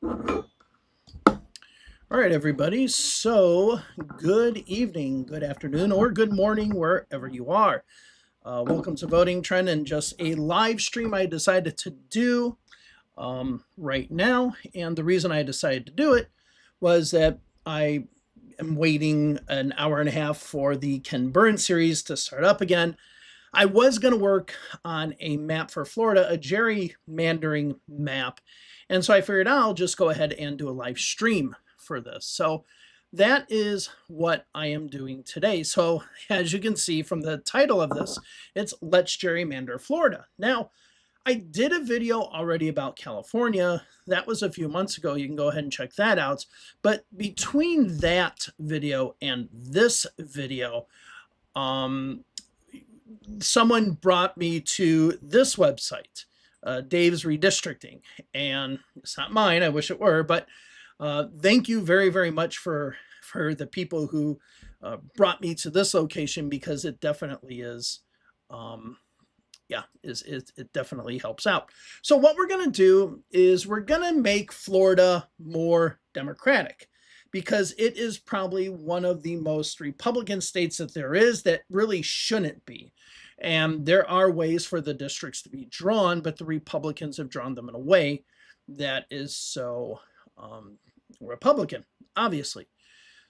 All right, everybody. So, good evening, good afternoon, or good morning, wherever you are. Welcome to Voting Trend and just a live stream I decided to do right now. And the reason I decided to do it was that I am waiting an hour and a half for the Ken Burns series to start up again. I was going to work on a map for Florida, a gerrymandering map. And so I figured I'll just go ahead and do a live stream for this. So that is what I am doing today. So as you can see from the title of this, it's Let's Gerrymander Florida. Now, I did a video already about California. That was a few months ago. You can go ahead and check that out. But between that video and this video, someone brought me to this website, Dave's Redistricting. And it's not mine. I wish it were. But thank you very, very much for the people who brought me to this location, because it definitely is, it definitely helps out. So what we're going to do is we're going to make Florida more Democratic, because it is probably one of the most Republican states that there is that really shouldn't be. And there are ways for the districts to be drawn, but the Republicans have drawn them in a way that is so Republican, obviously.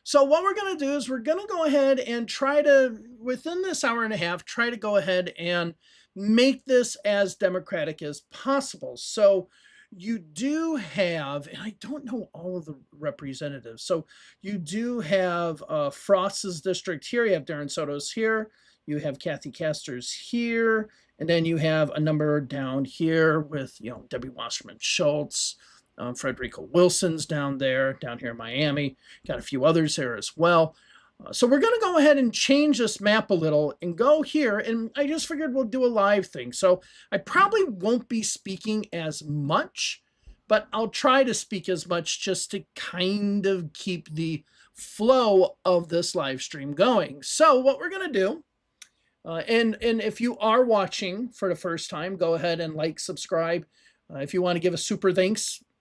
So what we're going to do is we're going to go ahead and try to, within this hour and a half, try to go ahead and make this as democratic as possible. So you do have, and I don't know all of the representatives, so you do have Frost's district here, you have Darren Soto's here, you have Kathy Castor's here, and then you have a number down here with, Debbie Wasserman Schultz, Frederico Wilson's down here in Miami. Got a few others there as well. So we're going to go ahead and change this map a little and go here. And I just figured we'll do a live thing. So I probably won't be speaking as much, but I'll try to speak as much just to kind of keep the flow of this live stream going. So what we're going to do, and if you are watching for the first time, go ahead and like, subscribe. If you want to give a super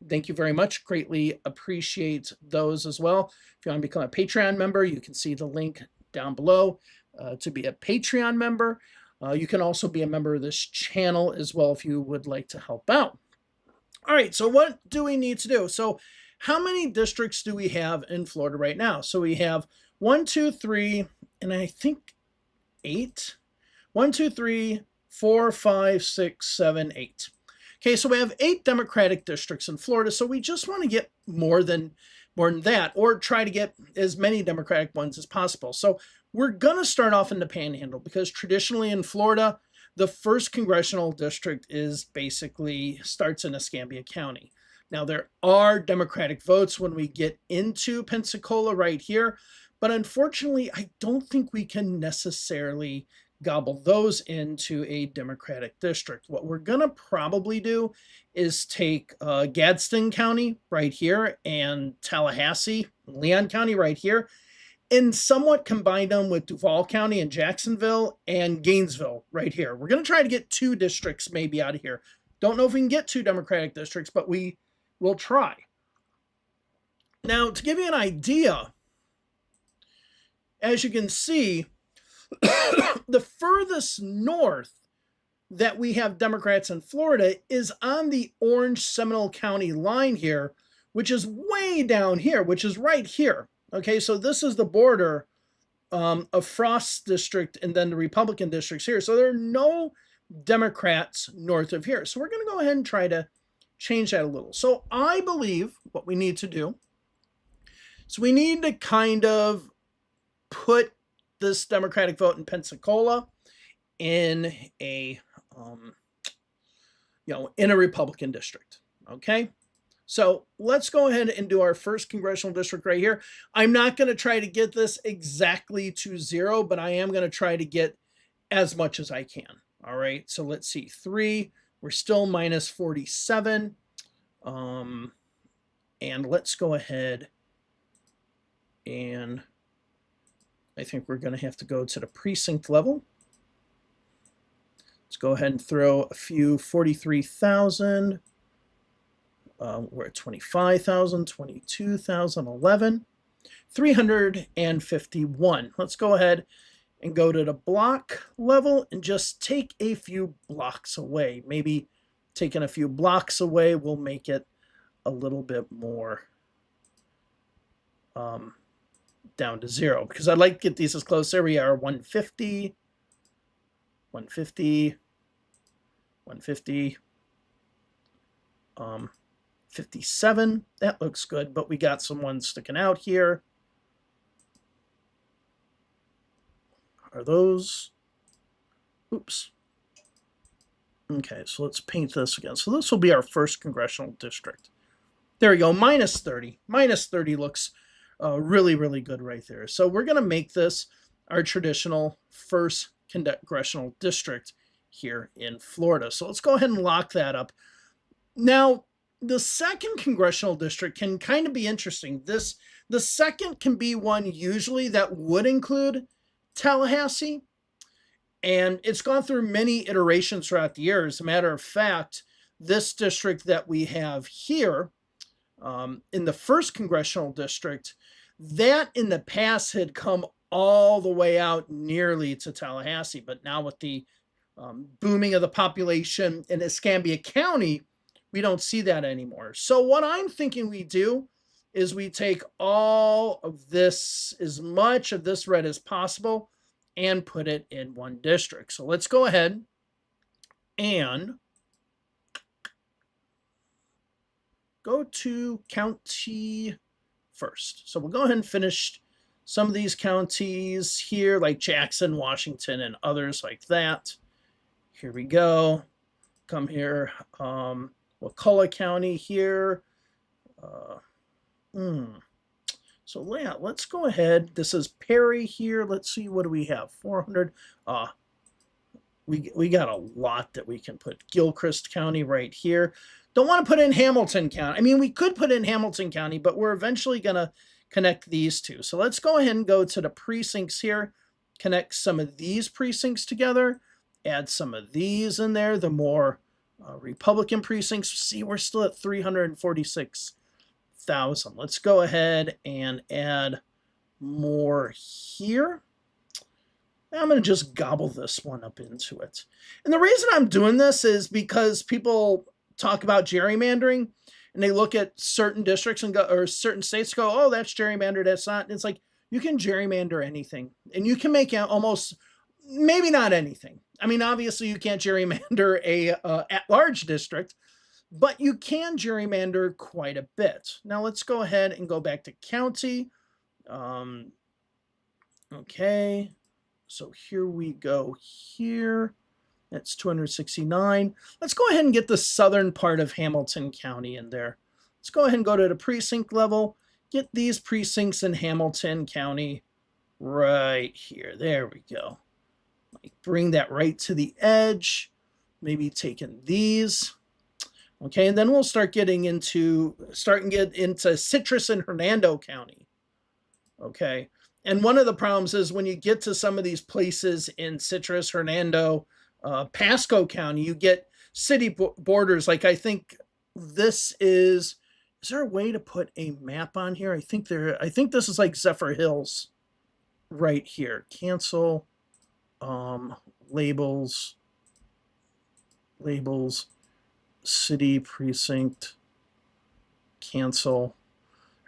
thank you very much. Greatly appreciate those as well. If you want to become a Patreon member, you can see the link down below to be a Patreon member. You can also be a member of this channel as well if you would like to help out. All right, so what do we need to do? So how many districts do we have in Florida right now? So we have 1, 2, 3, and I think 8. 1, 2, 3, 4, 5, 6, 7, 8. Okay, so we have 8 Democratic districts in Florida, so we just want to get more than that, or try to get as many Democratic ones as possible. So we're going to start off in the Panhandle, because traditionally in Florida, the first congressional district starts in Escambia County. Now, there are Democratic votes when we get into Pensacola right here, but unfortunately, I don't think we can necessarily gobble those into a Democratic district. What we're going to probably do is take Gadsden County right here and Tallahassee, Leon County right here, and somewhat combine them with Duval County and Jacksonville and Gainesville right here. We're going to try to get 2 districts maybe out of here. Don't know if we can get 2 Democratic districts, but we will try. Now, to give you an idea, as you can see, the furthest north that we have Democrats in Florida is on the Orange Seminole County line here, which is way down here, which is right here. Okay, so this is the border of Frost's district and then the Republican districts here. So there are no Democrats north of here. So we're going to go ahead and try to change that a little. So I believe what we need to do is we need to kind of put this Democratic vote in Pensacola in a in a Republican district. Okay, so let's go ahead and do our first congressional district right here. I'm not going to try to get this exactly to 0, but I am going to try to get as much as I can. All right, so let's see, 3, we're still minus 47, and let's go ahead and I think we're going to have to go to the precinct level. Let's go ahead and throw a few 43,000 We're at 25,000, 22,000, 11, 351. Let's go ahead and go to the block level and just take a few blocks away. Maybe taking a few blocks away will make it a little bit more down to 0, because I'd like to get these as close. There we are, 150, 150, 150, 57. That looks good, but we got some ones sticking out here. Are those? Oops. Okay, so let's paint this again. So this will be our first congressional district. There we go, minus 30. Minus 30 looks really, really good right there. So we're going to make this our traditional first congressional district here in Florida. So let's go ahead and lock that up. Now, the second congressional district can kind of be interesting. The second can be one usually that would include Tallahassee, and it's gone through many iterations throughout the years. As a matter of fact, this district that we have here in the first congressional district, that in the past had come all the way out nearly to Tallahassee, but now with the booming of the population in Escambia County, we don't see that anymore. So what I'm thinking we do is we take all of this, as much of this red as possible, and put it in one district. So let's go ahead and go to county first. So we'll go ahead and finish some of these counties here, like Jackson, Washington, and others like that. Here we go. Come here. Wakulla County here. So yeah, let's go ahead. This is Perry here. Let's see, what do we have? 400. We got a lot that we can put. Gilchrist County right here. Don't want to put in Hamilton County. I mean, we could put in Hamilton County, but we're eventually going to connect these two. So let's go ahead and go to the precincts here, connect some of these precincts together, add some of these in there, the more Republican precincts. See, we're still at 346,000. Let's go ahead and add more here. I'm going to just gobble this one up into it. And the reason I'm doing this is because people talk about gerrymandering and they look at certain districts and go, or certain states go, oh, that's gerrymandered, that's not. And it's like, you can gerrymander anything, and you can make out almost, maybe not anything. I mean, obviously you can't gerrymander a at-large district, but you can gerrymander quite a bit. Now let's go ahead and go back to county. Okay, so here we go here. That's 269. Let's go ahead and get the southern part of Hamilton County in there. Let's go ahead and go to the precinct level. Get these precincts in Hamilton County right here. There we go. Bring that right to the edge. Maybe taking these. Okay, and then we'll start getting into Citrus and Hernando County. Okay, and one of the problems is when you get to some of these places in Citrus, Hernando, Pasco County, you get city borders. Like, I think this is there a way to put a map on here? I think this is like Zephyr Hills right here. Cancel, labels, city precinct, cancel.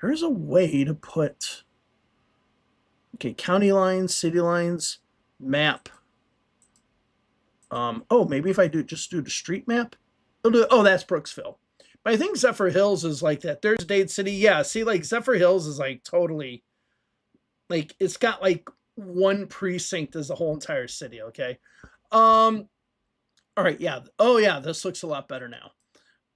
There's a way to put, okay, county lines, city lines, map. Oh, maybe if I just do the street map. Oh, that's Brooksville. But I think Zephyr Hills is like that. There's Dade City. Yeah, see, like Zephyr Hills is like totally, like, it's got like one precinct as the whole entire city, okay? All right, yeah. Oh, yeah, this looks a lot better now.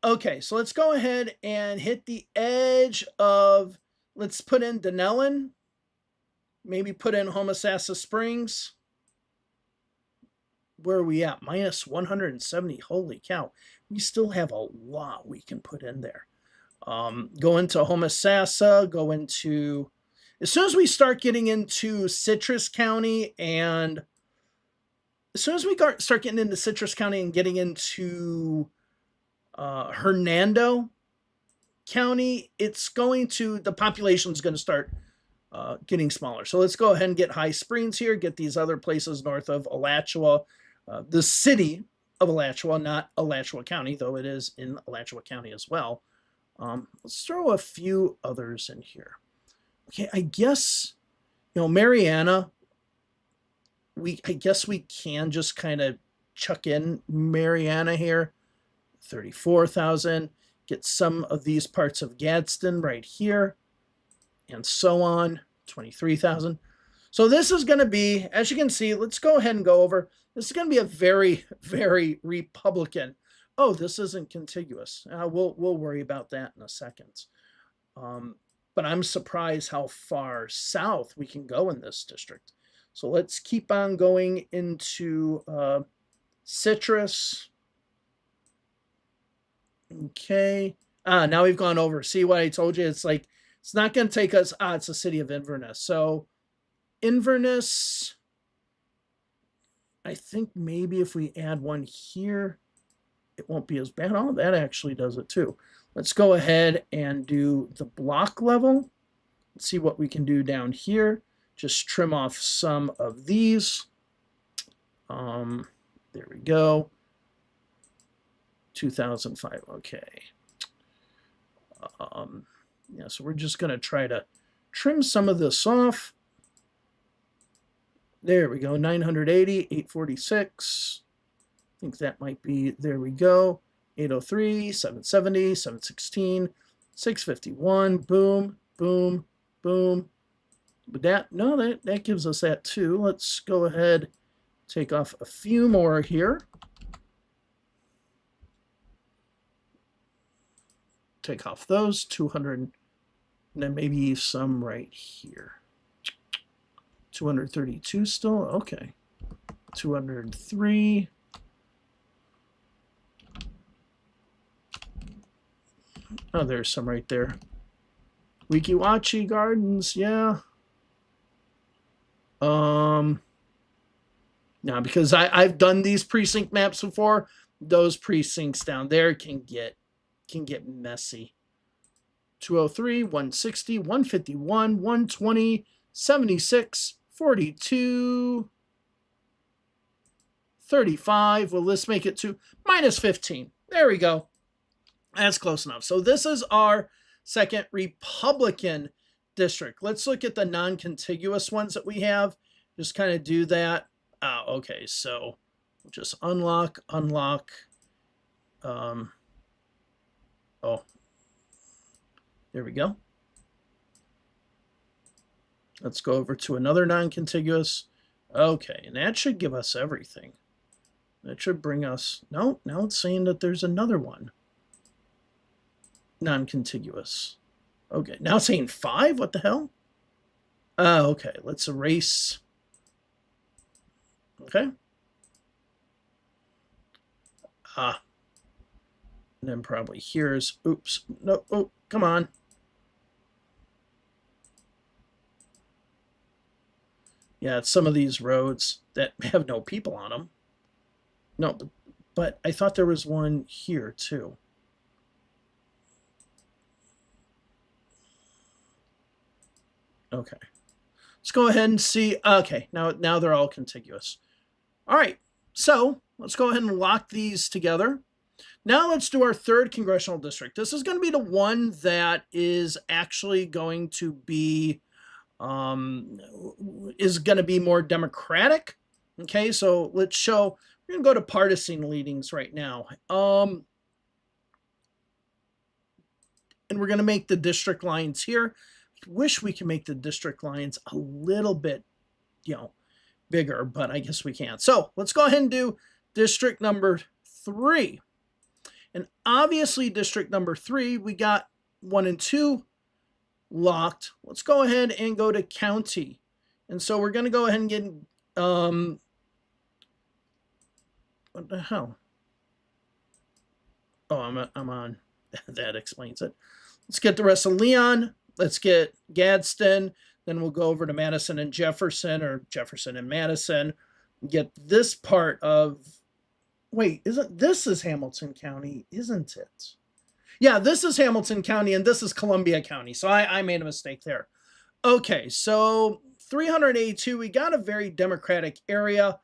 Okay, so let's go ahead and hit the edge of, let's put in Denellen. Maybe put in Homosassa Springs. Where are we at? Minus 170. Holy cow. We still have a lot we can put in there. Go into Homosassa, go into, as soon as we start getting into Citrus County, and as soon as we start getting into Citrus County and getting into Hernando, County, the population is going to start getting smaller. So let's go ahead and get High Springs here, get these other places north of Alachua, the city of Alachua, not Alachua County, though it is in Alachua County as well. Let's throw a few others in here. Okay, I guess, Mariana, I guess we can just kind of chuck in Mariana here, 34,000. Get some of these parts of Gadsden right here, and so on, 23,000. So this is going to be, as you can see, let's go ahead and go over. This is going to be a very, very Republican. Oh, this isn't contiguous. We'll worry about that in a second. But I'm surprised how far south we can go in this district. So let's keep on going into Citrus. Okay. Now we've gone over. See what I told you? It's like, it's not going to take us. It's the city of Inverness. So Inverness, I think maybe if we add one here, it won't be as bad. Oh, that actually does it too. Let's go ahead and do the block level. Let's see what we can do down here. Just trim off some of these. There we go. 2005. Okay. Yeah, so we're just going to try to trim some of this off. There we go. 980, 846. I think that might be, there we go. 803, 770, 716, 651. Boom, boom, boom. But that gives us that too. Let's go ahead, take off a few more here. Take off those 200, and then maybe some right here. 232 still? Okay. 203. Oh, there's some right there. Wikiwachi Gardens, yeah. Now, because I've done these precinct maps before, those precincts down there can get messy. 203, 160, 151, 120, 76, 42, 35. Well, let's make it to minus 15. There we go. That's close enough. So this is our second Republican district. Let's look at the non-contiguous ones that we have. Just kind of do that. Okay, so we'll just unlock. Oh, there we go. Let's go over to another non-contiguous. Okay, and that should give us everything. That should bring us, no, now it's saying that there's another one. Non-contiguous. Okay, now it's saying 5? What the hell? Okay, let's erase. Okay. And then probably here's, oops, no, oh, come on. Yeah, it's some of these roads that have no people on them. No, but I thought there was one here too. Okay. Let's go ahead and see. Okay, now they're all contiguous. All right, so let's go ahead and lock these together. Now let's do our third congressional district. This is going to be the one that is actually going to be more Democratic. Okay, so let's show. We're going to go to partisan leadings right now. And we're going to make the district lines here. I wish we could make the district lines a little bit, bigger, but I guess we can't. So let's go ahead and do district number 3. And obviously district number 3, we got 1 and 2 locked. Let's go ahead and go to county. And so we're going to go ahead and get, what the hell? Oh, I'm on. That explains it. Let's get the rest of Leon. Let's get Gadsden. Then we'll go over to Madison and Jefferson, or Jefferson and Madison. Get this part of, wait, this is Hamilton County, isn't it? Yeah, this is Hamilton County and this is Columbia County. So I made a mistake there. Okay, so 382, we got a very Democratic area.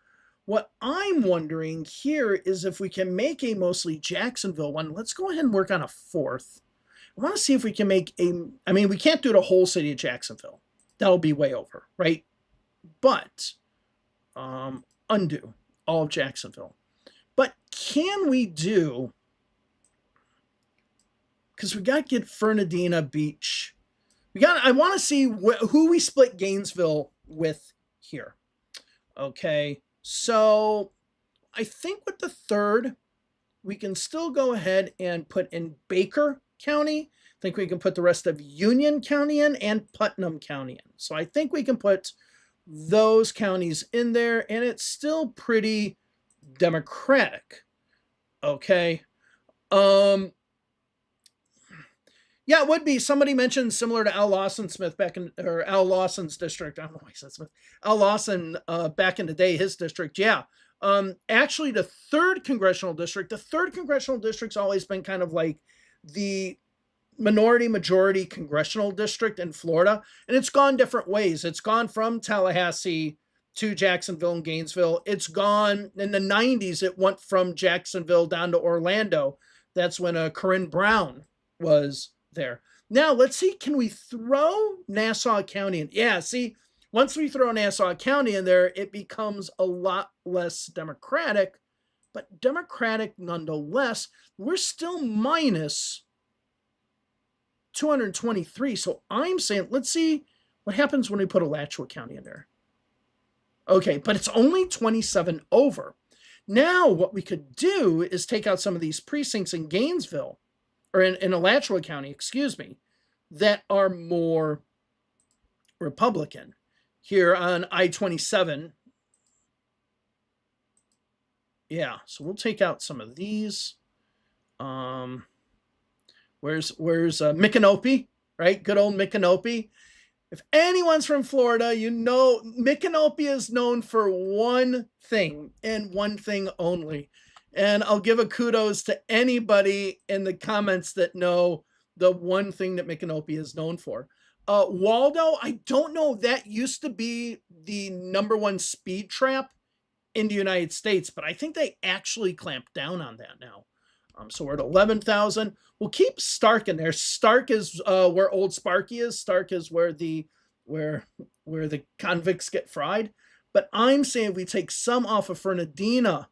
What I'm wondering here is if we can make a mostly Jacksonville one. Let's go ahead and work on a fourth. I want to see if we can make I mean, we can't do the whole city of Jacksonville. That'll be way over, right? But undo all of Jacksonville. But can we do, because we got to get Fernandina Beach. I want to see who we split Gainesville with here. Okay, so I think with the third, we can still go ahead and put in Baker County. I think we can put the rest of Union County in and Putnam County in. So I think we can put those counties in there, and it's still pretty Democratic. Okay. Yeah, it would be. Somebody mentioned similar to Al Lawson Smith back in, or Al Lawson's district. I don't know why I said Smith. Al Lawson back in the day, his district. Yeah. Actually, the third congressional district's always been kind of like the minority majority congressional district in Florida, and it's gone different ways. It's gone from Tallahassee to Jacksonville and Gainesville. It's gone in the 90s. It went from Jacksonville down to Orlando. That's when Corinne Brown was there. Now let's see, can we throw Nassau County in? Yeah, see, once we throw Nassau County in there, it becomes a lot less Democratic, but Democratic nonetheless. We're still minus 223. So I'm saying, let's see what happens when we put Alachua County in there. Okay, but it's only 27 over. Now what we could do is take out some of these precincts in Gainesville, or in Alachua County, excuse me, that are more Republican. Here on I-27. Yeah, so we'll take out some of these. Where's Micanopy, right? Good old Micanopy. If anyone's from Florida, you know Micanopy is known for one thing and one thing only. And I'll give a kudos to anybody in the comments that know the one thing that Micanopy is known for. Waldo, I don't know. That used to be the #1 speed trap in the United States, but I think they actually clamped down on that now. So we're at 11,000. We'll keep Stark in there. Stark is where Old Sparky is. Stark is where the convicts get fried. But I'm saying we take some off of Fernandina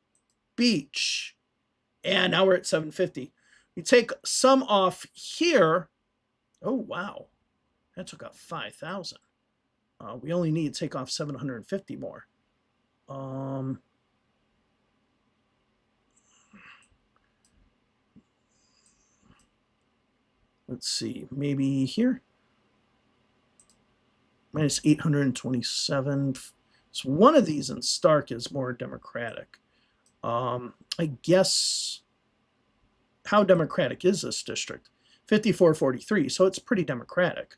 Beach, and now we're at 750. We take some off here. Oh wow, that took out 5,000. We only need to take off 750 more. Let's see, maybe here. Minus 827. So one of these in Stark is more Democratic. I guess, how Democratic is this district? 5443, so it's pretty Democratic.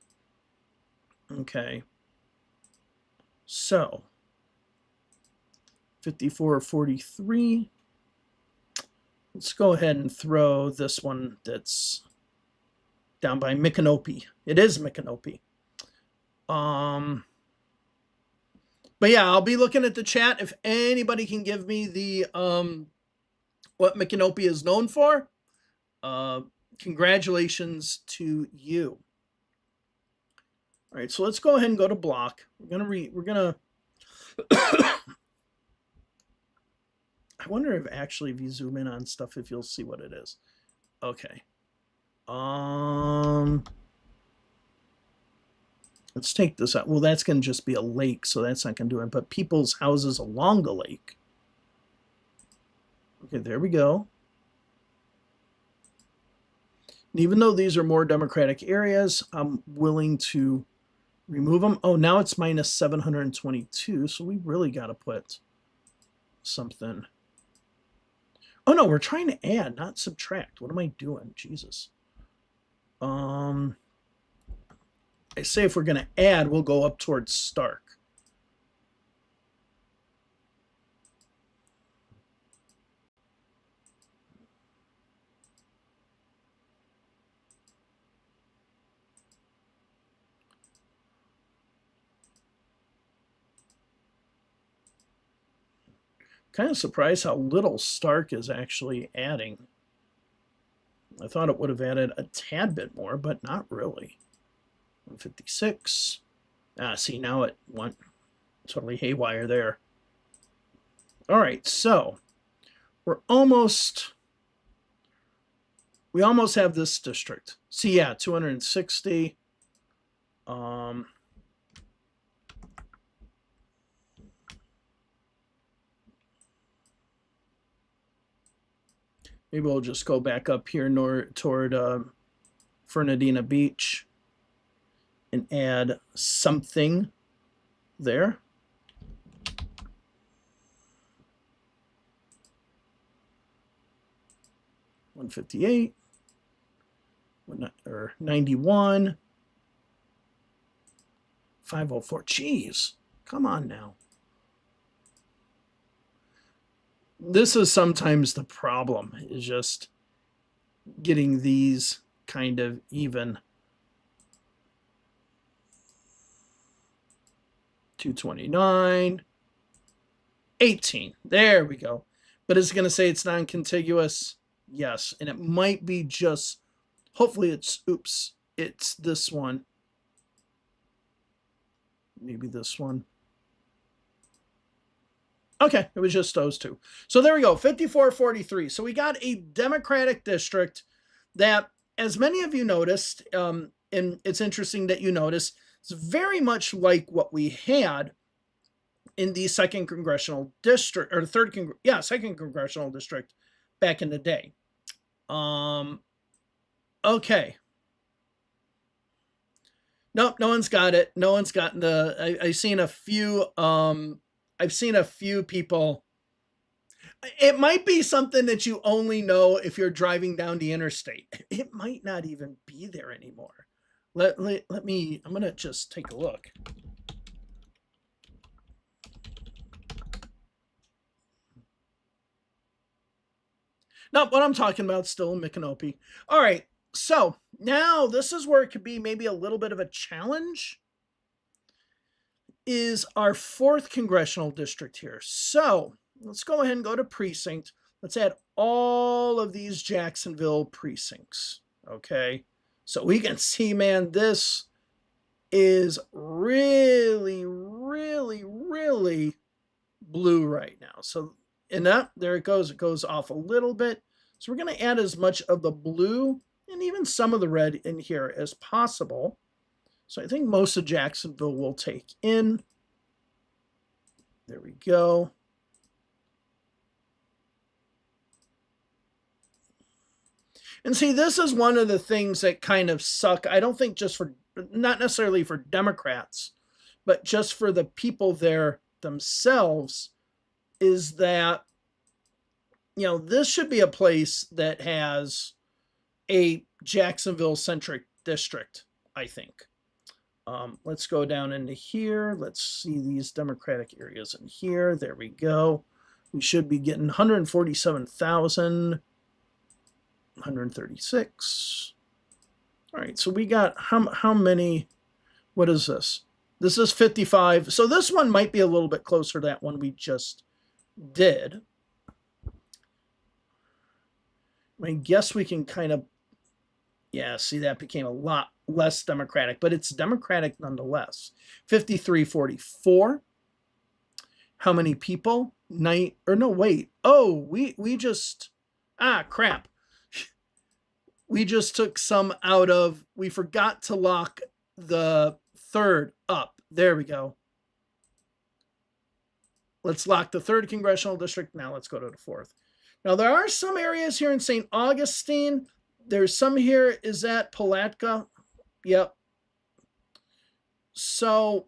Okay. So 5443. Let's go ahead and throw this one that's down by Micanopy. It is Micanopy. But yeah, I'll be looking at the chat. If anybody can give me the what Micanopy is known for, congratulations to you. All right, so let's go ahead and go to block. We're gonna I wonder if actually if you zoom in on stuff, if you'll see what it is. Okay. Let's take this out. Well, that's going to just be a lake, so that's not going to do it. But people's houses along the lake. Okay, there we go. And even though these are more Democratic areas, I'm willing to remove them. Oh, now it's minus 722, so we really got to put something. Oh, no, we're trying to add, not subtract. What am I doing? Jesus. I say if we're going to add, we'll go up towards Stark. Kind of surprised how little Stark is actually adding. I thought it would have added a tad bit more, but not really. 156. See, now it went totally haywire there. All right, so we almost have this district. See, yeah, 260. Maybe we'll just go back up here toward Fernandina Beach and add something there. $158 or 91. 504. Jeez, come on now. This is sometimes the problem, is just getting these kind of even. 229. 18. There we go. But is it going to say it's non-contiguous? Yes. And it might be just, hopefully it's this one. Maybe this one. Okay, it was just those two. So there we go, 54-43. So we got a Democratic district that, as many of you noticed, and it's interesting that you notice, it's very much like what we had in the second congressional district, or the second congressional district back in the day. Okay. Nope, no one's got it. No one's gotten I've seen a few. I've seen a few people. It might be something that you only know if you're driving down the interstate. It might not even be there anymore. Let me. I'm gonna just take a look. No, what I'm talking about still in Micanopy. All right. So now this is where it could be maybe a little bit of a challenge, is our 4th congressional district here. So let's go ahead and go to precinct. Let's add all of these Jacksonville precincts. Okay. So we can see, man, this is really, really, really blue right now. So, and that, there it goes. It goes off a little bit. So we're going to add as much of the blue and even some of the red in here as possible. So I think most of Jacksonville will take in. There we go. And see, this is one of the things that kind of suck. I don't think just for, not necessarily for Democrats, but just for the people there themselves, is that, you know, this should be a place that has a Jacksonville-centric district, I think. Let's go down into here. Let's see these Democratic areas in here. There we go. We should be getting 147,000, 136. All right, so we got how many? What is this? This is 55. So this one might be a little bit closer to that one we just did. I guess we can kind of, yeah, see, that became a lot less Democratic, but it's Democratic nonetheless. 53-44. How many people? We just, crap. We just took some out of, we forgot to lock the 3rd up. There we go. Let's lock the 3rd congressional district. Now let's go to the 4th. Now there are some areas here in St. Augustine. There's some here. Is that Palatka? Yep. So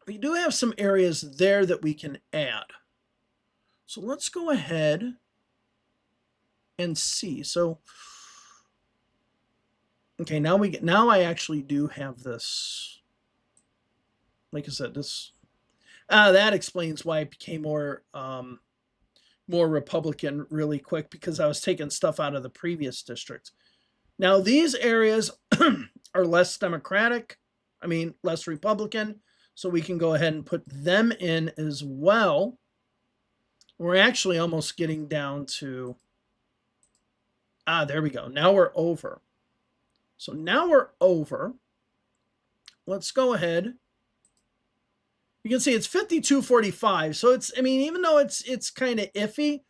we do have some areas there that we can add. So let's go ahead and see. So, okay, now I actually do have this. Like I said, this that explains why it became more Republican really quick, because I was taking stuff out of the previous district. Now these areas are less Democratic, less Republican, so we can go ahead and put them in as well. We're actually almost getting down to, there we go. Now we're over. So now we're over. Let's go ahead. You can see it's 52-45. So it's, I mean, even though it's kind of iffy,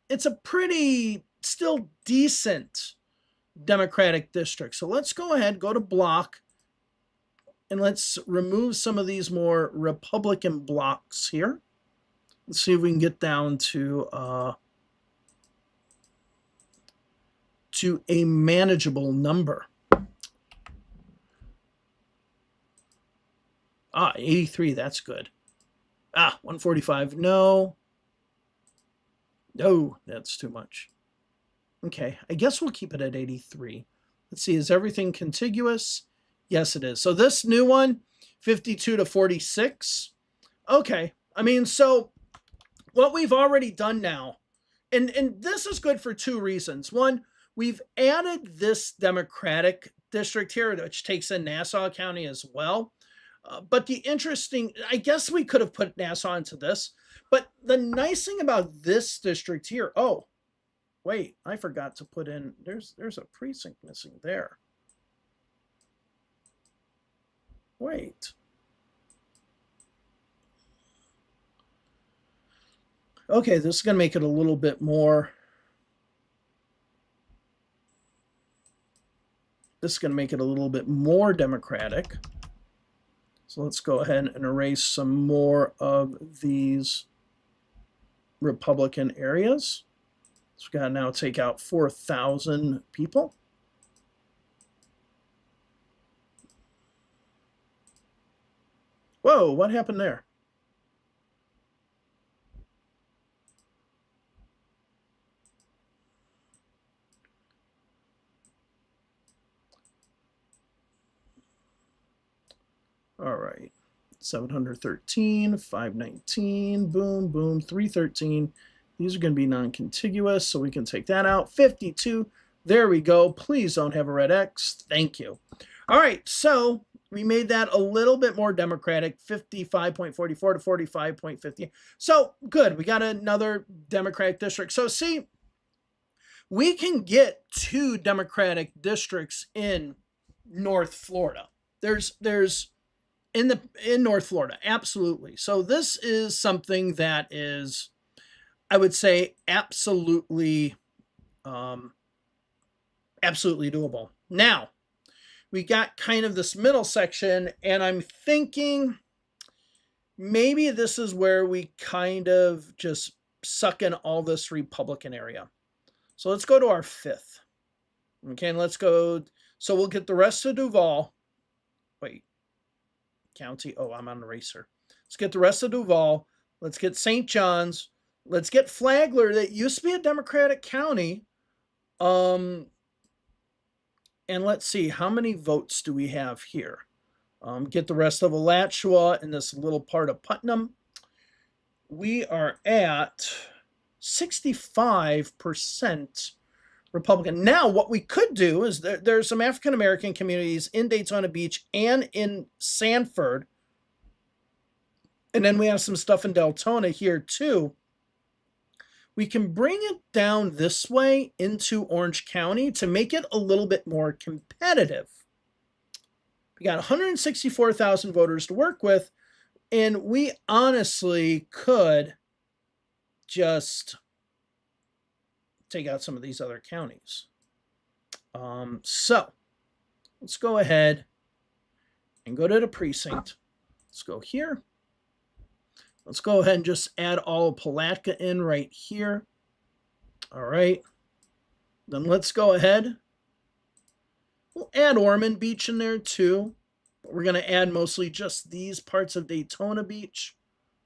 it's a pretty still decent Democratic district. So let's go ahead, go to block, and let's remove some of these more Republican blocks here. Let's see if we can get down to a manageable number. 83, that's good. 145, no. No, that's too much. Okay, I guess we'll keep it at 83. Let's see, is everything contiguous? Yes, it is. So this new one, 52-46. Okay, I mean, so what we've already done now, and this is good for two reasons. One, we've added this Democratic district here, which takes in Nassau County as well. But the interesting, I guess we could have put Nassau into this, but the nice thing about this district here, oh, wait, I forgot to put in, there's a precinct missing there. Wait. Okay, this is going to make it a little bit more. This is going to make it a little bit more Democratic. So let's go ahead and erase some more of these Republican areas. So we've got to now take out 4,000 people. Whoa, what happened there? All right, 713, 519, boom, boom, 313. These are going to be non-contiguous, so we can take that out. 52, there we go. Please don't have a red X. Thank you. All right, so we made that a little bit more Democratic, 55.44 to 45.50. So good, we got another Democratic district. So see, we can get 2 Democratic districts in North Florida. There's in North Florida, absolutely. So this is something that is, I would say, absolutely doable. Now, we got kind of this middle section, and I'm thinking maybe this is where we kind of just suck in all this Republican area. So let's go to our 5th. Okay, and let's go. So we'll get the rest of Duval. Wait, county. Oh, I'm on an eraser. Let's get the rest of Duval. Let's get St. John's. Let's get Flagler. That used to be a Democratic county. And let's see, how many votes do we have here? Get the rest of Alachua and this little part of Putnam. We are at 65% Republican. Now, what we could do is there's some African American communities in Daytona Beach and in Sanford. And then we have some stuff in Deltona here too. We can bring it down this way into Orange County to make it a little bit more competitive. We got 164,000 voters to work with, and we honestly could just take out some of these other counties. So let's go ahead and go to the precinct. Let's go here. Let's go ahead and just add all of Palatka in right here. All right. Then let's go ahead. We'll add Ormond Beach in there too. But we're going to add mostly just these parts of Daytona Beach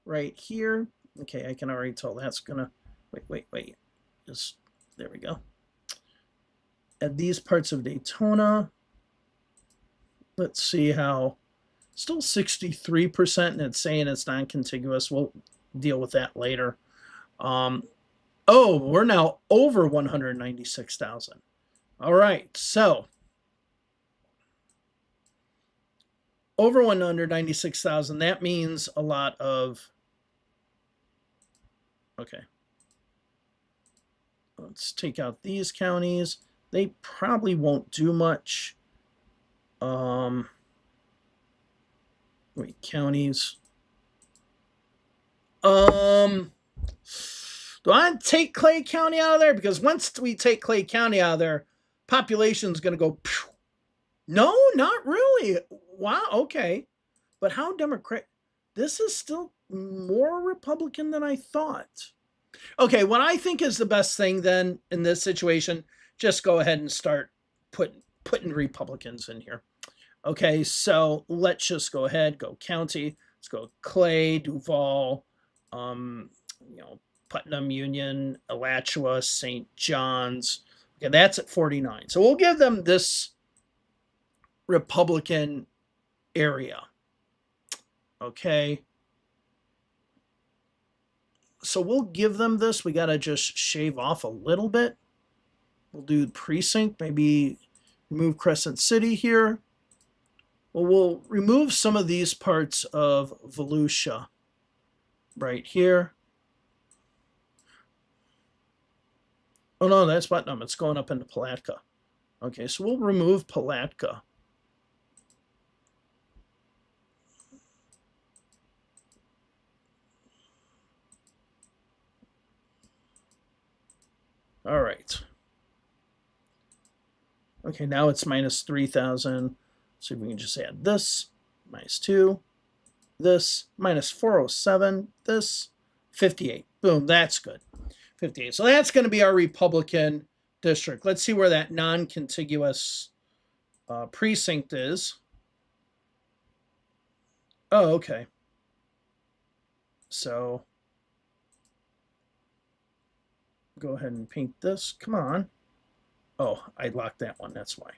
right here. Okay, I can already tell that's going to... Wait. Just, there we go. Add these parts of Daytona. Let's see how... Still 63%, and it's saying it's non-contiguous. We'll deal with that later. Oh, we're now over 196,000. All right, so over 196,000. That means a lot of. Okay, Let's take out these counties. They probably won't do much. Wait, counties. Do I want to take Clay County out of there? Because once we take Clay County out of there, population's going to go. Phew. No, not really. Wow. Okay, but how Democrat? This is still more Republican than I thought. Okay, what I think is the best thing then in this situation, just go ahead and start putting Republicans in here. Okay, so let's just go ahead, go county. Let's go Clay, Duval, you know, Putnam, Union, Alachua, St. John's. Okay, that's at 49. So we'll give them this Republican area. Okay. So we'll give them this. We got to just shave off a little bit. We'll do precinct, maybe remove Crescent City here. Well, we'll remove some of these parts of Volusia right here. Oh, no, that's Putnam. It's going up into Palatka. Okay, so we'll remove Palatka. All right. Okay, now it's minus 3,000. So we can just add this, minus 2, this, minus 407, this, 58. Boom, that's good. 58. So that's going to be our Republican district. Let's see where that non-contiguous precinct is. Oh, okay. So go ahead and paint this. Come on. Oh, I locked that one. That's why.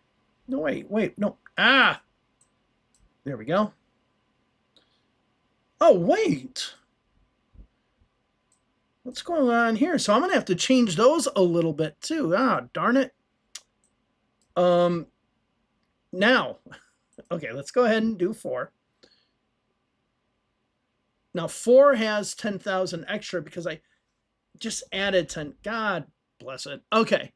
No, wait, no. Ah! There we go. Oh, wait. What's going on here? So I'm going to have to change those a little bit too. Ah, darn it. Now, okay, let's go ahead and do 4. Now, 4 has 10,000 extra because I just added 10. God bless it. Okay.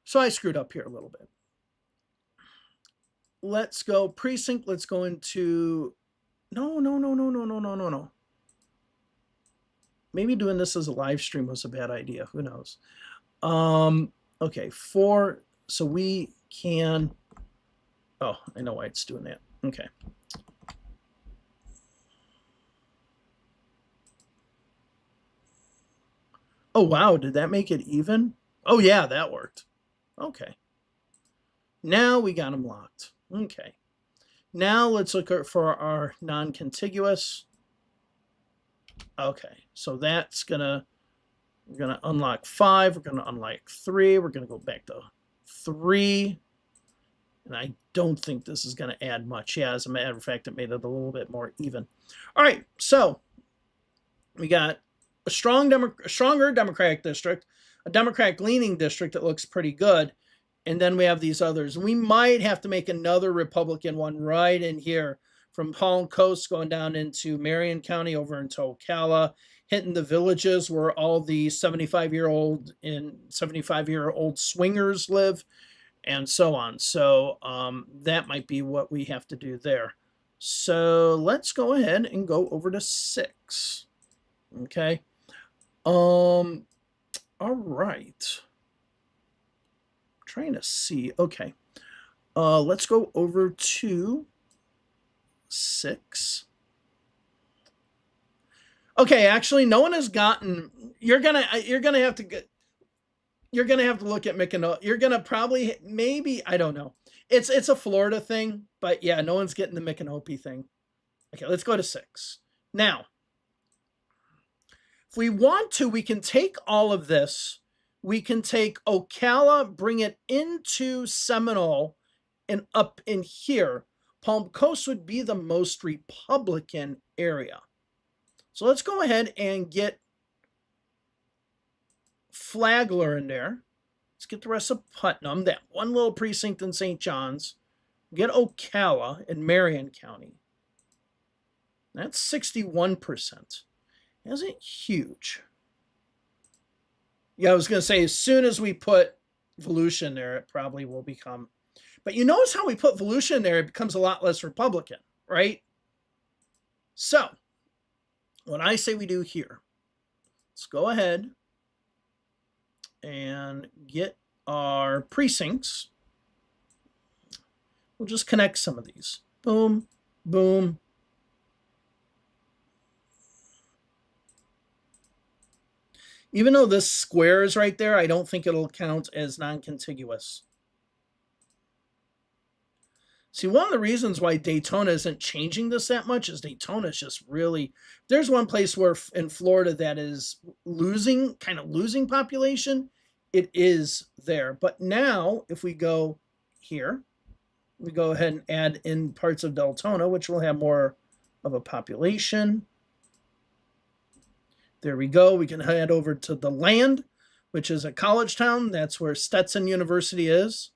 So I screwed up here a little bit. Let's go precinct. Let's go into no. Maybe doing this as a live stream was a bad idea. Who knows? Okay, 4. So we can. Oh, I know why it's doing that. Okay. Oh, wow. Did that make it even? Oh, yeah, that worked. Okay. Now we got them locked. Okay. Now let's look for our non-contiguous. Okay. So that's we're going to unlock 5. We're going to unlock 3. We're going to go back to 3. And I don't think this is going to add much. Yeah, as a matter of fact, it made it a little bit more even. All right. So we got a stronger Democratic district, a Democratic-leaning district that looks pretty good, and then we have these others. We might have to make another Republican one right in here from Palm Coast going down into Marion County over into Ocala, hitting the villages where all the 75-year-old and 75-year-old swingers live, and so on. So that might be what we have to do there. So let's go ahead and go over to 6. Okay. All right. I'm trying to see. Okay. Let's go over to 6. Okay, actually, no one has gotten. You're gonna have to get. You're gonna have to look at Micanopy. You're gonna probably maybe I don't know. It's a Florida thing, but yeah, no one's getting the Micanopy thing. Okay, let's go to 6 now. If we want to, we can take all of this. We can take Ocala, bring it into Seminole, and up in here. Palm Coast would be the most Republican area. So let's go ahead and get Flagler in there. Let's get the rest of Putnam, that one little precinct in St. John's. Get Ocala in Marion County. That's 61%. Isn't huge. Yeah, I was going to say, as soon as we put Volusia there, it probably will become. But you notice how we put Volusia there, it becomes a lot less Republican, right? So, what I say we do here, let's go ahead and get our precincts. We'll just connect some of these. Boom, boom. Even though this square is right there, I don't think it'll count as non-contiguous. See, one of the reasons why Daytona isn't changing this that much is Daytona is just really. There's one place where in Florida that is kind of losing population. It is there. But now, if we go here, we go ahead and add in parts of Deltona, which will have more of a population. There we go. We can head over to the Land, which is a college town. That's where Stetson University is.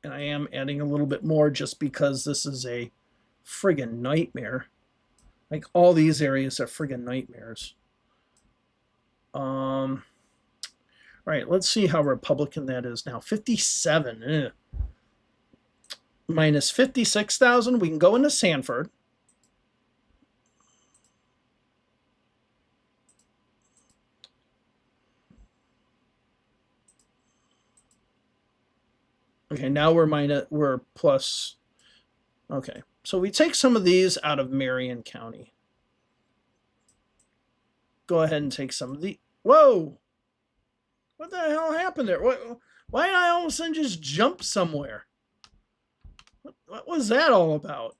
And I am adding a little bit more just because this is a friggin' nightmare. Like, all these areas are friggin' nightmares. All right, let's see how Republican that is now. 57. Minus 56,000. We can go into Sanford. Okay, now we're plus. Okay, so we take some of these out of Marion County. Go ahead and take some of the. Whoa! What the hell happened there? Why did I all of a sudden just jump somewhere? What was that all about?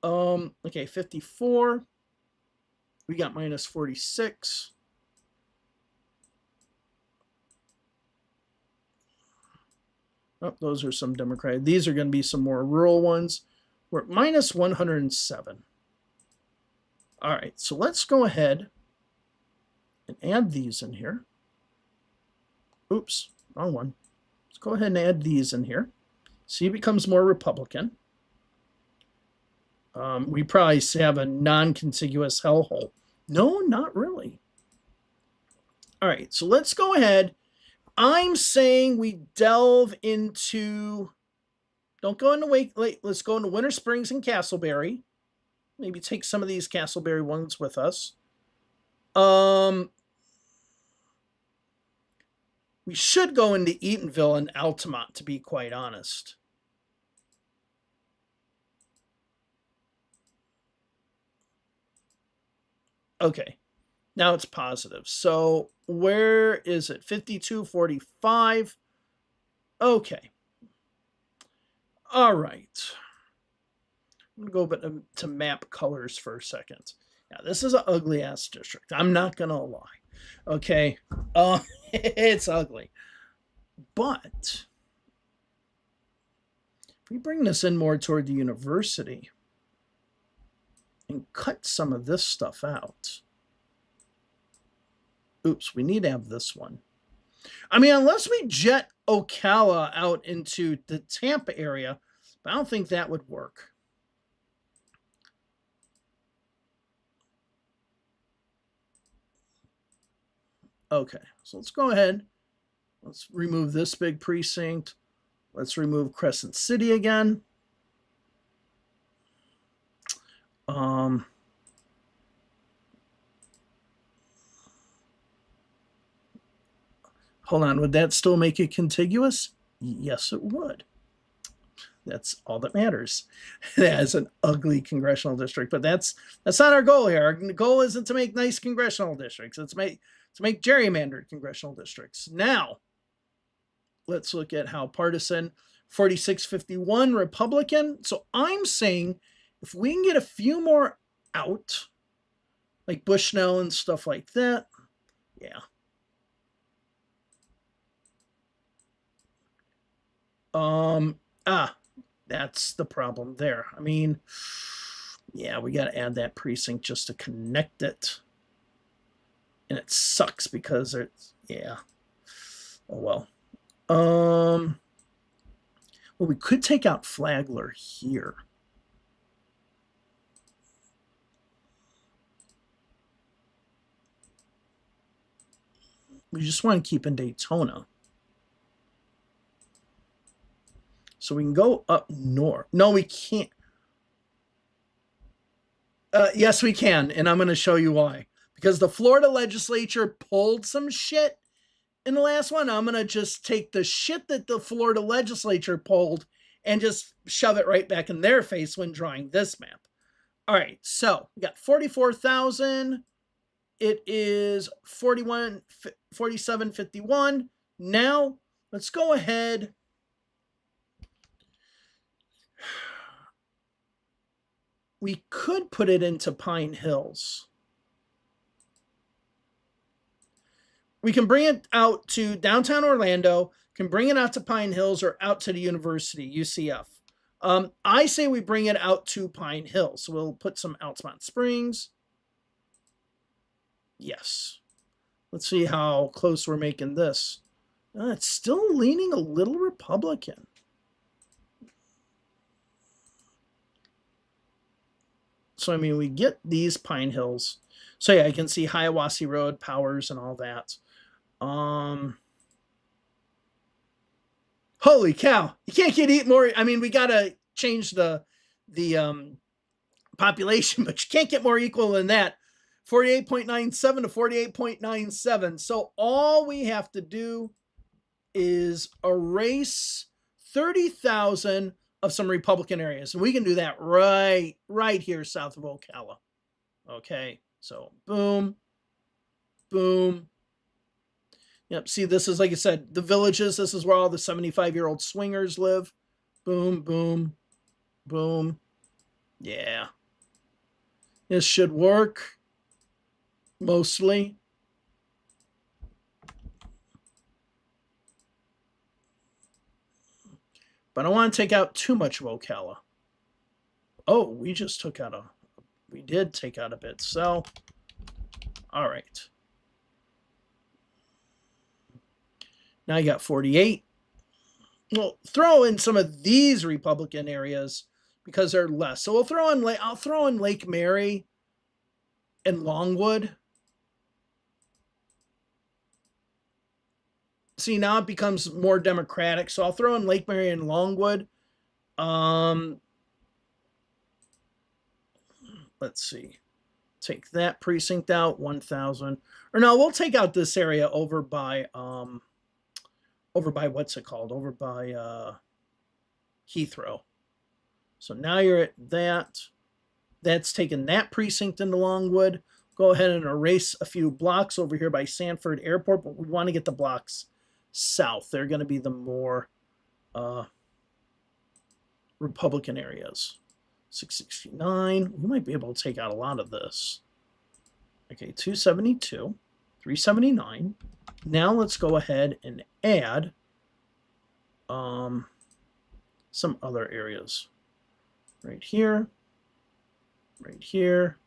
Okay, 54. We got minus 46. Oh, those are some Democratic. These are going to be some more rural ones. We're at minus 107. All right, so let's go ahead and add these in here. Oops, wrong one. Let's go ahead and add these in here. See, it becomes more Republican. We probably have a non-contiguous hellhole. No, not really. All right, so let's go ahead. I'm saying we delve into. Don't go into Wake. Let's go into Winter Springs and Castleberry. Maybe take some of these Castleberry ones with us. We should go into Eatonville and Altamont, to be quite honest. Okay, now it's positive. So where is it? 5245. Okay. All right. I'm going to go to map colors for a second. Now, this is an ugly ass district. I'm not going to lie. Okay. It's ugly. But if we bring this in more toward the university and cut some of this stuff out. Oops, we need to have this one. I mean, unless we jet Ocala out into the Tampa area, but I don't think that would work. Okay, so let's go ahead. Let's remove this big precinct. Let's remove Crescent City again. Hold on, would that still make it contiguous? Yes, it would. That's all that matters. It has an ugly congressional district, but that's not our goal here. Our goal isn't to make nice congressional districts. It's to make gerrymandered congressional districts. Now, let's look at how partisan. 4651 Republican. So I'm saying if we can get a few more out, like Bushnell and stuff like that, yeah. That's the problem there. I mean, yeah, we got to add that precinct just to connect it. And it sucks because it's, yeah. Oh, well. Well, we could take out Flagler here. We just want to keep in Daytona. So we can go up north. No, we can't. Yes, we can. And I'm going to show you why. Because the Florida legislature pulled some shit in the last one. I'm going to just take the shit that the Florida legislature pulled and just shove it right back in their face when drawing this map. All right, so we got 44,000. It is 4751. Now let's go ahead. We could put it into Pine Hills. We can bring it out to downtown Orlando, can bring it out to Pine Hills or out to the university, UCF. I say we bring it out to Pine Hills. So we'll put some Altamont Springs. Yes. Let's see how close we're making this. It's still leaning a little Republican. So, I mean, we get these Pine Hills. So, yeah, I can see Hiawassee Road, Powers, and all that. Holy cow. You can't get more. I mean, we got to change the population, but you can't get more equal than that. 48.97 to 48.97. So all we have to do is erase 30,000 of some Republican areas. And we can do that right here south of Ocala. Okay, so boom, boom. Yep, see, this is, like I said, the villages. This is where all the 75-year-old swingers live. Boom, boom, boom. Yeah. This should work. Mostly. But I don't want to take out too much of Ocala. Oh, we just took out we did take out a bit. So, all right. Now you got 48. We'll throw in some of these Republican areas because they're less. So we'll throw in I'll throw in Lake Mary and Longwood. See, now it becomes more Democratic. So I'll throw in Lake Mary and Longwood. Let's see. Take that precinct out, 1,000. Or no, we'll take out this area over by what's it called? Over by Heathrow. So now you're at that. That's taken that precinct into Longwood. Go ahead and erase a few blocks over here by Sanford Airport, but we want to get the blocks south. They're going to be the more Republican areas. 669. We might be able to take out a lot of this. Okay, 272, 379. Now let's go ahead and add some other areas. Right here, right here.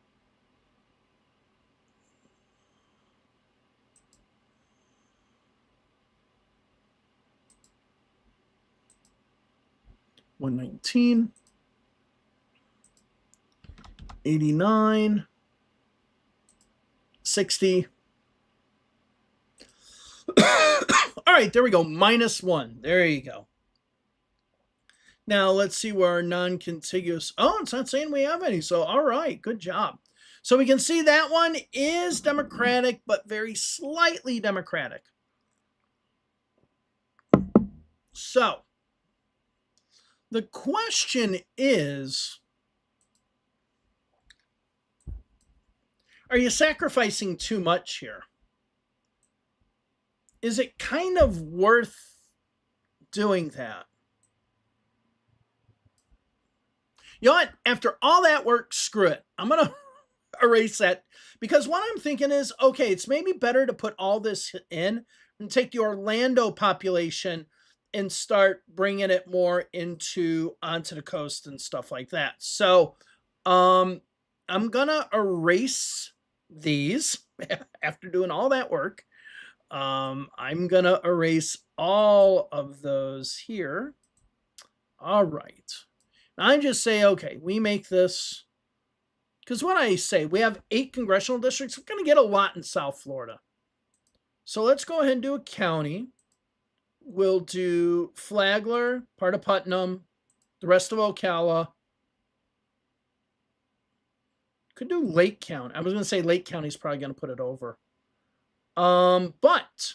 $119, 89, 60. All right, there we go. -1. There you go. Now let's see where our non-contiguous. Oh, it's not saying we have any. So, all right, good job. So we can see that one is Democratic, but very slightly Democratic. So the question is, are you sacrificing too much here? Is it kind of worth doing that? You know what? After all that work, screw it. I'm going to erase that because what I'm thinking is, okay, it's maybe better to put all this in and take the Orlando population and start bringing it more onto the coast and stuff like that. So I'm going to erase these after doing all that work. I'm going to erase all of those here. All right. I just say, okay, we make this, because what I say, we have 8 congressional districts. We're going to get a lot in South Florida. So let's go ahead and do a county. We'll do Flagler, part of Putnam, the rest of Ocala. Could do Lake County. I was going to say Lake County is probably going to put it over. But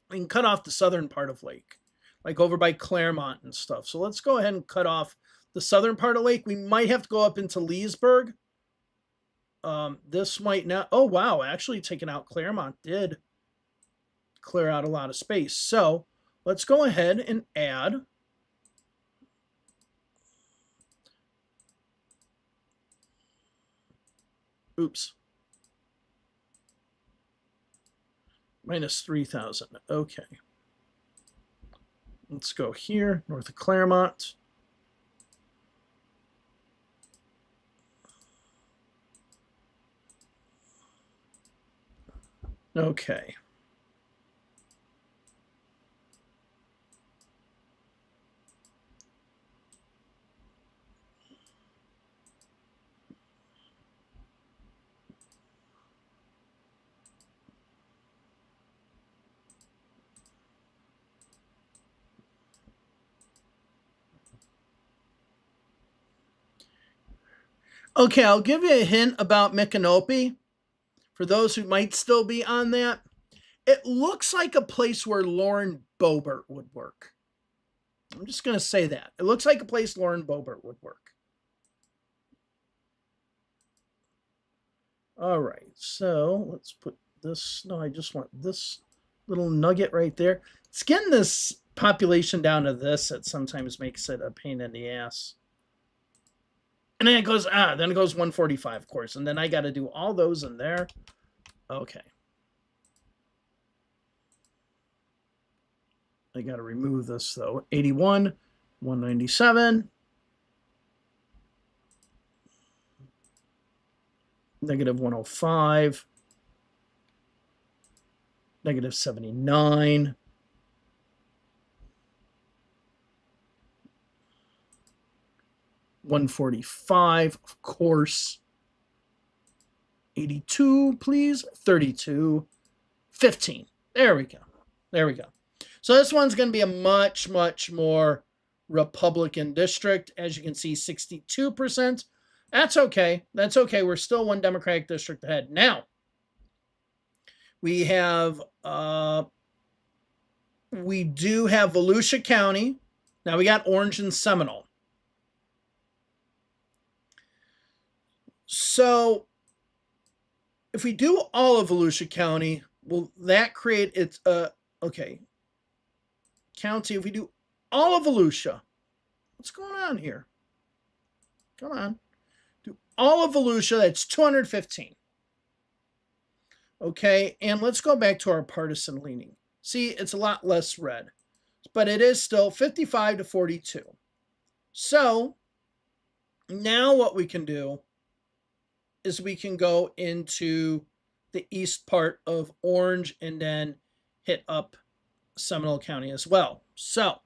we can cut off the southern part of Lake, like over by Claremont and stuff. So let's go ahead and cut off the southern part of Lake. We might have to go up into Leesburg. This might not. Oh, wow. Actually, taking out Claremont did clear out a lot of space. So let's go ahead and add. Oops. Minus 3,000. Okay. Let's go here, north of Claremont. Okay. Okay, I'll give you a hint about Micanopy. For those who might still be on that, it looks like a place where Lauren Boebert would work. I'm just going to say that. It looks like a place Lauren Boebert would work. All right, so let's put this. No, I just want this little nugget right there. It's getting this population down to this that sometimes makes it a pain in the ass. And then it goes, then it goes 145, of course. And then I got to do all those in there. Okay. I got to remove this, though. 81, 197. Negative 105. Negative 79. $145, of course. 82, please. 32. 15. There we go. There we go. So this one's going to be a much, much more Republican district. As you can see, 62%. That's okay. That's okay. We're still one Democratic district ahead. Now, we have, we do have Volusia County. Now we got Orange and Seminole. So if we do all of Volusia County, will that create its, okay. County, if we do all of Volusia, what's going on here? Come on. Do all of Volusia, that's 215. Okay, and let's go back to our partisan leaning. See, it's a lot less red, but it is still 55 to 42. So now what we can do is we can go into the east part of Orange and then hit up Seminole County as well. So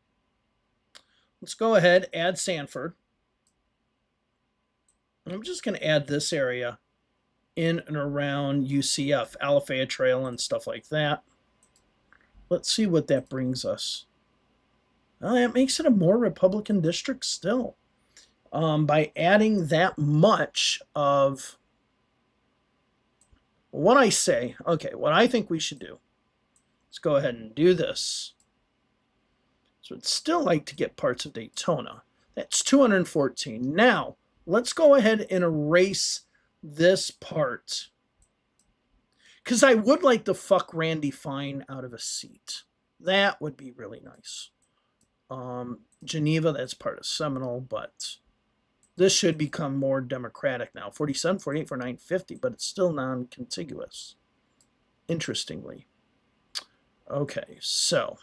let's go ahead, add Sanford. I'm just going to add this area in and around UCF, Alafaya Trail and stuff like that. Let's see what that brings us. Well, that makes it a more Republican district still. By adding that much of what I say, okay, what I think we should do. Let's go ahead and do this. So I'd still like to get parts of Daytona. That's 214. Now, let's go ahead and erase this part. Because I would like to fuck Randy Fine out of a seat. That would be really nice. Geneva, that's part of Seminole, but this should become more Democratic now. 47, 48 for 950, but it's still non-contiguous. Interestingly. Okay, so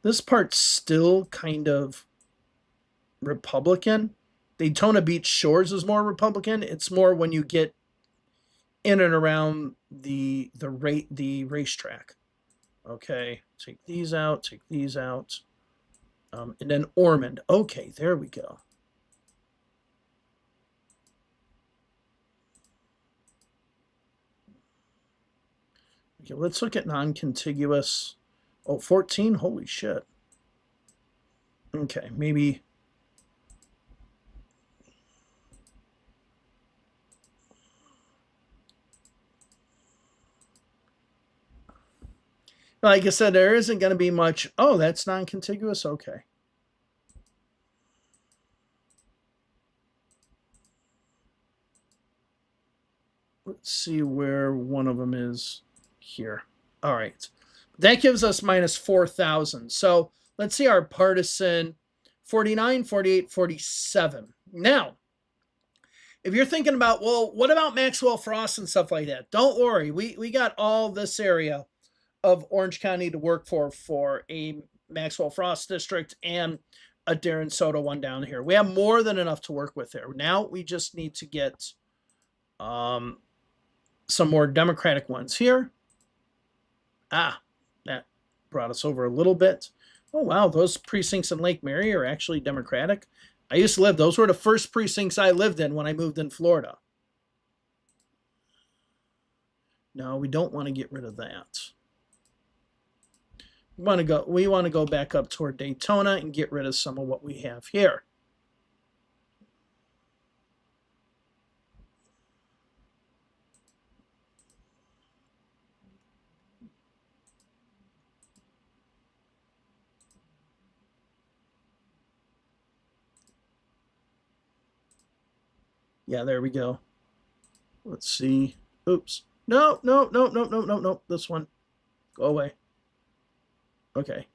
this part's still kind of Republican. Daytona Beach Shores is more Republican. It's more when you get in and around the racetrack. Okay, take these out, take these out. And then Ormond. Okay, there we go. Okay, let's look at non-contiguous. Oh, 14? Holy shit. Okay, maybe. Like I said, there isn't going to be much. Oh, that's non-contiguous? Okay. Let's see where one of them is here. All right. That gives us minus 4,000. So let's see our partisan 49, 48, 47. Now, if you're thinking about, well, what about Maxwell Frost and stuff like that? Don't worry. We got all this area of Orange County to work for a Maxwell Frost district and a Darren Soto one down here. We have more than enough to work with there. Now we just need to get some more Democratic ones here. Ah, that brought us over a little bit. Oh, wow, those precincts in Lake Mary are actually Democratic. I used to live, those were the first precincts I lived in when I moved in Florida. No, we don't want to get rid of that. We want to go back up toward Daytona and get rid of some of what we have here. Yeah, there we go. Let's see. Oops. No. This one. Go away. Okay.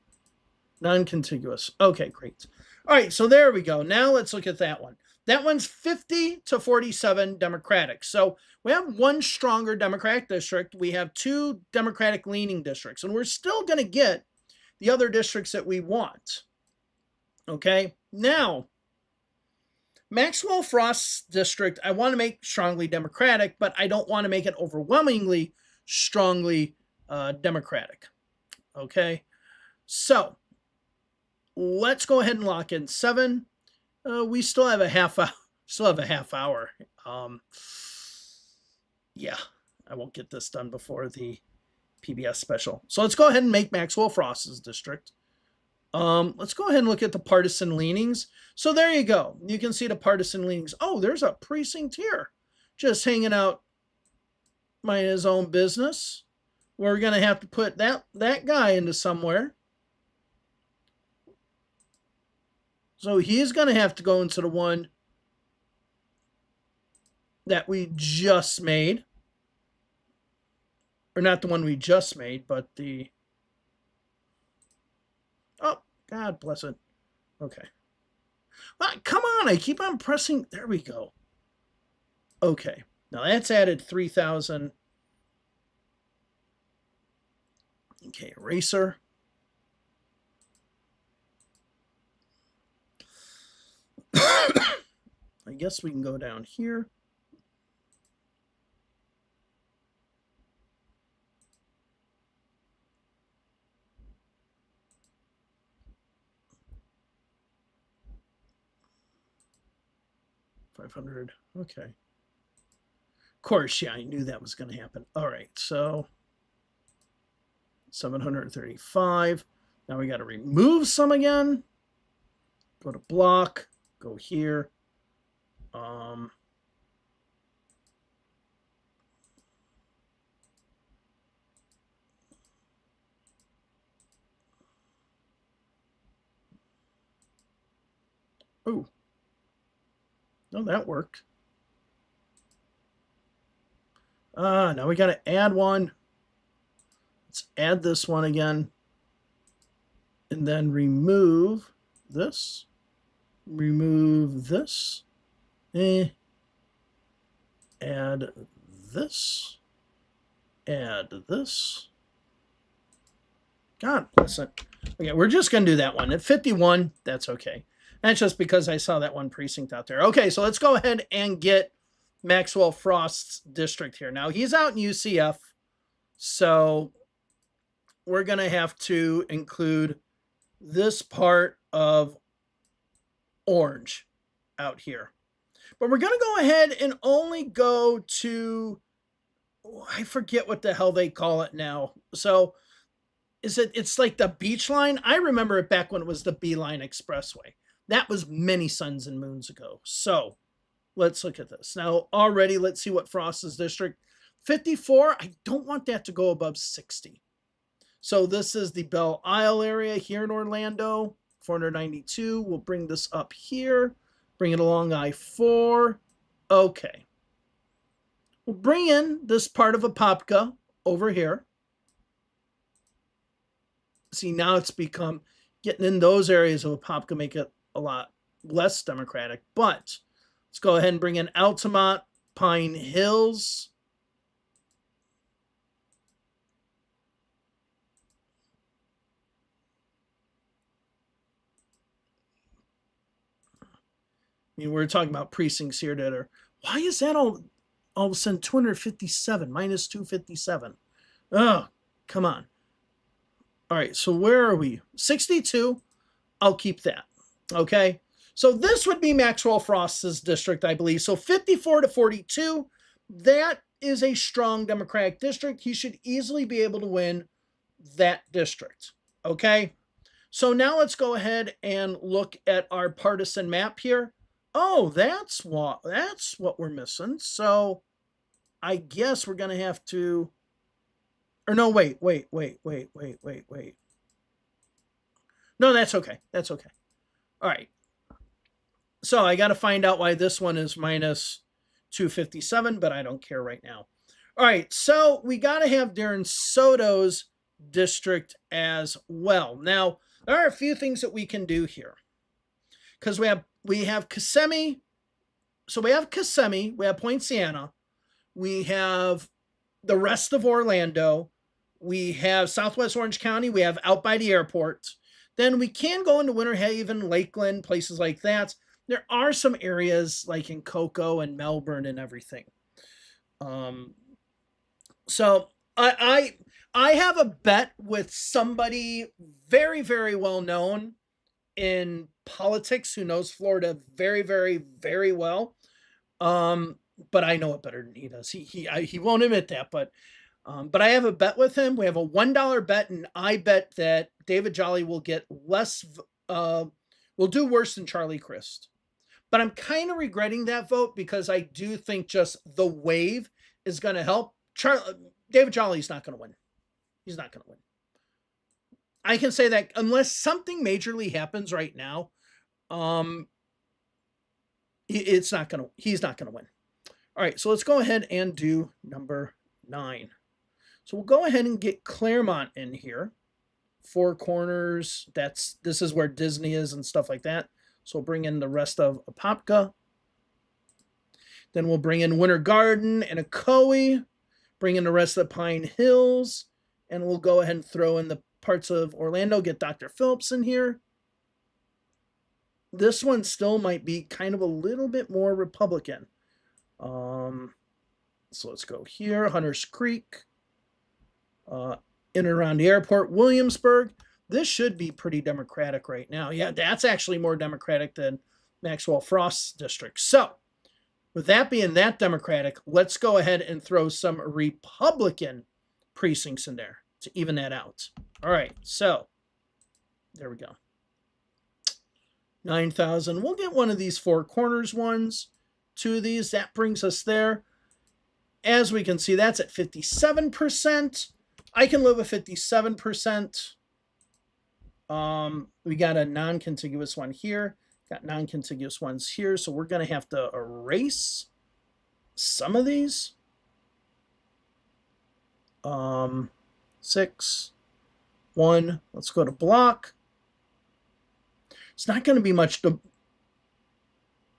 Non-contiguous. Okay, great. All right, so there we go. Now let's look at that one. That one's 50 to 47 Democratic. So we have one stronger Democratic district. We have two Democratic leaning districts, and we're still going to get the other districts that we want. Okay, now Maxwell Frost's district, I want to make strongly Democratic, but I don't want to make it overwhelmingly strongly Democratic. Okay, so let's go ahead and lock in 7. We still have a half hour. Yeah, I won't get this done before the PBS special. So let's go ahead and make Maxwell Frost's district. Let's go ahead and look at the partisan leanings. So there you go. You can see the partisan leanings. Oh, there's a precinct here, just hanging out, minding his own business. We're gonna have to put that guy into somewhere. So he's gonna have to go into the one that we just made, or not the one we just made, but the. Oh, God bless it. Okay. Come on, I keep on pressing. There we go. Okay. Now that's added 3,000. Okay, eraser. I guess we can go down here. $500. Okay. Of course, yeah, I knew that was going to happen. All right, so 735. Now we got to remove some again. Go to block. Go here. Oh. No, that worked. Now we got to add one. Let's add this one again. And then remove this. Remove this. Add this. Add this. God bless it. Okay, we're just going to do that one. At 51, that's okay. That's just because I saw that one precinct out there. Okay, so let's go ahead and get Maxwell Frost's district here. Now, he's out in UCF, so we're going to have to include this part of orange out here. But we're going to go ahead and only go to I forget what the hell they call it now. So it's like the beach line? I remember it back when it was the Beeline Expressway. That was many suns and moons ago. So let's look at this. Now, already, let's see what Frost's district. 54, I don't want that to go above 60. So this is the Belle Isle area here in Orlando, 492. We'll bring this up here, bring it along I-4. Okay. We'll bring in this part of Apopka over here. See, now it's become, getting in those areas of Apopka make it a lot less democratic. But let's go ahead and bring in Altamont, Pine Hills. I mean, we're talking about precincts here that are, why is that all of a sudden 257 minus 257? Oh, come on. All right, so where are we? 62. I'll keep that. Okay. So this would be Maxwell Frost's district, I believe. So 54 to 42. That is a strong Democratic district. He should easily be able to win that district. Okay. So now let's go ahead and look at our partisan map here. Oh, that's what we're missing. So I guess we're gonna have to, or no, wait. No, that's okay. That's okay. All right. So I got to find out why this one is minus 257, but I don't care right now. All right. So we got to have Darren Soto's district as well. Now, there are a few things that we can do here because we have Kissimmee. So we have Kissimmee, we have Poinciana, we have the rest of Orlando, we have Southwest Orange County, we have out by the airport. Then we can go into Winter Haven, Lakeland, places like that. There are some areas like in Cocoa and Melbourne and everything. So I have a bet with somebody very, very well known in politics who knows Florida very, very, very well. But I know it better than he does. He won't admit that, but I have a bet with him. We have a $1 bet, and I bet that David Jolly will get less, will do worse than Charlie Crist. But I'm kind of regretting that vote because I do think just the wave is going to help. David Jolly's not going to win. He's not going to win. I can say that unless something majorly happens right now, he's not going to win. All right, so let's go ahead and do number 9. So we'll go ahead and get Claremont in here. Four Corners, this is where Disney is and stuff like that. So we'll bring in the rest of Apopka. Then we'll bring in Winter Garden and Ocoee. Bring in the rest of the Pine Hills. And we'll go ahead and throw in the parts of Orlando, get Dr. Phillips in here. This one still might be kind of a little bit more Republican. So let's go here, Hunters Creek, in and around the airport, Williamsburg. This should be pretty Democratic right now. Yeah, that's actually more Democratic than Maxwell Frost's district. So with that being that Democratic, let's go ahead and throw some Republican precincts in there to even that out. All right, so there we go. 9,000. We'll get one of these Four Corners ones. 2 of these. That brings us there. As we can see, that's at 57%. I can live with 57%. We got a non-contiguous one here. Got non-contiguous ones here. So we're going to have to erase some of these. 6, 1. Let's go to block. It's not going to be much to...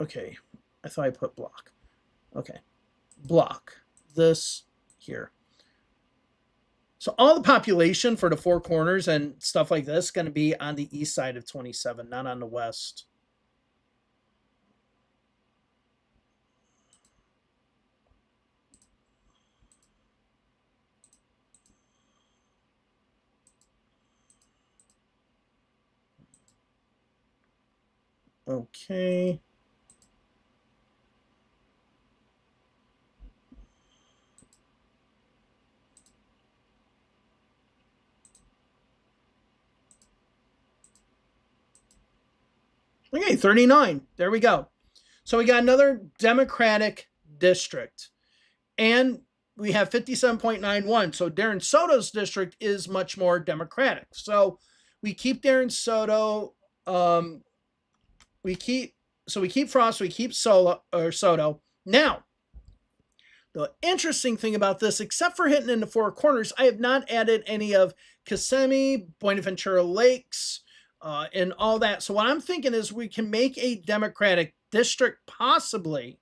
Okay. I thought I put block. Okay. Block. This here. So all the population for the Four Corners and stuff like this is going to be on the east side of 27, not on the west. Okay. Okay, 39. There we go. So we got another Democratic district. And we have 57.91. So Darren Soto's district is much more Democratic. So we keep Darren Soto. We keep Frost. We keep Soto. Now, the interesting thing about this, except for hitting into four corners, I have not added any of Kissimmee, Buenaventura Lakes, and all that. So what I'm thinking is we can make a Democratic district possibly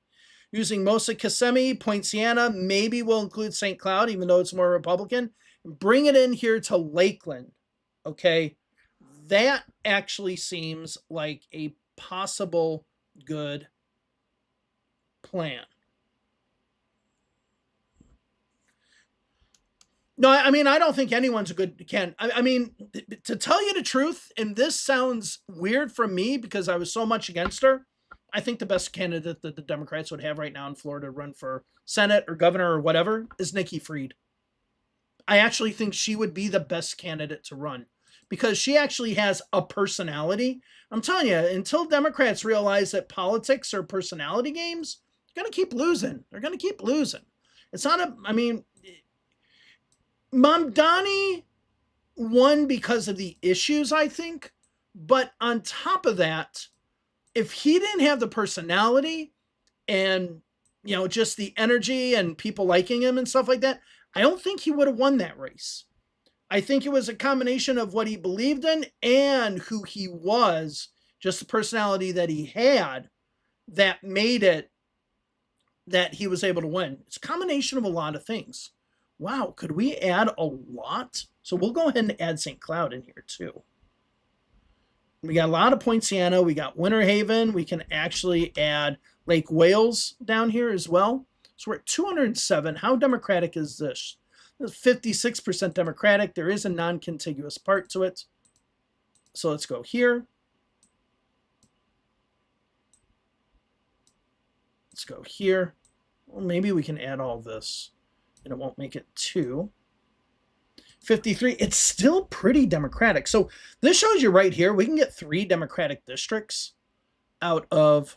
using most of Kissimmee, Poinciana, maybe we'll include St. Cloud, even though it's more Republican. Bring it in here to Lakeland, okay? That actually seems like a possible good plan. No, I mean, I don't think anyone's a good can. I mean, to tell you the truth, and this sounds weird from me because I was so much against her, I think the best candidate that the Democrats would have right now in Florida to run for Senate or governor or whatever is Nikki Fried. I actually think she would be the best candidate to run because she actually has a personality. I'm telling you, until Democrats realize that politics are personality games, they're going to keep losing. They're going to keep losing. It's not a, I mean, Mamdani won because of the issues, I think. But on top of that, if he didn't have the personality and, you know, just the energy and people liking him and stuff like that, I don't think he would have won that race. I think it was a combination of what he believed in and who he was, just the personality that he had, that made it that he was able to win. It's a combination of a lot of things. Wow, could we add a lot? So we'll go ahead and add St. Cloud in here too. We got a lot of Poinciana. We got Winter Haven. We can actually add Lake Wales down here as well. So we're at 207. How Democratic is this? This is 56% Democratic. There is a non-contiguous part to it. So let's go here. Let's go here. Well, maybe we can add all this, and it won't make it 2. 53. It's still pretty Democratic. So this shows you right here, we can get 3 Democratic districts out of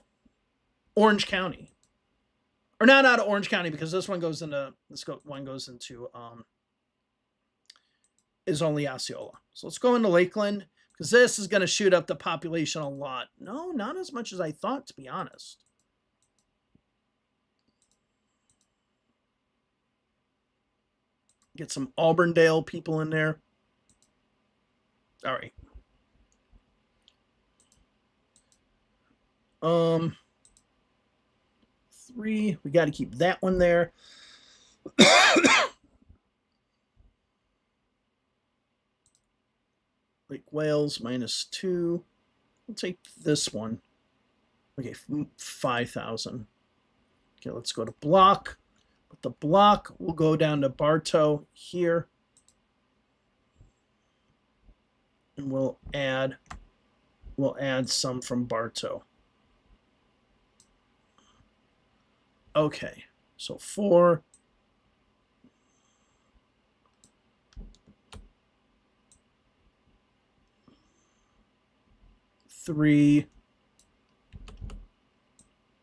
Orange County. Or not out of Orange County, because this one goes into, is only Osceola. So let's go into Lakeland, because this is going to shoot up the population a lot. No, not as much as I thought, to be honest. Get some Auburndale people in there. All right. 3. We got to keep that one there. Lake Wales -2. We'll take this one. Okay, 5,000. Okay, let's go to block. The block will go down to Bartow here. And we'll add some from Bartow. Okay, so 4. 3.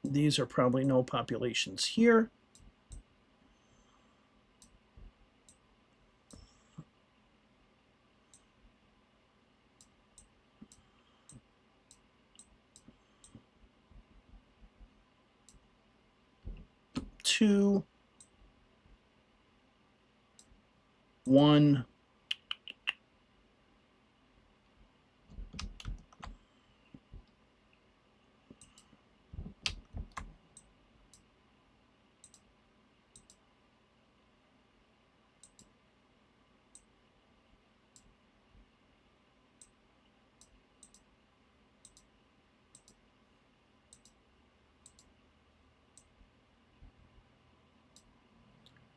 These are probably no populations here. Two, 1.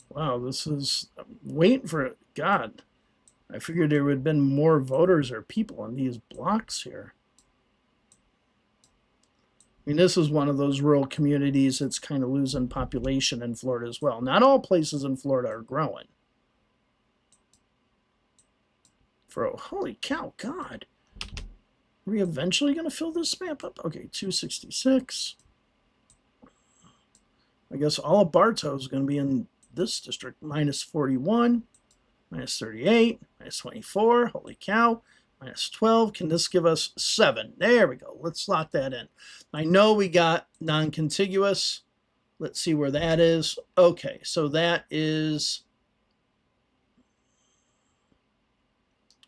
Wow, this is, I'm waiting for it. God, I figured there would have been more voters or people in these blocks here. I mean, this is one of those rural communities that's kind of losing population in Florida as well. Not all places in Florida are growing. Holy cow, God. Are we eventually going to fill this map up? Okay, 266. I guess all of Bartow is going to be in this district. Minus 41, minus 38, minus 24. Holy cow. Minus 12. Can this give us 7? There we go. Let's lock that in. I know we got non-contiguous. Let's see where that is. Okay, so that is,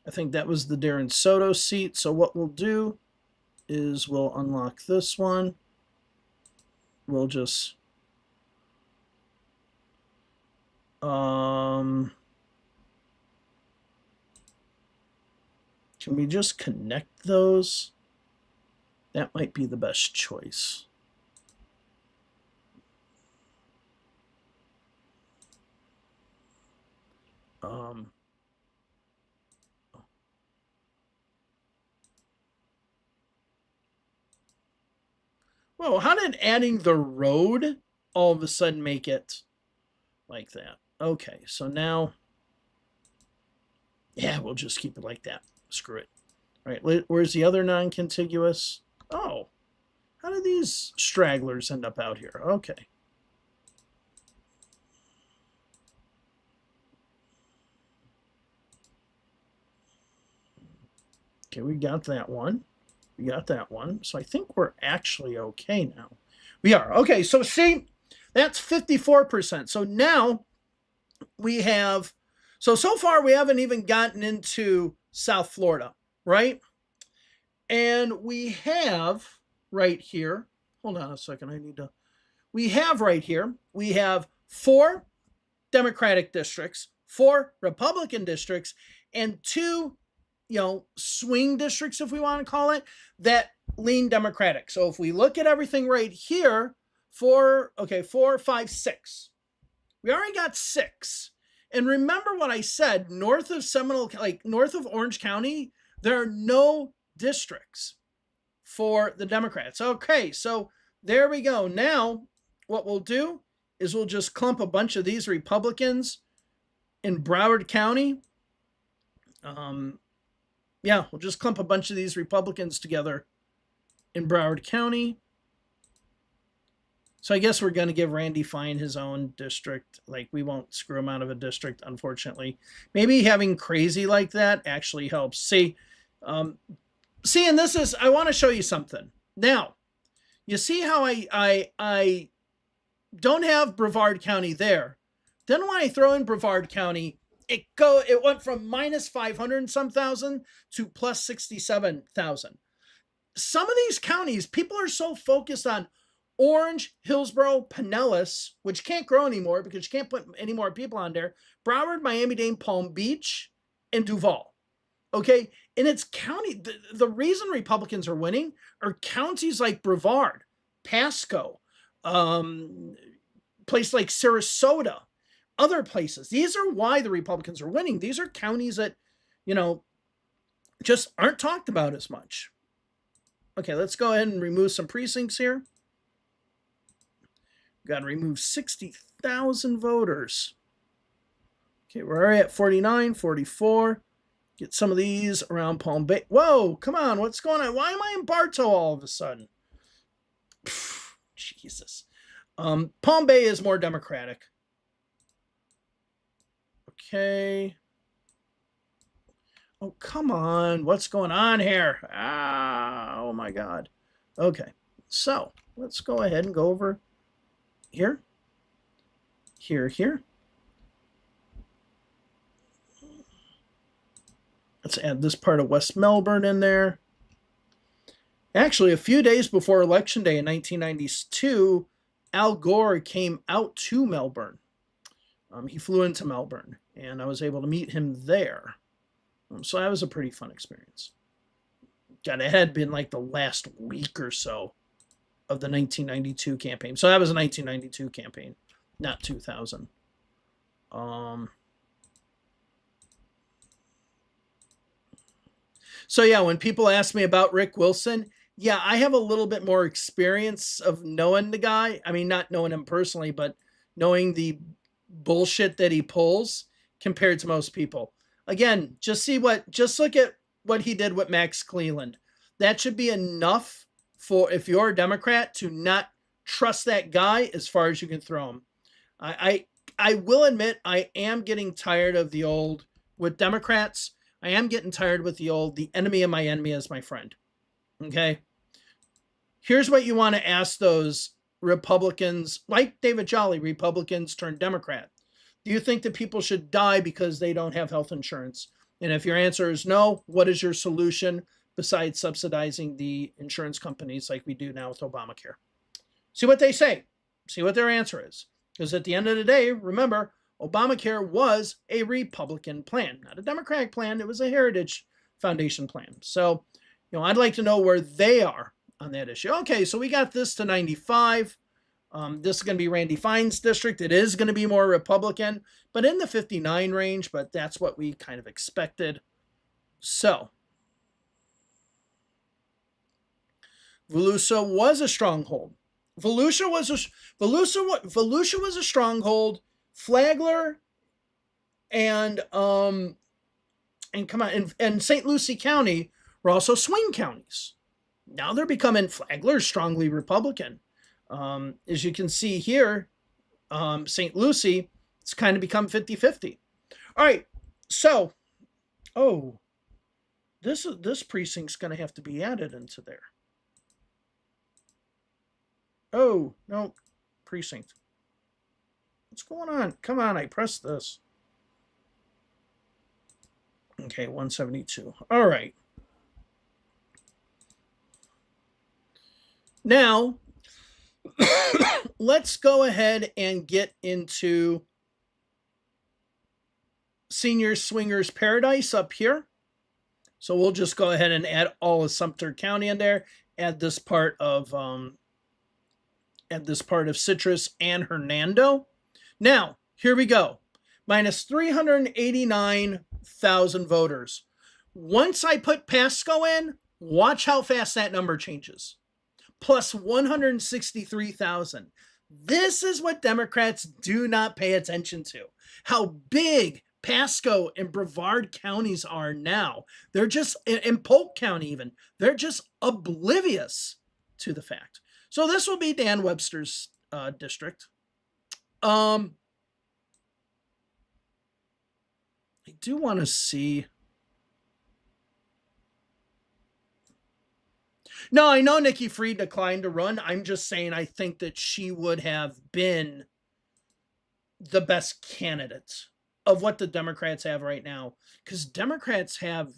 I think that was the Darren Soto seat. So what we'll do is we'll unlock this one. We'll just can we just connect those? That might be the best choice. Whoa, how did adding the road all of a sudden make it like that? Okay, so now, yeah, we'll just keep it like that. Screw it. All right, where's the other non-contiguous? Oh, how did these stragglers end up out here? Okay. Okay, we got that one. We got that one. So I think we're actually okay now. We are. Okay, so see, that's 54%. So now we have, so far we haven't even gotten into South Florida, right? And we have right here, hold on a second, we have right here, we have 4 Democratic districts, 4 Republican districts, and 2 swing districts, if we want to call it, that lean Democratic. So if we look at everything right here, 4, 5, 6. We already got 6. And remember what I said, north of north of Orange County, there are no districts for the Democrats. Okay, so there we go. Now, what we'll do is we'll just clump a bunch of these Republicans in Broward County. Yeah, we'll just clump a bunch of these Republicans together in Broward County. So I guess we're going to give Randy Fine his own district. Like, we won't screw him out of a district, unfortunately. Maybe having crazy like that actually helps. See, and this is, I want to show you something. Now, you see how I don't have Brevard County there. Then when I throw in Brevard County, it went from minus 500 and some thousand to plus 67,000. Some of these counties, people are so focused on Orange, Hillsborough, Pinellas, which can't grow anymore because you can't put any more people on there, Broward, Miami-Dade, Palm Beach, and Duval. Okay, and it's county. The reason Republicans are winning are counties like Brevard, Pasco, place like Sarasota, other places. These are why the Republicans are winning. These are counties that, just aren't talked about as much. Okay, let's go ahead and remove some precincts here. Got to remove 60,000 voters. Okay, we're already at 49, 44. Get some of these around Palm Bay. Whoa, come on, what's going on? Why am I in Bartow all of a sudden? Jesus. Palm Bay is more Democratic. Okay. Oh, come on. What's going on here? Oh, my God. Okay. So let's go ahead and go over here. Here. Let's add this part of West Melbourne in there. Actually, a few days before Election Day in 1992, Al Gore came out to Melbourne. He flew into Melbourne, and I was able to meet him there. So that was a pretty fun experience. God, it had been like the last week or so of the 1992 campaign. So that was a 1992 campaign, not 2000. So yeah, when people ask me about Rick Wilson, yeah, I have a little bit more experience of knowing the guy. I mean, not knowing him personally, but knowing the bullshit that he pulls compared to most people. Again, just look at what he did with Max Cleland. That should be enough for, if you're a Democrat, to not trust that guy as far as you can throw him. I will admit I am getting tired of the old, with Democrats. I am getting tired with the old, the enemy of my enemy is my friend. Okay. Here's what you want to ask those Republicans, like David Jolly, Republicans turned Democrat. Do you think that people should die because they don't have health insurance? And if your answer is no, what is your solution besides subsidizing the insurance companies like we do now with Obamacare? See what they say. See what their answer is. Because at the end of the day, remember, Obamacare was a Republican plan, not a Democratic plan. It was a Heritage Foundation plan. So, I'd like to know where they are on that issue. Okay, so we got this to 95. This is going to be Randy Fine's district. It is going to be more Republican, but in the 59 range, but that's what we kind of expected. So, Volusia was a stronghold. Volusia was a stronghold. Flagler and St. Lucie County were also swing counties. Now they're becoming, Flagler strongly Republican. As you can see here, St. Lucie, it's kind of become 50-50. All right, so, this precinct's going to have to be added into there. Oh, no, precinct. What's going on? Come on, I pressed this. Okay, 172. All right. Now, let's go ahead and get into Senior Swingers Paradise up here. So we'll just go ahead and add all of Sumter County in there. Add this part of Citrus and Hernando. Now, here we go. Minus 389,000 voters. Once I put Pasco in, watch how fast that number changes. Plus 163,000. This is what Democrats do not pay attention to. How big Pasco and Brevard counties are now. They're just, in Polk County even, they're just oblivious to the fact. So this will be Dan Webster's district. I do want to see. No, I know Nikki Fried declined to run. I'm just saying I think that she would have been the best candidate of what the Democrats have right now. Because Democrats have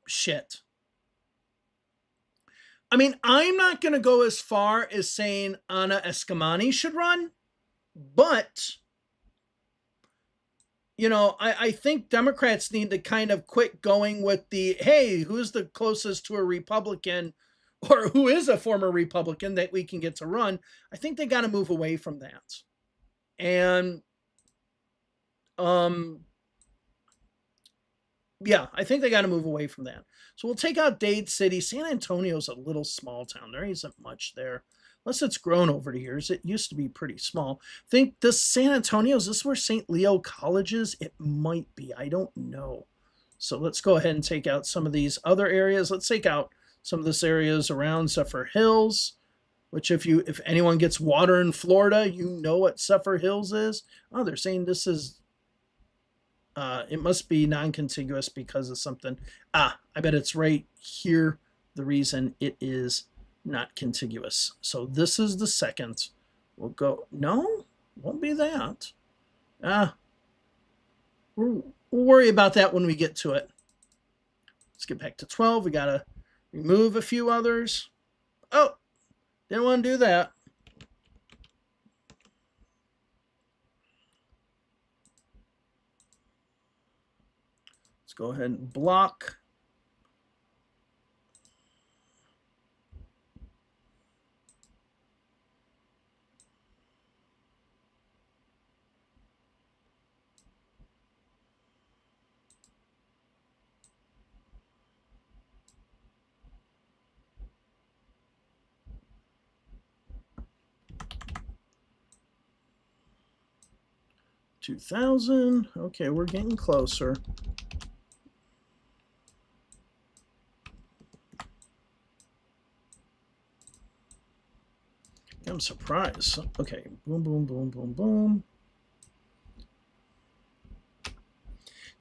shit. I mean, I'm not going to go as far as saying Anna Eskamani should run, but, I think Democrats need to kind of quit going with the, hey, who's the closest to a Republican or who is a former Republican that we can get to run. I think they got to move away from that. And, yeah, I think they got to move away from that. So we'll take out Dade City. San Antonio's a little small town. There isn't much there. Unless it's grown over the years. It used to be pretty small. I think this San Antonio, is this where St. Leo College is? It might be. I don't know. So let's go ahead and take out some of these other areas. Let's take out some of this areas around Zephyr Hills, which if anyone gets water in Florida, you know what Zephyr Hills is. Oh, they're saying this is, it must be non-contiguous because of something. I bet it's right here. The reason it is not contiguous. So this is the second. We'll go, no, won't be that. We'll worry about that when we get to it. Let's get back to 12. We got to remove a few others. Oh, didn't want to do that. Let's go ahead and block. $2,000. Okay, we're getting closer. I'm surprised. Okay, boom, boom, boom, boom, boom.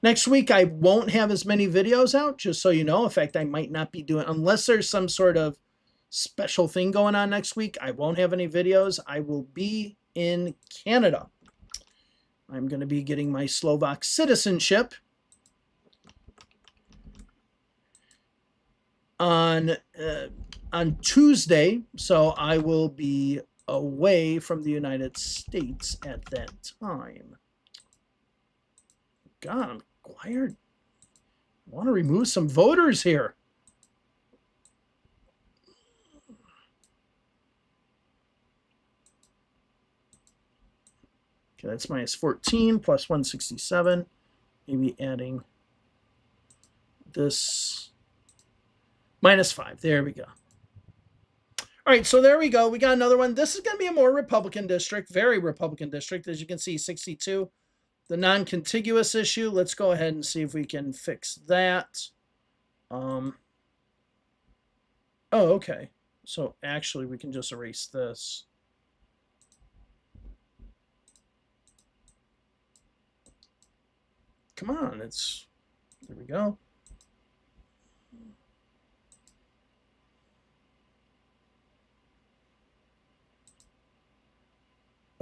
Next week, I won't have as many videos out, just so you know. In fact, I might not be doing, unless there's some sort of special thing going on next week, I won't have any videos. I will be in Canada. I'm going to be getting my Slovak citizenship on Tuesday, so I will be away from the United States at that time. God, I'm acquired. I want to remove some voters here. Okay, that's minus 14 plus 167. Maybe adding this minus 5. There we go. All right, so there we go. We got another one. This is going to be a more Republican district, very Republican district. As you can see, 62. The non-contiguous issue. Let's go ahead and see if we can fix that. Oh, okay. So actually, we can just erase this. Come on, there we go.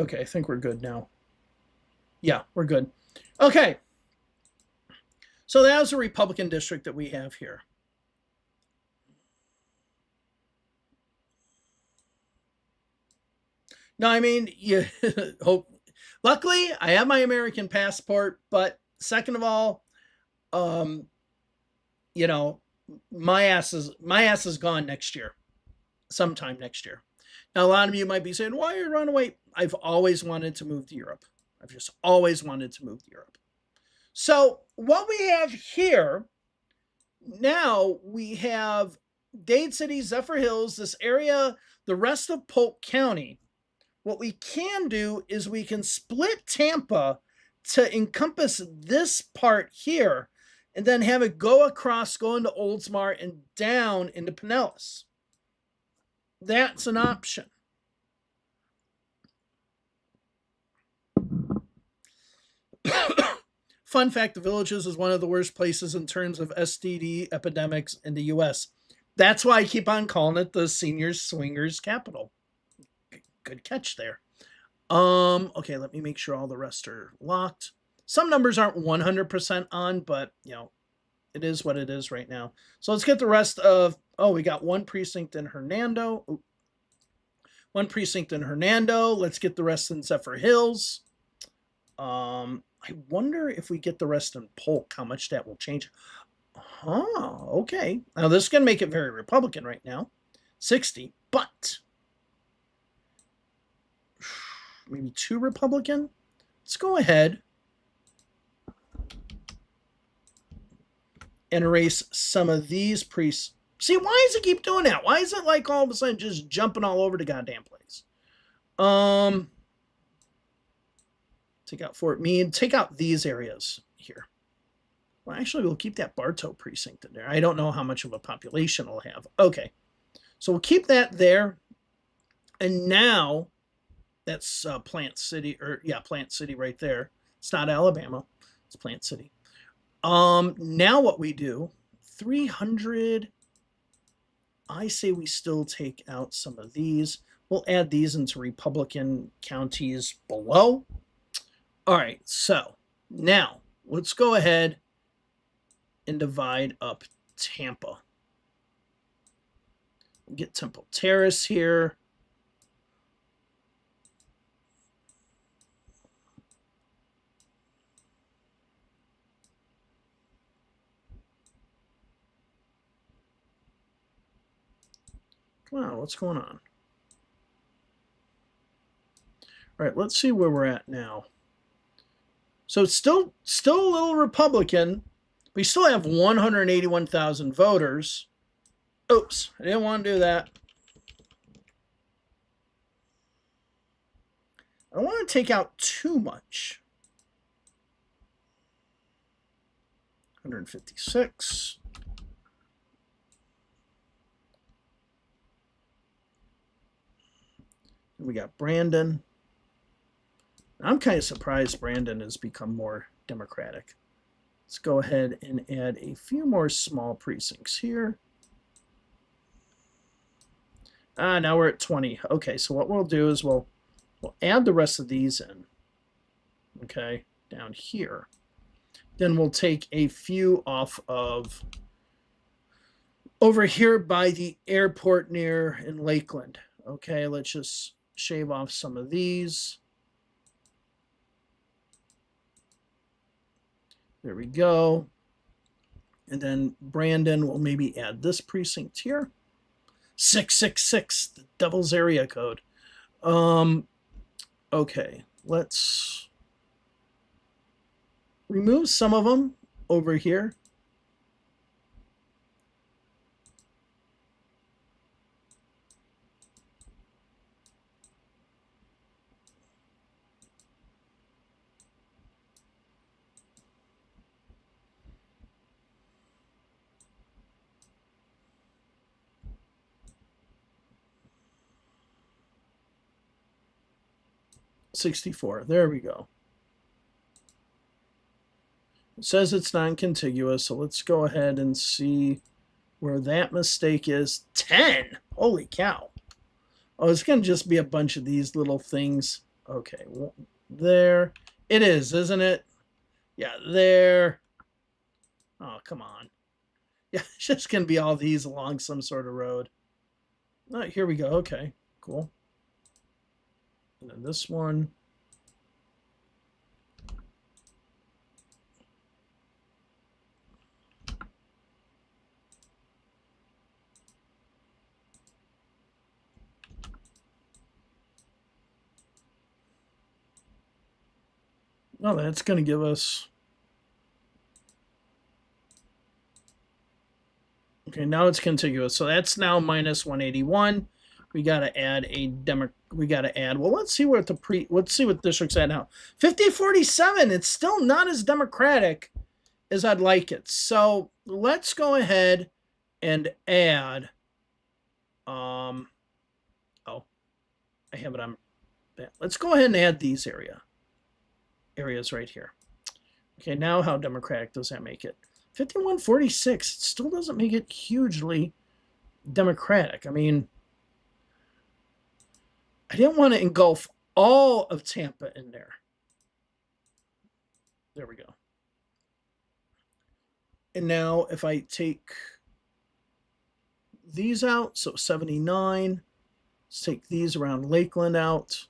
Okay, I think we're good now. Yeah, we're good. Okay. So that was a Republican district that we have here. No, I mean, you hope. Luckily, I have my American passport, but second of all, you know, my ass is gone next year, sometime next year. Now, a lot of you might be saying, "Why are you running away?" I've always wanted to move to Europe. I've just always wanted to move to Europe. So what we have here now, we have Dade City, Zephyr Hills, this area, the rest of Polk County. What we can do is we can split Tampa to encompass this part here and then have it go across, go into Oldsmar and down into Pinellas. That's an option. Fun fact, the Villages is one of the worst places in terms of STD epidemics in the US. That's why I keep on calling it the seniors swingers capital. Good catch there. Okay, let me make sure all the rest are locked. Some numbers aren't 100% on, but you know, it is what it is right now. So let's get the rest of, we got one precinct in Hernando. Ooh. One precinct in Hernando. Let's get the rest in Zephyr Hills. I wonder if we get the rest in Polk, how much that will change. Okay. Now this is going to make it very Republican right now. 60, but maybe 2 Republican. Let's go ahead and erase some of these priests. See, why does it keep doing that? Why is it like all of a sudden just jumping all over the goddamn place? Take out Fort Meade. Take out these areas here. Well, actually, we'll keep that Bartow precinct in there. I don't know how much of a population it'll have. Okay. So we'll keep that there. And now, that's Plant City, Plant City right there. It's not Alabama. It's Plant City. Now what we do, 300, I say we still take out some of these. We'll add these into Republican counties below. All right, so now let's go ahead and divide up Tampa. We'll get Temple Terrace here. Come on, what's going on? All right, let's see where we're at now. So it's still a little Republican. We still have 181,000 voters. Oops, I didn't want to do that. I don't want to take out too much. 156. We got Brandon. I'm kind of surprised Brandon has become more Democratic. Let's go ahead and add a few more small precincts here. Now we're at 20. Okay, so what we'll do is we'll add the rest of these in. Okay, down here. Then we'll take a few off of over here by the airport near in Lakeland. Okay, let's just shave off some of these. There we go. And then Brandon will maybe add this precinct here. 666, the devil's area code. Okay, let's remove some of them over here. $64. There we go. It says it's non-contiguous, so let's go ahead and see where that mistake is. 10. Holy cow. Oh, it's going to just be a bunch of these little things. Okay, well, there. It is, isn't it? Yeah, there. Oh, come on. Yeah, it's just going to be all these along some sort of road. Oh, here we go. Okay, cool. And then this one. Oh, that's going to give us. Okay, now it's contiguous. So that's now minus 181. We got to add a well, let's see what let's see what district's at now. 5047. It's still not as democratic as I'd like it. So let's go ahead and add oh, I have it on. Let's go ahead and add these areas right here. Okay, now how democratic does that make it? 5146. It still doesn't make it hugely democratic. I mean, I didn't want to engulf all of Tampa in there. There we go. And now if I take these out, so 79, let's take these around Lakeland out.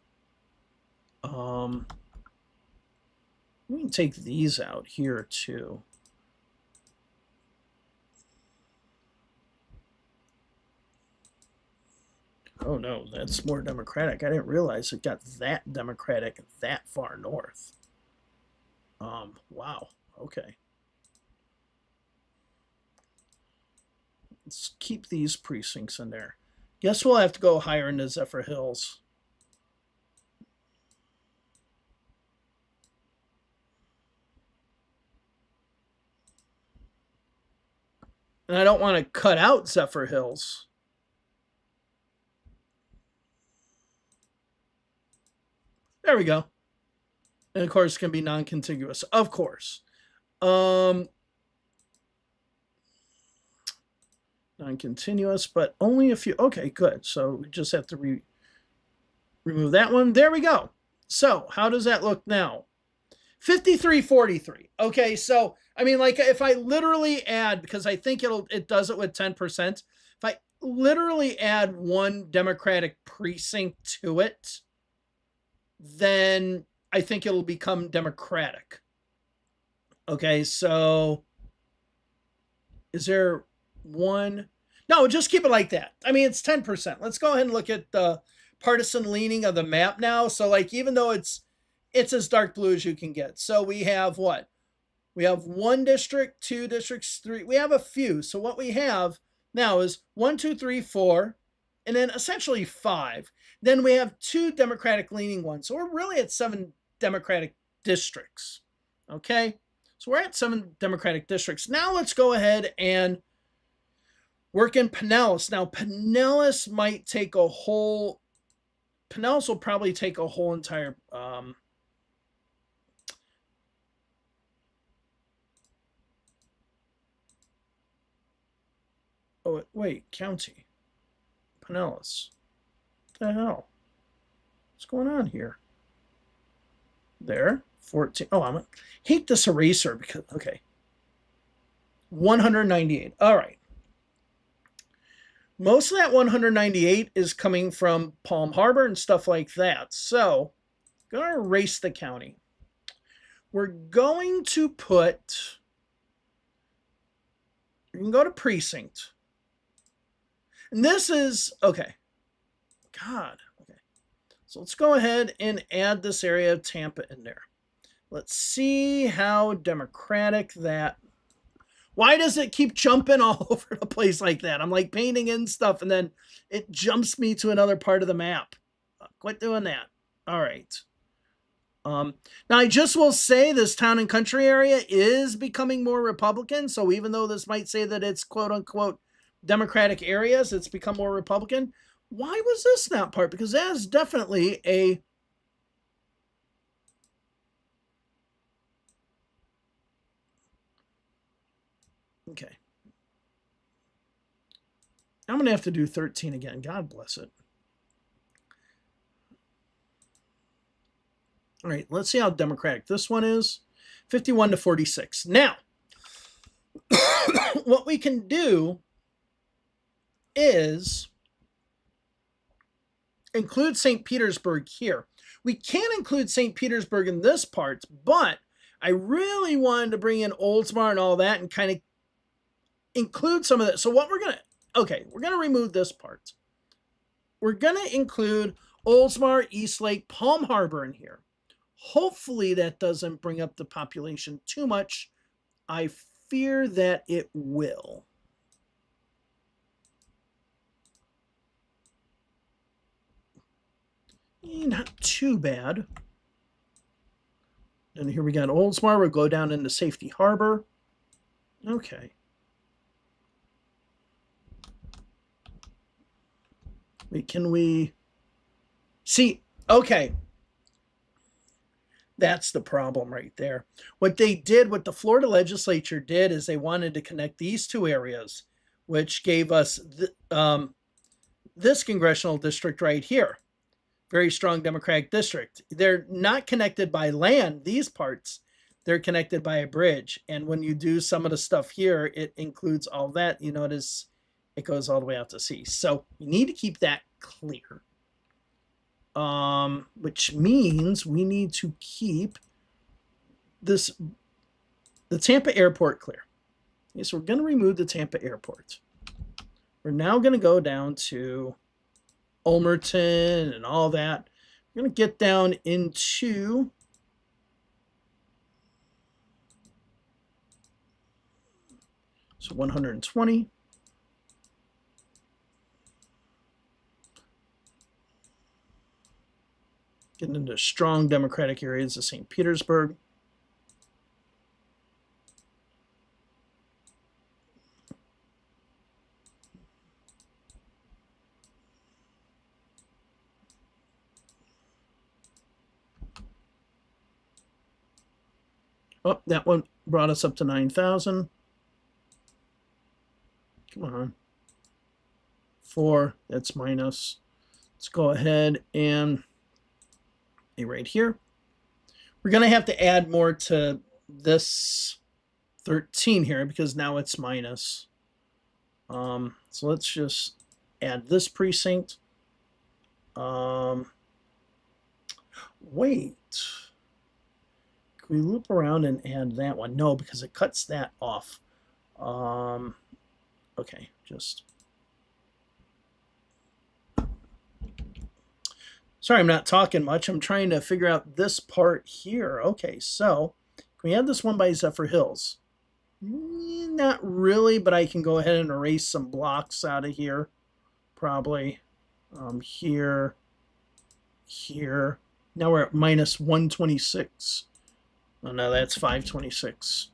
We can take these out here too. Oh no, that's more democratic. I didn't realize it got that democratic that far north. Wow. Okay. Let's keep these precincts in there. Guess we'll have to go higher into Zephyr Hills. And I don't want to cut out Zephyr Hills. There we go. And of course, it's going to be non-contiguous. Of course. Non-continuous, but only a few. Okay, good. So we just have to remove that one. There we go. So how does that look now? 5343. Okay, so I mean, like if I literally add, because I think it does it with 10%. If I literally add one Democratic precinct to it, then I think it'll become democratic. Okay, so is there one? No, just keep it like that. I mean, it's 10%. Let's go ahead and look at the partisan leaning of the map now. So like, even though it's as dark blue as you can get. So we have what? We have one district, two districts, three. We have a few. So what we have now is 1, 2, 3, 4, and then essentially 5. Then we have 2 Democratic leaning ones. So we're really at 7 Democratic districts. Okay? So we're at 7 Democratic districts. Now let's go ahead and work in Pinellas. Now Pinellas might take a whole Pinellas will probably take a whole entire oh wait, county. Pinellas. What the hell? What's going on here? There. 14. Oh, I hate this eraser because okay. 198. All right. Most of that 198 is coming from Palm Harbor and stuff like that. So, I'm going to erase the county. We're going to put, you can go to precinct. And this is, okay. God, okay. So let's go ahead and add this area of Tampa in there. Let's see how democratic that. Why does it keep jumping all over the place like that? I'm like painting in stuff and then it jumps me to another part of the map. Quit doing that. All right. Now, I just will say this town and country area is becoming more Republican. So even though this might say that it's quote unquote Democratic areas, it's become more Republican. Why was this not part? Because that is definitely a okay. I'm going to have to do 13 again. God bless it. All right, let's see how democratic this one is. 51 to 46. Now, what we can do is include St. Petersburg here. We can include St. Petersburg in this part, but I really wanted to bring in Oldsmar and all that and kind of include some of that. So what we're going to, okay, we're going to remove this part. We're going to include Oldsmar, Eastlake, Palm Harbor in here. Hopefully that doesn't bring up the population too much. I fear that it will. Not too bad. And here we got Oldsmar. We'll go down into Safety Harbor. Okay. Wait, can we see? Okay. That's the problem right there. What they did, what the Florida legislature did, is they wanted to connect these two areas, which gave us this congressional district right here. Very strong Democratic district. They're not connected by land, these parts. They're connected by a bridge. And when you do some of the stuff here, it includes all that. You notice it goes all the way out to sea. So you need to keep that clear. Which means we need to keep the Tampa airport clear. Okay, so we're going to remove the Tampa airport. We're now going to go down to Ulmerton and all that. We're going to get down into so 120. Getting into strong Democratic areas of St. Petersburg. Oh, that one brought us up to 9,000. Come on. 4, that's minus. Let's go ahead and right here. We're going to have to add more to this 13 here because now it's minus. So let's just add this precinct. Wait. Can we loop around and add that one? No, because it cuts that off. Okay, just... Sorry, I'm not talking much. I'm trying to figure out this part here. Okay, so can we add this one by Zephyr Hills? Not really, but I can go ahead and erase some blocks out of here. Probably here, here. Now we're at minus 126. Oh, no, that's 526.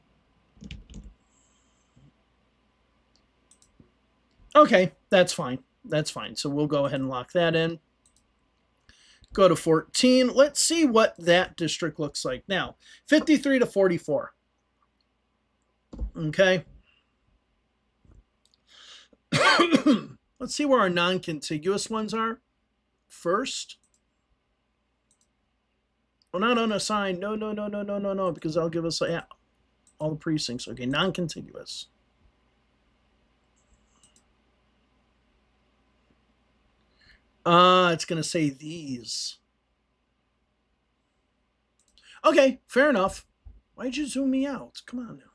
Okay, that's fine. That's fine. So we'll go ahead and lock that in. Go to 14. Let's see what that district looks like now. 53 to 44. Okay. Let's see where our non-contiguous ones are first. Well, not unassigned. No, no, no, no, no, no, no, because I'll give us all the precincts. Okay, non-contiguous. It's going to say these. Okay, fair enough. Why'd you zoom me out? Come on now.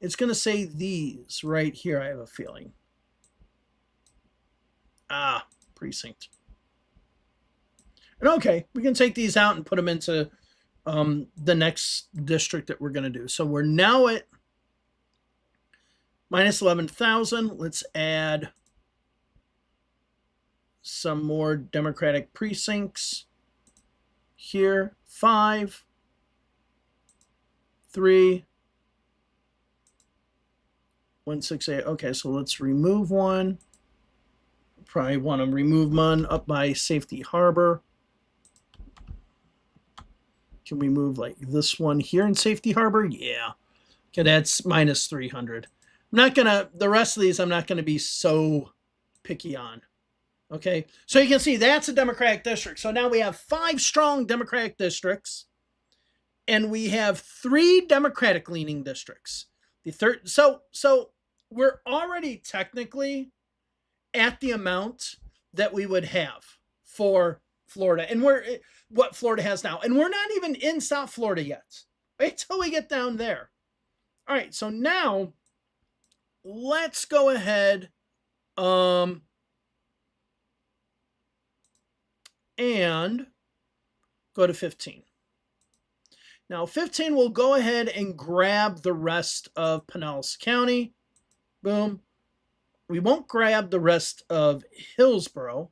It's going to say these right here, I have a feeling. Precinct. And okay, we can take these out and put them into the next district that we're going to do. So we're now at minus 11,000. Let's add some more Democratic precincts here. 5, 3, 1, 6, 8. Okay, so let's remove one. Probably want to remove one up by Safety Harbor. Can we move like this one here in Safety Harbor? Yeah. Okay, that's minus 300. I'm not going to, the rest of these I'm not going to be so picky on. Okay, so you can see that's a Democratic district. So now we have 5 strong Democratic districts, and we have 3 Democratic leaning districts. The third, so we're already technically at the amount that we would have for Florida, and we're what Florida has now, and we're not even in South Florida yet. Wait till we get down there. All right, so now let's go ahead and go to 15. Now 15 will go ahead and grab the rest of Pinellas County. Boom. We won't grab the rest of Hillsborough.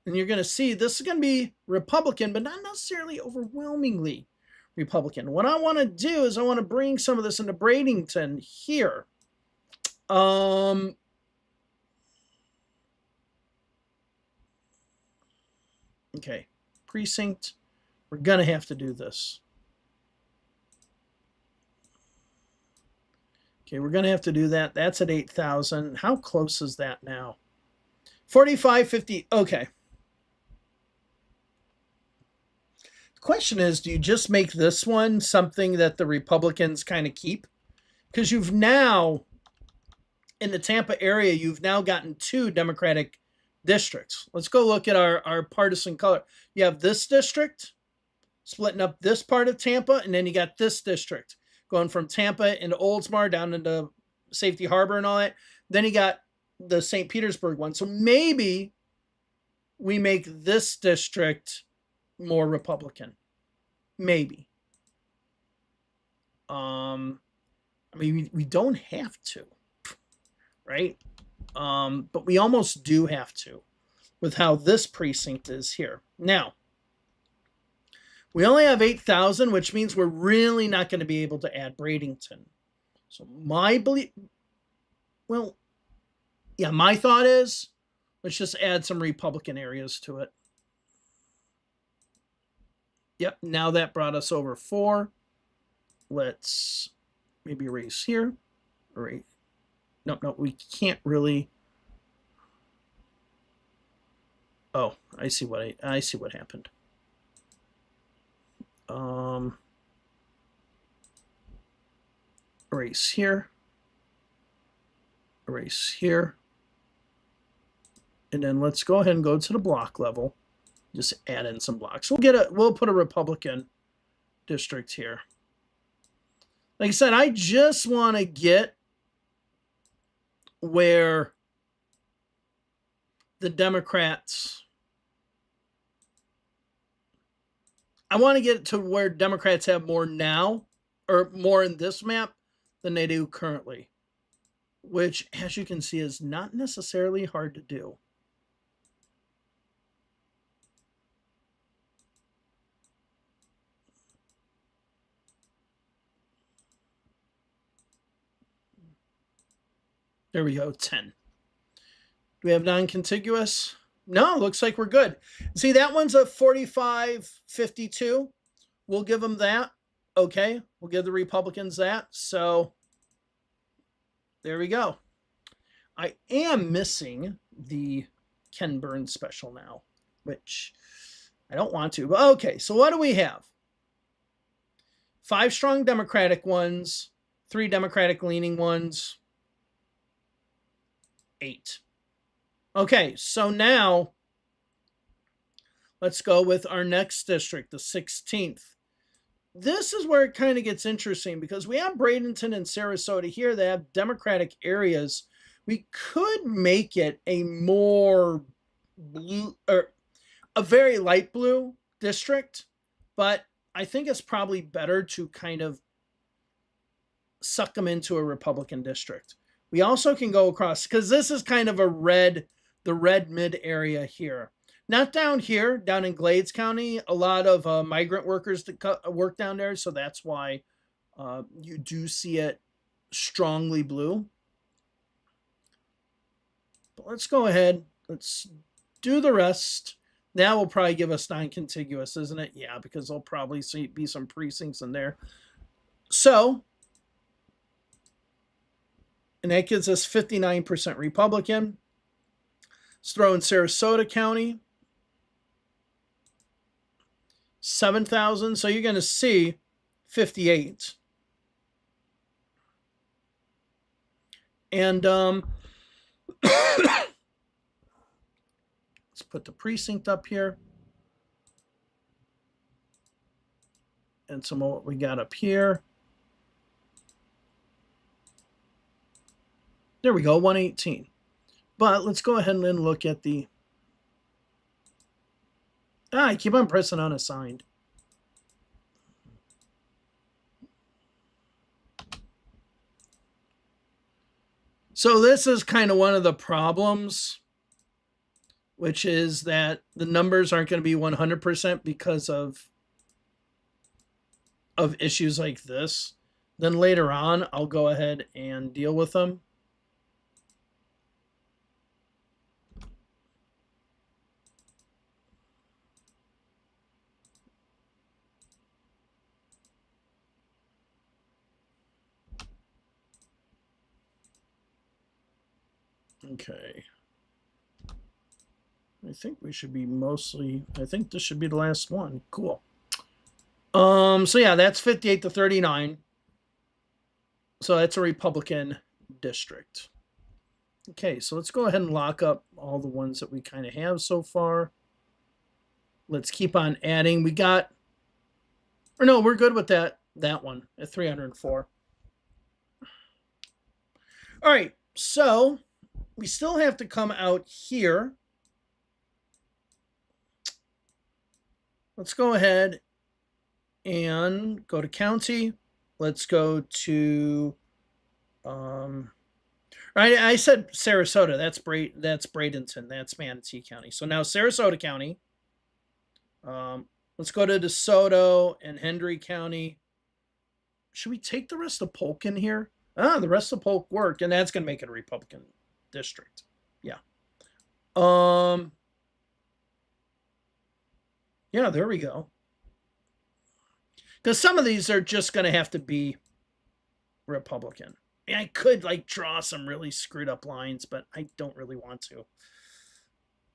And you're going to see this is going to be Republican, but not necessarily overwhelmingly Republican. What I want to do is I want to bring some of this into Bradenton here. Okay, precinct. We're going to have to do this. Okay, we're going to have to do that. That's at 8,000. How close is that now? 4550. Okay. The question is, do you just make this one something that the Republicans kind of keep? Because you've now, in the Tampa area, you've now gotten 2 Democratic districts. Let's go look at our partisan color. You have this district splitting up this part of Tampa, and then you got this district going from Tampa into Oldsmar down into Safety Harbor and all that. Then you got the St. Petersburg one. So maybe we make this district more Republican. Maybe. I mean, we don't have to, right? But we almost do have to with how this precinct is here. Now, we only have 8,000, which means we're really not going to be able to add Bradenton. So my belief, well, yeah, my thought is let's just add some Republican areas to it. Yep, now that brought us over 4. Let's maybe erase here. Erase. No, we can't really. Oh, I see what happened. Erase here. Erase here. And then let's go ahead and go to the block level. Just add in some blocks. We'll put a Republican district here. Like I said, I just want to get where the Democrats, I want to get to where Democrats have more now, or more in this map than they do currently, which, as you can see, is not necessarily hard to do. There we go, 10. Do we have non-contiguous? No, looks like we're good. See, that one's a 45-52. We'll give them that. Okay, we'll give the Republicans that. So there we go. I am missing the Ken Burns special now, which I don't want to. But okay, so what do we have? 5 strong Democratic ones, 3 Democratic leaning ones, 8. Okay, so now let's go with our next district, the 16th. This is where it kind of gets interesting because we have Bradenton and Sarasota here that have Democratic areas. We could make it a more blue or a very light blue district, but I think it's probably better to kind of suck them into a Republican district. We also can go across because this is kind of a red, the red mid area here. Not down here, down in Glades County, a lot of migrant workers that work down there, so that's why you do see it strongly blue. But let's go ahead. Let's do the rest. Now will probably give us non-contiguous, isn't it? Yeah, because there'll probably be some precincts in there. So, and that gives us 59% Republican. Let's throw in Sarasota County. 7,000. So you're going to see 58. And let's put the precinct up here. And some of what we got up here. There we go, 118. But let's go ahead and look at the... I keep on pressing unassigned. So this is kind of one of the problems, which is that the numbers aren't going to be 100% because of issues like this. Then later on, I'll go ahead and deal with them. Okay. I think we should be mostly, I think this should be the last one. Cool. So yeah, that's 58-39. So that's a Republican district. Okay, so let's go ahead and lock up all the ones that we kind of have so far. Let's keep on adding. We got, or no, we're good with that one at 304. All right, so we still have to come out here. Let's go ahead and go to county. Let's go to, I said Sarasota. That's Bradenton. That's Manatee County. So now Sarasota County. Let's go to DeSoto and Hendry County. Should we take the rest of Polk in here? The rest of Polk worked, and that's going to make it a Republican district. Yeah. Yeah, there we go. Because some of these are just going to have to be Republican. And I could like draw some really screwed up lines, but I don't really want to.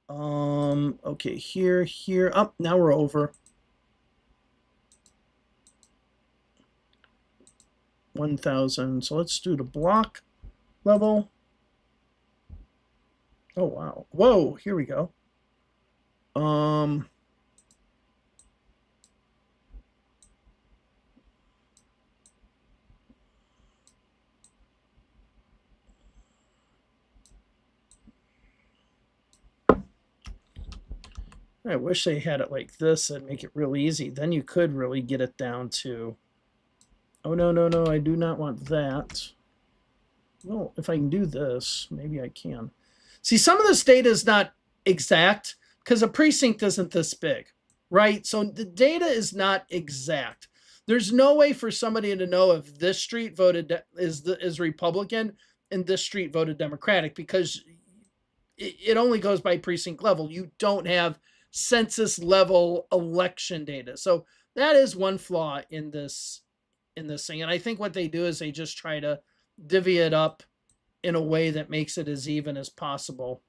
Okay, here. Oh, now we're over. 1,000. So let's do the block level. Oh, wow. Whoa, here we go. I wish they had it like this and make it real easy. Then you could really get it down to, oh, no, I do not want that. Well, if I can do this, maybe I can. See, some of this data is not exact because a precinct isn't this big, right? So the data is not exact. There's no way for somebody to know if this street voted is Republican and this street voted Democratic because it only goes by precinct level. You don't have census level election data. So that is one flaw in this thing. And I think what they do is they just try to divvy it up in a way that makes it as even as possible,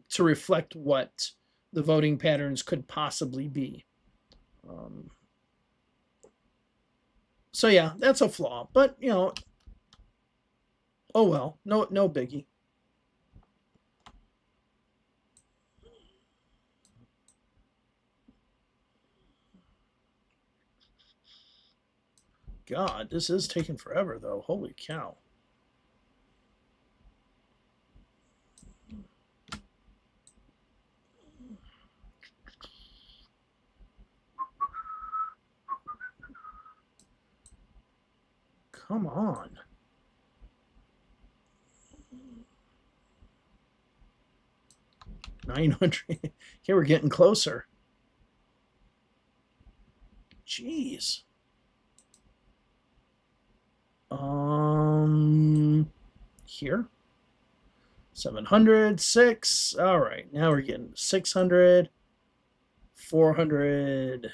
to reflect what the voting patterns could possibly be. So yeah, that's a flaw, but oh well, no biggie. God, this is taking forever though. Holy cow. Come on. $900. Okay, we're getting closer. Jeez. Here. 700, 6. All right, now we're getting 600, 400,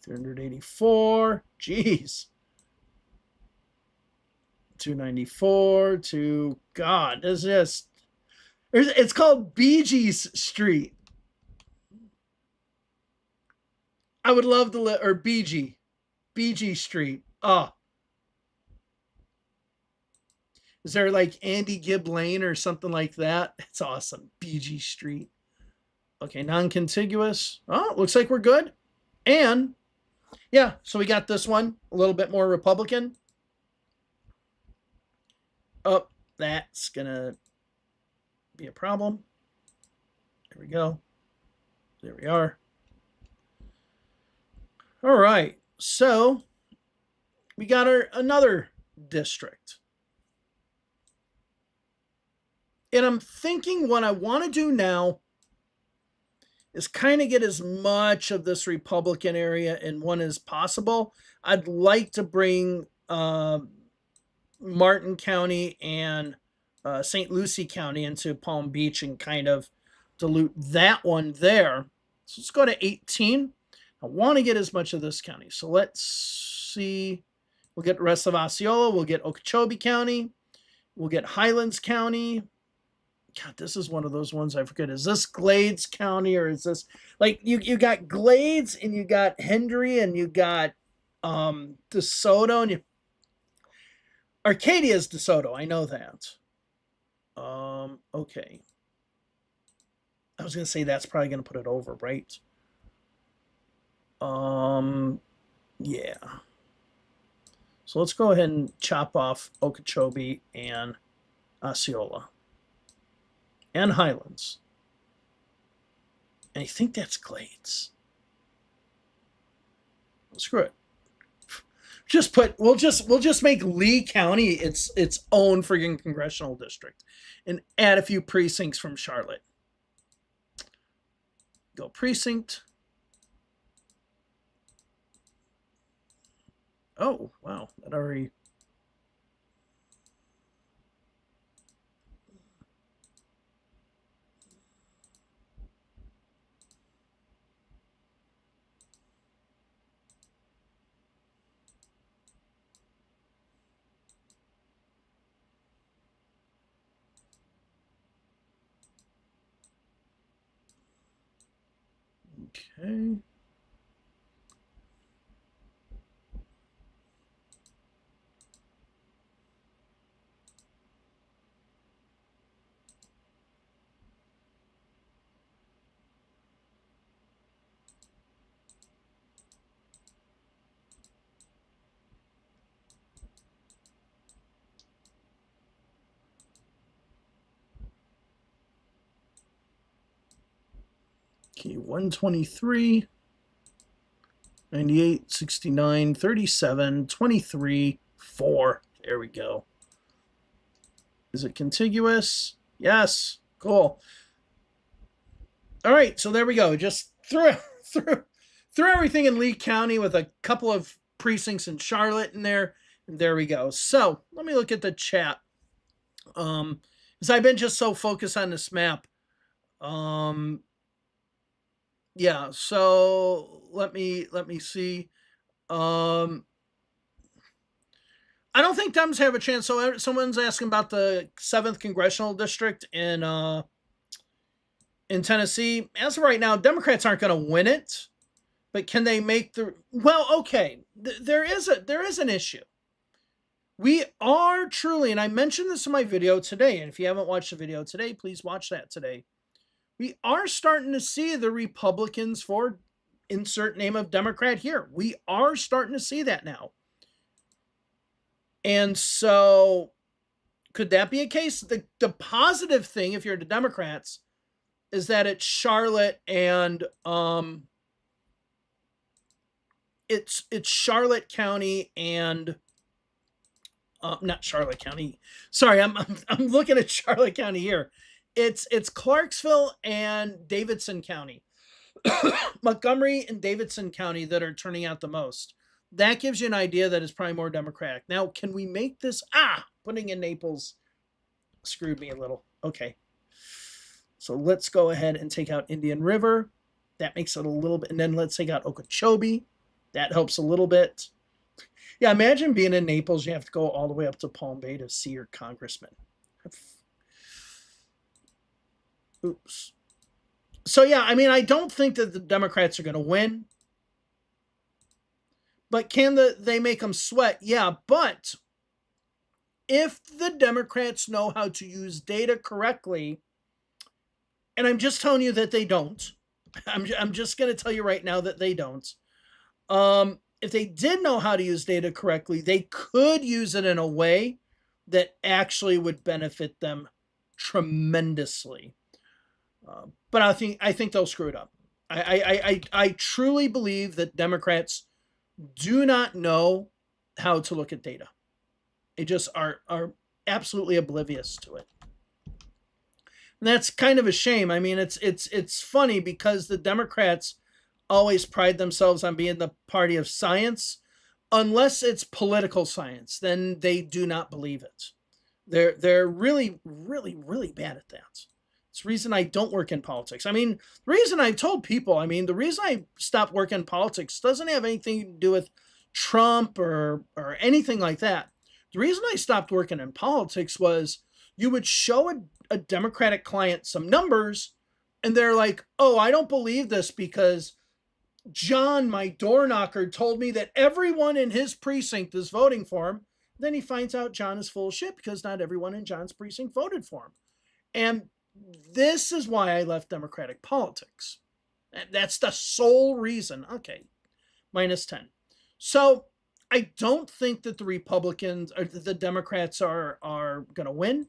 384. Jeez. 294 to God. It's just, it's called BG's Street. I would love to or BG Street. Oh, is there like Andy Gibb Lane or something like that? It's awesome. BG Street. Okay, non-contiguous. Oh, looks like we're good. And yeah, so we got this one a little bit more Republican. Oh, that's gonna be a problem. There we go. There we are. All right, so we got another district. And I'm thinking what I want to do now is kind of get as much of this Republican area in one as possible. I'd like to bring Martin County and St. Lucie County into Palm Beach and kind of dilute that one there. So let's go to 18. I want to get as much of this county. So let's see. We'll get the rest of Osceola. We'll get Okeechobee County. We'll get Highlands County. God, this is one of those ones I forget. Is this Glades County or is this like you got Glades and you got Hendry and you got DeSoto and Arcadia is DeSoto. I know that. Okay. I was gonna say that's probably gonna put it over, right? Yeah. So let's go ahead and chop off Okeechobee and Osceola and Highlands. And I think that's Glades. Screw it. We'll just make Lee County its own friggin' congressional district and add a few precincts from Charlotte. Go precinct. Oh, wow. That already. Okay. Okay, 123, 98, 69, 37, 23, 4. There we go. Is it contiguous? Yes. Cool. All right, so there we go. Just threw everything in Lee County with a couple of precincts in Charlotte in there, and there we go. So let me look at the chat. Because I've been just so focused on this map. Um, yeah. So let me see. Um, I don't think Dems have a chance. So someone's asking about the 7th congressional district in Tennessee. As of right now, Democrats aren't going to win it, but can they make the? Well, okay. There is an issue. We are truly, and I mentioned this in my video today. And if you haven't watched the video today, please watch that today. We are starting to see the Republicans for insert name of Democrat here. We are starting to see that now. And so could that be a case? The positive thing, if you're the Democrats, is that it's Charlotte and it's Charlotte County and not Charlotte County. Sorry, I'm looking at Charlotte County here. It's Clarksville and Davidson County. Montgomery and Davidson County that are turning out the most. That gives you an idea that it's probably more Democratic. Now, can we make this? Putting in Naples screwed me a little. Okay. So let's go ahead and take out Indian River. That makes it a little bit. And then let's take out Okeechobee. That helps a little bit. Yeah, imagine being in Naples. You have to go all the way up to Palm Bay to see your congressman. Oops. So, yeah, I mean, I don't think that the Democrats are going to win. But can they make them sweat? Yeah, but if the Democrats know how to use data correctly, and I'm just telling you that they don't. I'm just going to tell you right now that they don't. If they did know how to use data correctly, they could use it in a way that actually would benefit them tremendously. But I think they'll screw it up. I truly believe that Democrats do not know how to look at data. They just are absolutely oblivious to it. And that's kind of a shame. I mean, it's funny because the Democrats always pride themselves on being the party of science. Unless it's political science, then they do not believe it. They're really, really, really bad at that. It's the reason I don't work in politics. I mean, the reason I've told people, the reason I stopped working in politics doesn't have anything to do with Trump or anything like that. The reason I stopped working in politics was you would show a Democratic client some numbers and they're like, oh, I don't believe this because John, my door knocker, told me that everyone in his precinct is voting for him. Then he finds out John is full of shit because not everyone in John's precinct voted for him. And this is why I left Democratic politics. That's the sole reason. Okay, -10. So I don't think that the Republicans or the Democrats are going to win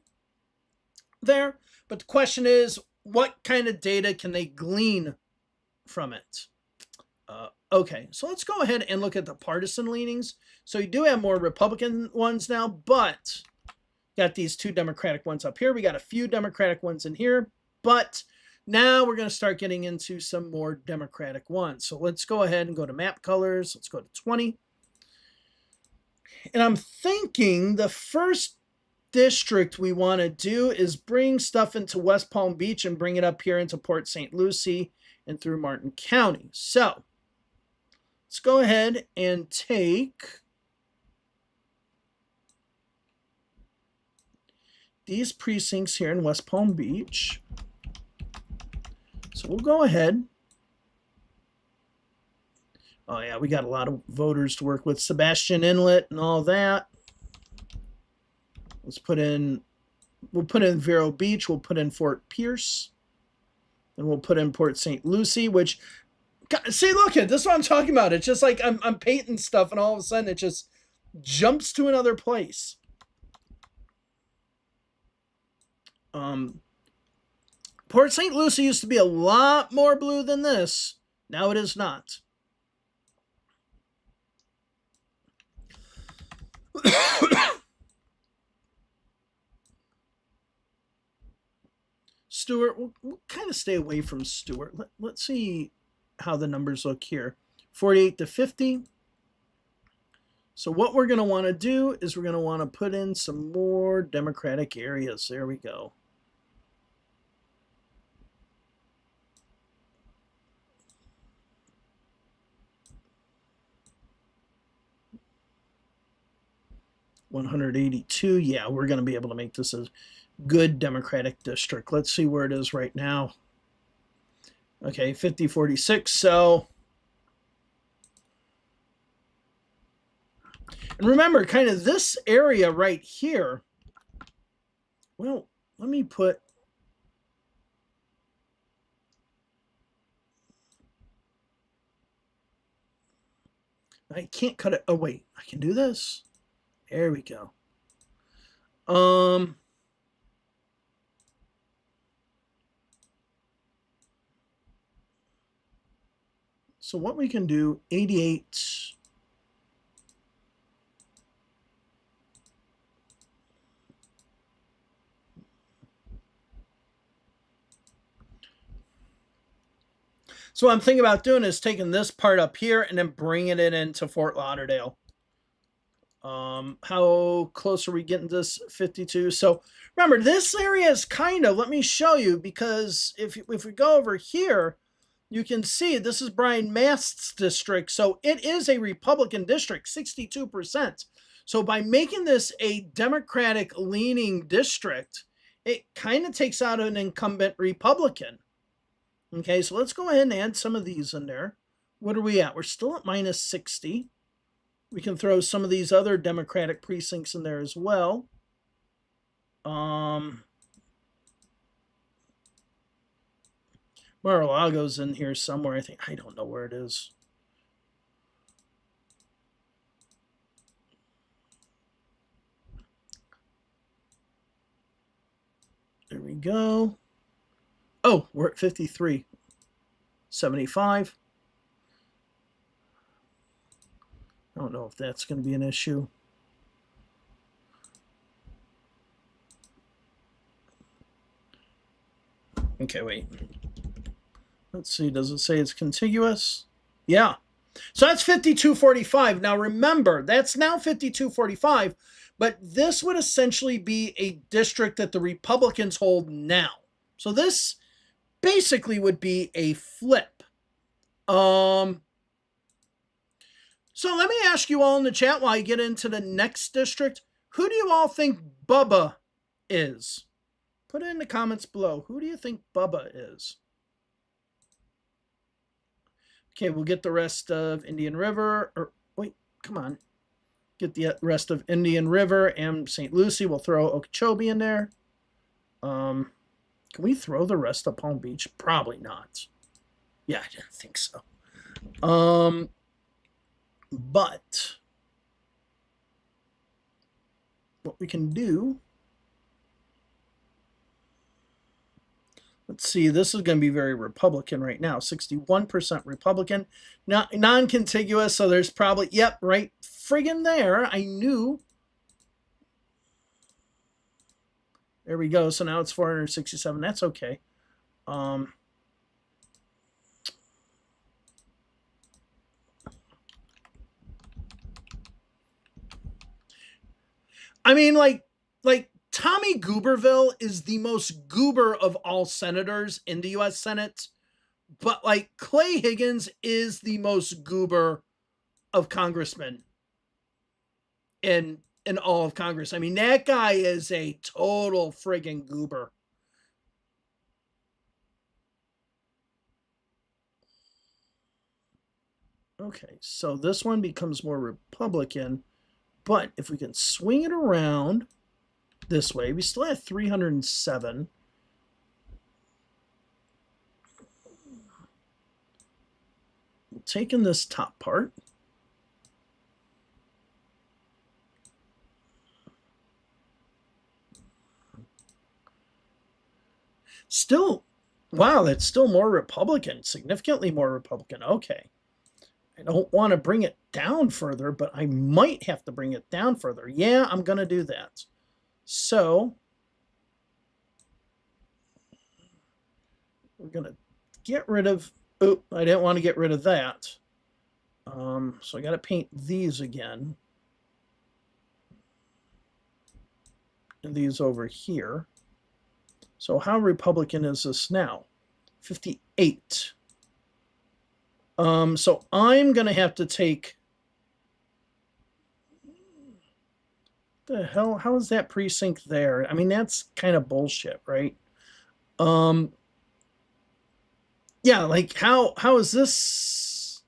there. But the question is, what kind of data can they glean from it? Okay, so let's go ahead and look at the partisan leanings. So you do have more Republican ones now, but got these 2 Democratic ones up here. We got a few Democratic ones in here, but now we're going to start getting into some more Democratic ones. So let's go ahead and go to map colors. Let's go to 20. And I'm thinking the first district we want to do is bring stuff into West Palm Beach and bring it up here into Port St. Lucie and through Martin County. So let's go ahead and take these precincts here in West Palm Beach. So we'll go ahead. Oh yeah, we got a lot of voters to work with. Sebastian Inlet and all that. We'll put in Vero Beach. We'll put in Fort Pierce. And we'll put in Port St. Lucie, which, see, look at this is what I'm talking about. It's just like I'm painting stuff and all of a sudden it just jumps to another place. Port St. Lucie used to be a lot more blue than this. Now it is not. Stewart, we'll kind of stay away from Stewart. Let's see how the numbers look here. 48 to 50. So what we're going to want to do is we're going to want to put in some more Democratic areas. There we go. $182. Yeah, we're going to be able to make this a good Democratic district. Let's see where it is right now. Okay, 5046. So, and remember, kind of this area right here. Well, let me put. I can't cut it. Oh, wait, I can do this. There we go. So what we can do, 88. So what I'm thinking about doing is taking this part up here and then bringing it into Fort Lauderdale. How close are we getting to this? 52. So remember, this area is kind of, let me show you, because if we go over here, you can see this is Brian Mast's district. So it is a Republican district, 62%. So by making this a Democratic leaning district, it kind of takes out an incumbent Republican. Okay, so let's go ahead and add some of these in there. What are we at? We're still at minus 60. We can throw some of these other Democratic precincts in there as well. Mar-a-Lago's in here somewhere. I don't know where it is. There we go. Oh, we're at 53. 75. I don't know if that's going to be an issue. Okay, wait. Let's see. Does it say it's contiguous? Yeah. So that's 5245. Now remember, that's now 5245, but this would essentially be a district that the Republicans hold now. So this basically would be a flip. So let me ask you all in the chat while I get into the next district. Who do you all think Bubba is? Put it in the comments below. Who do you think Bubba is? Okay, we'll get the rest of Indian River. Or wait, come on. Get the rest of Indian River and St. Lucie. We'll throw Okeechobee in there. Can we throw the rest of Palm Beach? Probably not. Yeah, I didn't think so. But what we can do, let's see, this is going to be very Republican right now. 61% Republican, not non-contiguous, so there's probably, yep, right friggin' there. I knew. There we go. So now it's 467. That's okay. I mean, like Tommy Gooberville is the most goober of all senators in the U.S. Senate, but like Clay Higgins is the most goober of congressmen in all of Congress. I mean, that guy is a total friggin' goober. Okay, so this one becomes more Republican, but if we can swing it around this way, we still have 307. We'll take in this top part. Still, wow, that's still more Republican, significantly more Republican. Okay. I don't want to bring it down further, but I might have to bring it down further. Yeah, I'm going to do that. So we're going to get rid of, I didn't want to get rid of that. So I got to paint these again. and these over here. So how Republican is this now? 58. So I'm going to have to take... The hell? How is that precinct there? I mean, that's kind of bullshit, right? Um, yeah, like how is this?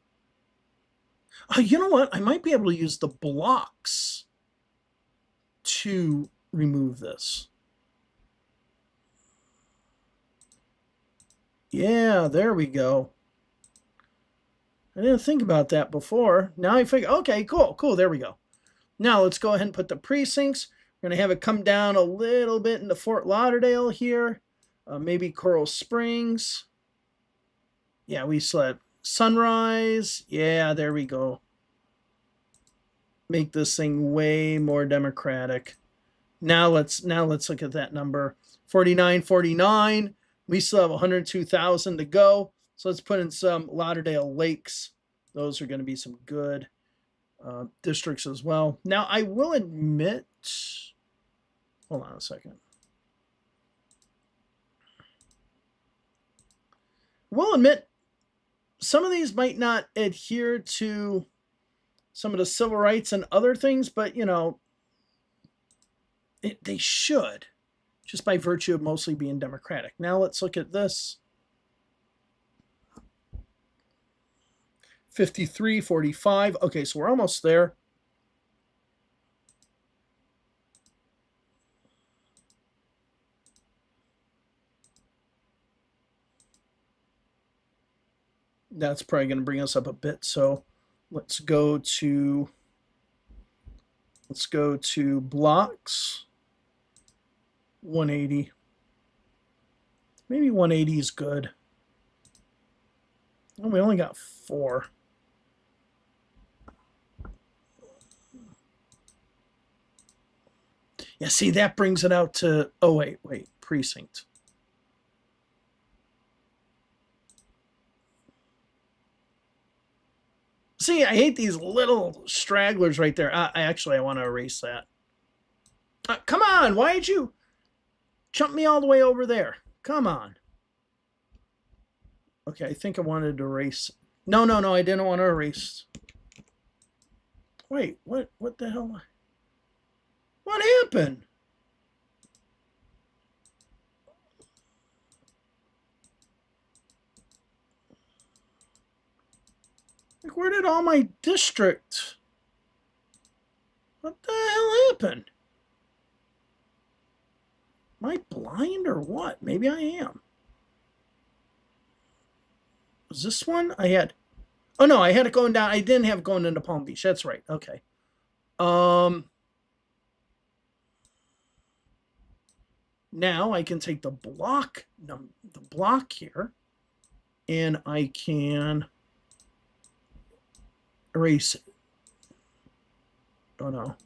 Oh, you know what? I might be able to use the blocks to remove this. Yeah, there we go. I didn't think about that before. Now I figure, okay, cool, there we go. Now let's go ahead and put the precincts. We're going to have it come down a little bit into Fort Lauderdale here. Maybe Coral Springs. Yeah, we select Sunrise. Yeah, there we go. Make this thing way more democratic. Now let's look at that number. 4949. We still have 102,000 to go. So let's put in some Lauderdale Lakes. Those are going to be some good districts as well. Now I will admit, hold on a second. We'll admit some of these might not adhere to some of the civil rights and other things, but you know, they should, just by virtue of mostly being democratic. Now let's look at this. 5345. Okay, so we're almost there. That's probably going to bring us up a bit. So let's go to blocks. 180. Maybe 180 is good. Oh, we only got 4. Yeah, see, that brings it out to, oh, wait, precinct. See, I hate these little stragglers right there. I want to erase that. Come on, why did you jump me all the way over there? Come on. Okay, I think I wanted to erase. No, I didn't want to erase. Wait, what the hell? What happened? Like, where did all my district? What the hell happened? Am I blind or what? Maybe I am. Was this one? I had... Oh, no, I had it going down. I didn't have it going into Palm Beach. That's right. Okay. Now I can take the block here, and I can erase it. Oh, no.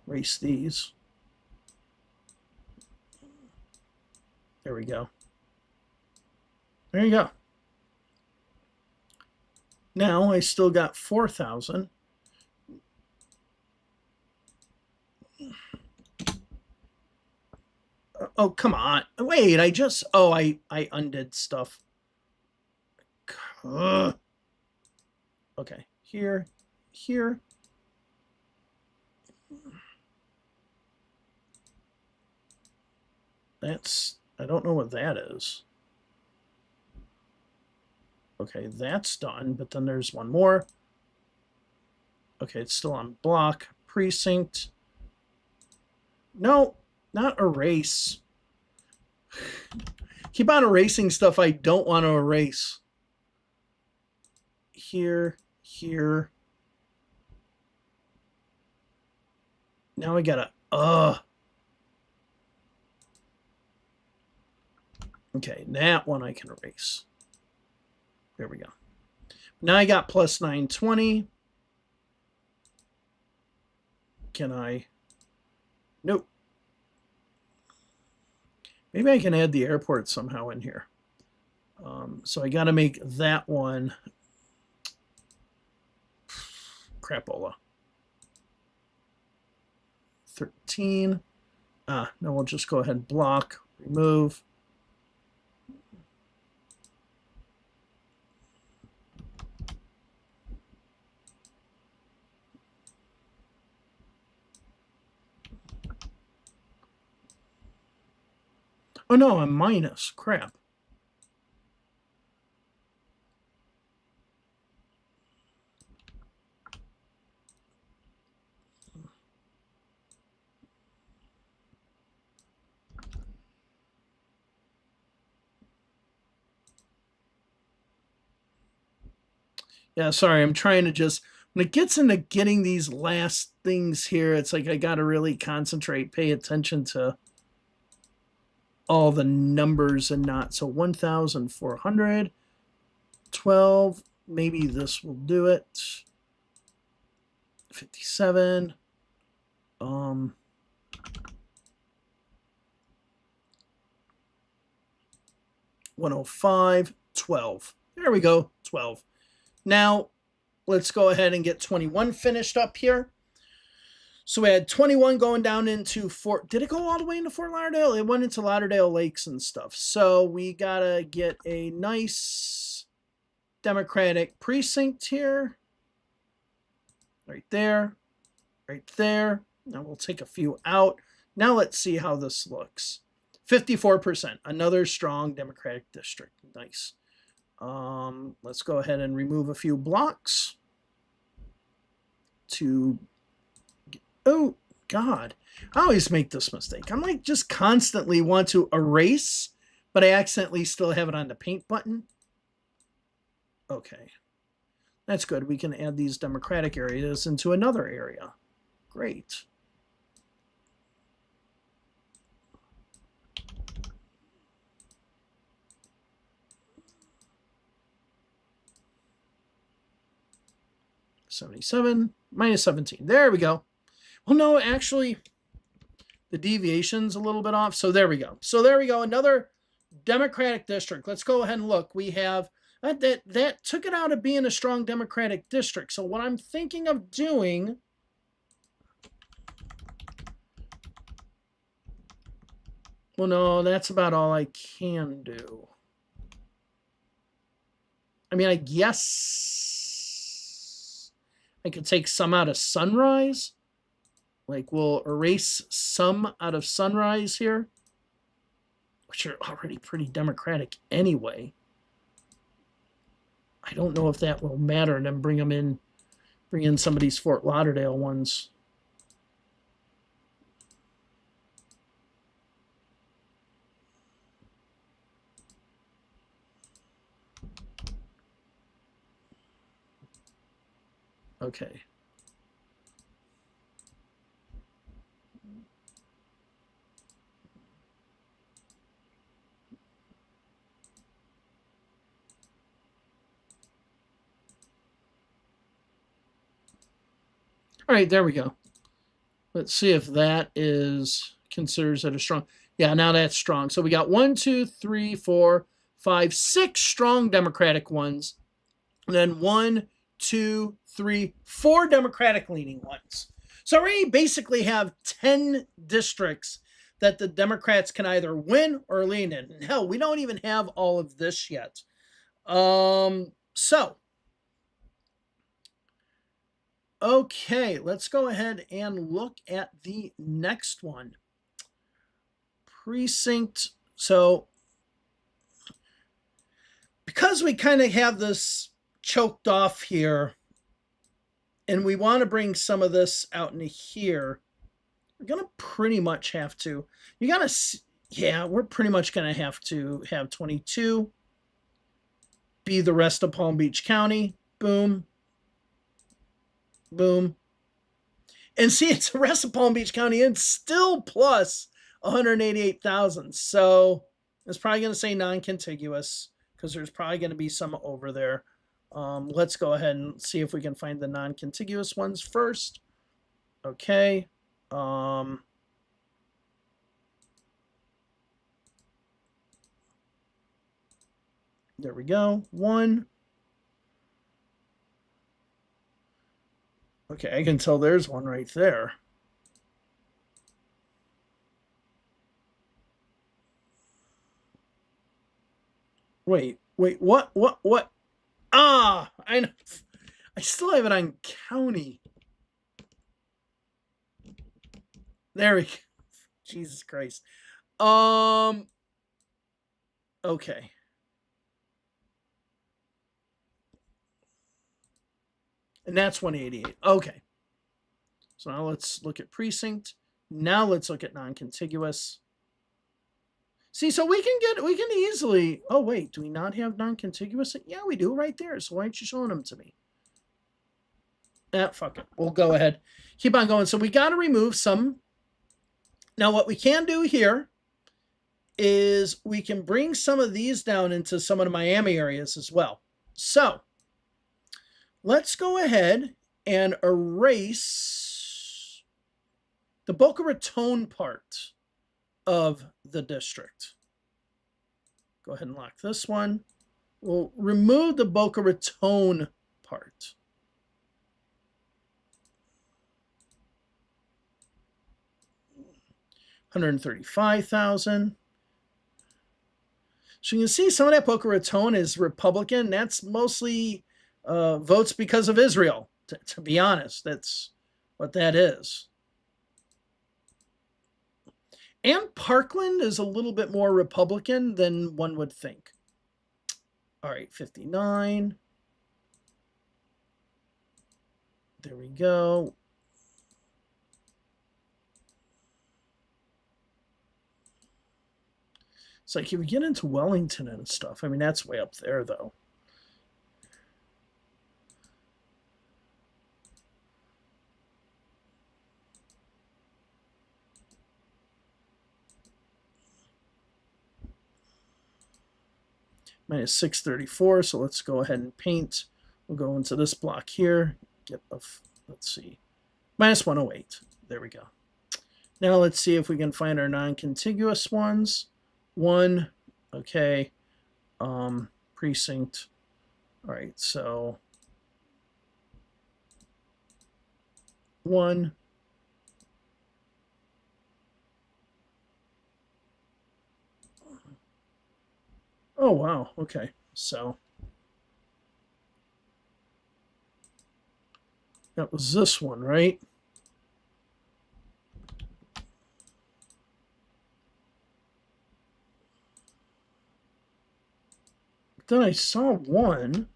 Erase these. There we go. There you go. Now I still got 4,000. Oh, come on. Wait, I undid stuff. Ugh. Okay, here. I don't know what that is. Okay, that's done, but then there's one more. Okay, it's still on block. Precinct. No, not erase. Keep on erasing stuff I don't want to erase. Here. Now I gotta, Okay, that one I can erase. There we go. Now I got plus 920. Can I? Nope. Maybe I can add the airport somehow in here. So I got to make that one crapola. 13. No, we'll just go ahead and block, remove. Oh no, I'm minus. Crap. Yeah, sorry, I'm trying to just when it gets into getting these last things here, it's like I gotta really concentrate, pay attention to all the numbers and not. So 1,412. Maybe this will do it. 57. 105. 12. There we go. 12. Now let's go ahead and get 21 finished up here. So we had 21 going down into Fort. Did it go all the way into Fort Lauderdale? It went into Lauderdale Lakes and stuff. So we gotta get a nice Democratic precinct here. Right there. Right there. Now we'll take a few out. Now let's see how this looks. 54%. Another strong Democratic district. Nice. Let's go ahead and remove a few blocks to. Oh, God. I always make this mistake. I'm like just constantly want to erase, but I accidentally still have it on the paint button. Okay. That's good. We can add these Democratic areas into another area. Great. -77, -17. There we go. Well, no, actually, the deviation's a little bit off. So there we go. So there we go. Another Democratic district. Let's go ahead and look. We have that took it out of being a strong Democratic district. So what I'm thinking of doing. Well, no, that's about all I can do. I mean, I guess I could take some out of Sunrise. Like, we'll erase some out of Sunrise here, which are already pretty Democratic anyway. I don't know if that will matter, and then bring in some of these Fort Lauderdale ones. Okay. All right, there we go. Let's see if that is considers it a strong. Yeah, now that's strong. So we got 1, 2, 3, 4, 5, 6 strong Democratic ones, and then 1, 2, 3, 4 Democratic leaning ones. So we basically have 10 districts that the Democrats can either win or lean in. And hell, we don't even have all of this yet. So okay, let's go ahead and look at the next one. Precinct. So because we kind of have this choked off here, and we want to bring some of this out into here, we're going to pretty much have to. You got to, yeah, we're pretty much going to have to have 22 be the rest of Palm Beach County. Boom. Boom. And see, it's the rest of Palm Beach County and still plus 188,000. So it's probably going to say non-contiguous because there's probably going to be some over there. Let's go ahead and see if we can find the non-contiguous ones first. Okay. There we go. 1. Okay, I can tell there's one right there. Wait, what? Ah, I know. I still have it on county. There we go. Jesus Christ. Okay. And that's 188. Okay. So now let's look at precinct. Now let's look at non-contiguous. See, so we can easily. Oh wait, do we not have non-contiguous? Yeah, we do right there. So why aren't you showing them to me? Fuck it. We'll go ahead. Keep on going. So we got to remove some. Now what we can do here is we can bring some of these down into some of the Miami areas as well. So let's go ahead and erase the Boca Raton part of the district. Go ahead and lock this one. We'll remove the Boca Raton part. $135,000. So you can see some of that Boca Raton is Republican. That's mostly votes because of Israel. To be honest, that's what that is. And Parkland is a little bit more Republican than one would think. All right, 59. There we go. It's like if you get into Wellington and stuff, I mean, that's way up there, though. Minus 634, so let's go ahead and paint. We'll go into this block here. Get a, let's see, minus 108. There we go. Now let's see if we can find our non-contiguous ones. One, okay, precinct. All right, so 1. Oh, wow. Okay. So that was this one, right? But then I saw one.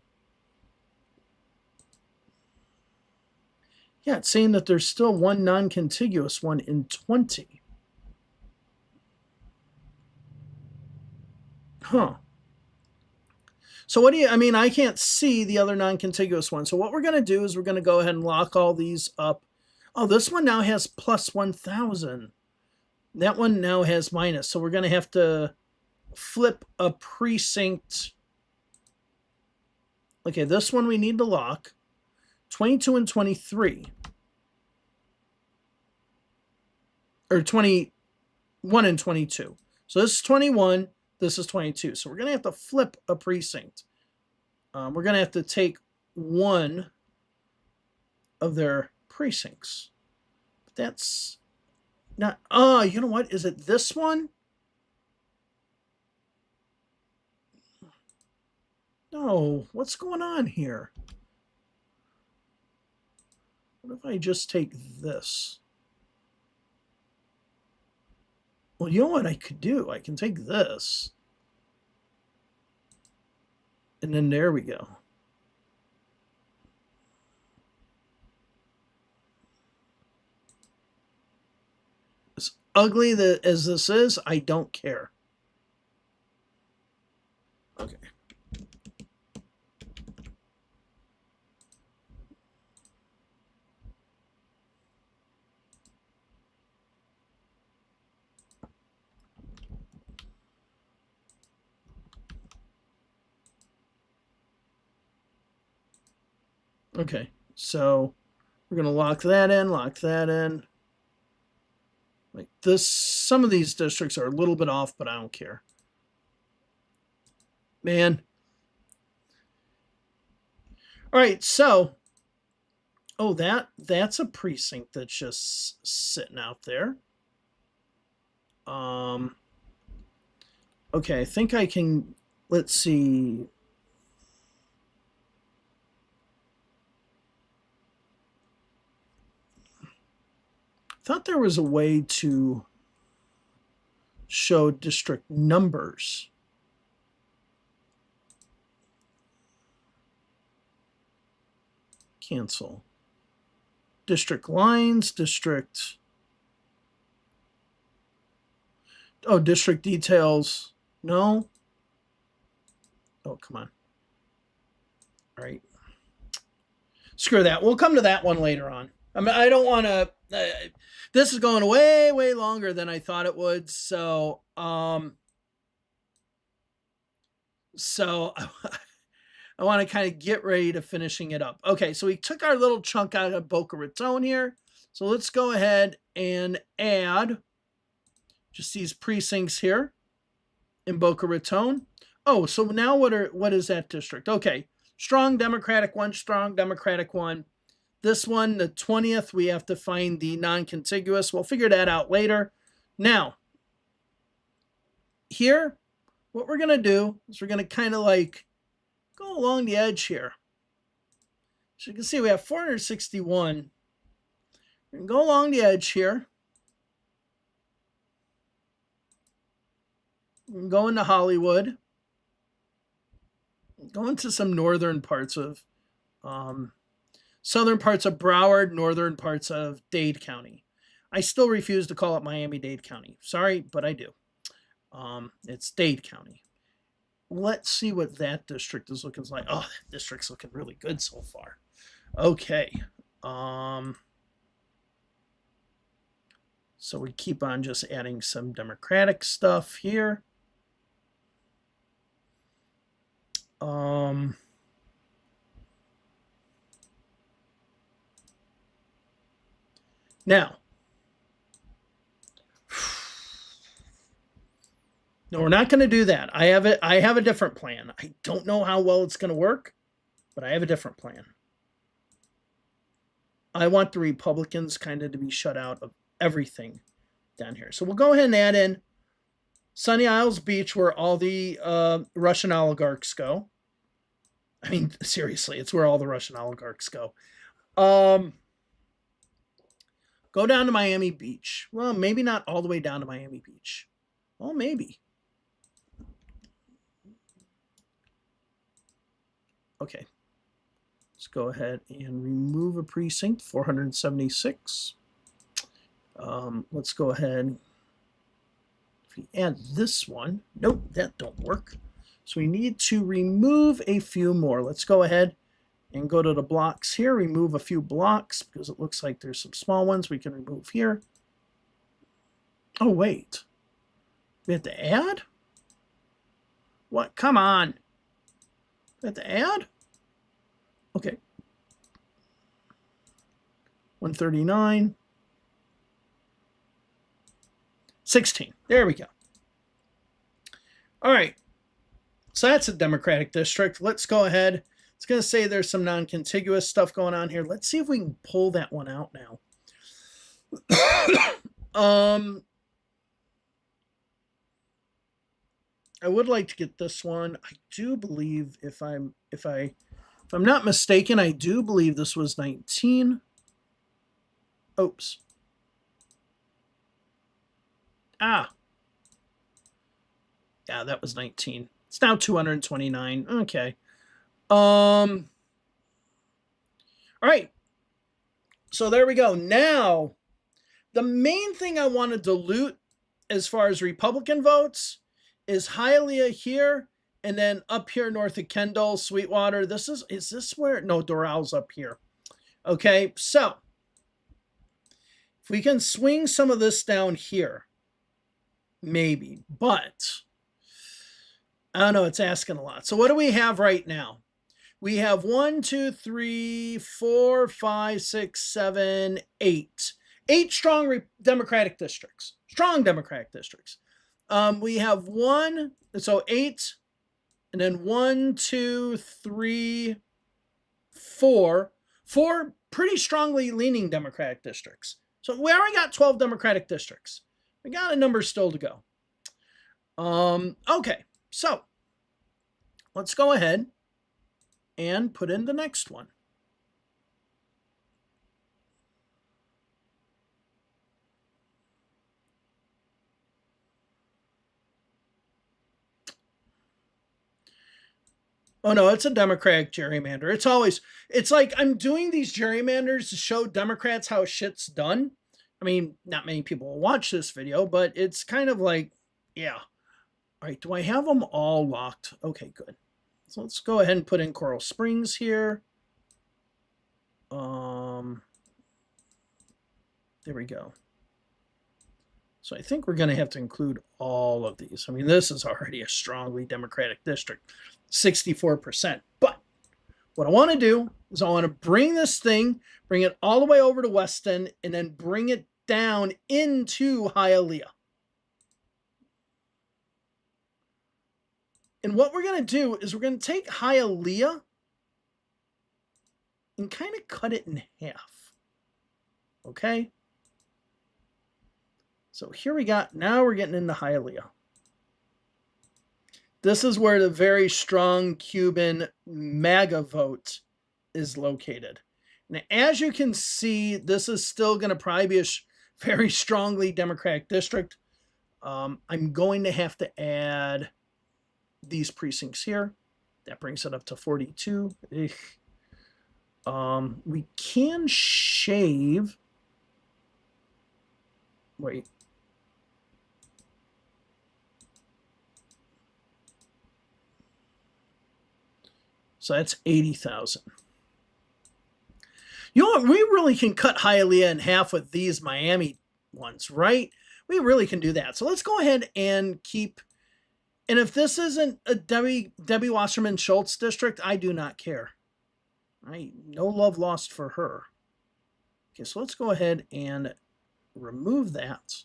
Yeah, it's saying that there's still one non-contiguous one in 20. Huh. So what do you, I mean, I can't see the other non-contiguous one. So what we're going to do is we're going to go ahead and lock all these up. Oh, this one now has plus 1,000. That one now has minus. So we're going to have to flip a precinct. Okay, this one we need to lock. 22 and 23. Or 21 and 22. So this is 21. This is 22. So we're going to have to flip a precinct. We're going to have to take one of their precincts. But that's not... Oh, you know what? Is it this one? No. What's going on here? What if I just take this? Well, you know what I could do? I can take this. And then there we go. As ugly as this is, I don't care. Okay. Okay, so we're going to lock that in, lock that in. Like this, some of these districts are a little bit off, but I don't care. Man. All right, so, oh, that's a precinct that's just sitting out there. Okay, I think I can let's see. I thought there was a way to show district numbers. Cancel. District lines, district. Oh, district details. No. Oh, come on. All right. Screw that. We'll come to that one later on. I mean, I don't want to. This is going way, way longer than I thought it would. So I want to kind of get ready to finishing it up. Okay, so we took our little chunk out of Boca Raton here. So let's go ahead and add just these precincts here in Boca Raton. Oh, so now what is that district? Okay, strong Democratic one, strong Democratic one. This one, the 20th, we have to find the non-contiguous. We'll figure that out later. Now, here, what we're going to do is we're going to kind of like go along the edge here. So you can see we have 461. We can go along the edge here. We can go into Hollywood. Go into some northern parts of, southern parts of Broward, northern parts of Dade County. I still refuse to call it Miami-Dade County. Sorry, but I do. It's Dade County. Let's see what that district is looking like. Oh, that district's looking really good so far. Okay. So we keep on just adding some Democratic stuff here. Now, no, we're not going to do that. I have a different plan. I don't know how well it's going to work, but I have a different plan. I want the Republicans kind of to be shut out of everything down here. So we'll go ahead and add in Sunny Isles Beach, where all the Russian oligarchs go. I mean, seriously, it's where all the Russian oligarchs go. Go down to Miami Beach. Well, maybe not all the way down to Miami Beach. Well, maybe. Okay. Let's go ahead and remove a precinct, 476. Let's go ahead. If we add this one, nope, that don't work. So we need to remove a few more. Let's go ahead and go to the blocks here, remove a few blocks because it looks like there's some small ones we can remove here. Oh, wait. We have to add? What? Come on. We have to add? Okay. 139. 16. There we go. All right. So that's a Democratic district. Let's go ahead. It's going to say there's some non-contiguous stuff going on here. Let's see if we can pull that one out now. I would like to get this one. I do believe if I'm not mistaken, I do believe this was 19. Oops. Ah. Yeah, that was 19. It's now 229. Okay. All right. So there we go. Now, the main thing I want to dilute as far as Republican votes is Hialeah here, and then up here north of Kendall, Sweetwater. Is this where? No, Doral's up here. Okay, so if we can swing some of this down here, maybe, but I don't know, it's asking a lot. So what do we have right now? We have 1, 2, 3, 4, 5, 6, 7, 8. 8 strong Democratic districts. Strong Democratic districts. We have 1, so 8, and then 1, 2, 3, 4. 4 pretty strongly leaning Democratic districts. So we already got 12 Democratic districts. We got a number still to go. Okay, so let's go ahead and put in the next one. Oh no, it's a Democratic gerrymander. It's like I'm doing these gerrymanders to show Democrats how shit's done. I mean, not many people will watch this video, but it's kind of like, yeah. All right, do I have them all locked? Okay, good. So let's go ahead and put in Coral Springs here. There we go. So I think we're going to have to include all of these. I mean, this is already a strongly Democratic district, 64%. But what I want to do is I want to bring this thing, bring it all the way over to Weston, and then bring it down into Hialeah. And what we're going to do is we're going to take Hialeah and kind of cut it in half. Okay? So here we got, now we're getting into Hialeah. This is where the very strong Cuban MAGA vote is located. Now, as you can see, this is still going to probably be a very strongly Democratic district. I'm going to have to add these precincts here. That brings it up to 42. We can shave. Wait. So that's 80,000. You know what? We really can cut Hialeah in half with these Miami ones, right? We really can do that. So let's go ahead and keep. And if this isn't a Debbie Wasserman Schultz district, I do not care. Right? No love lost for her. Okay, so let's go ahead and remove that.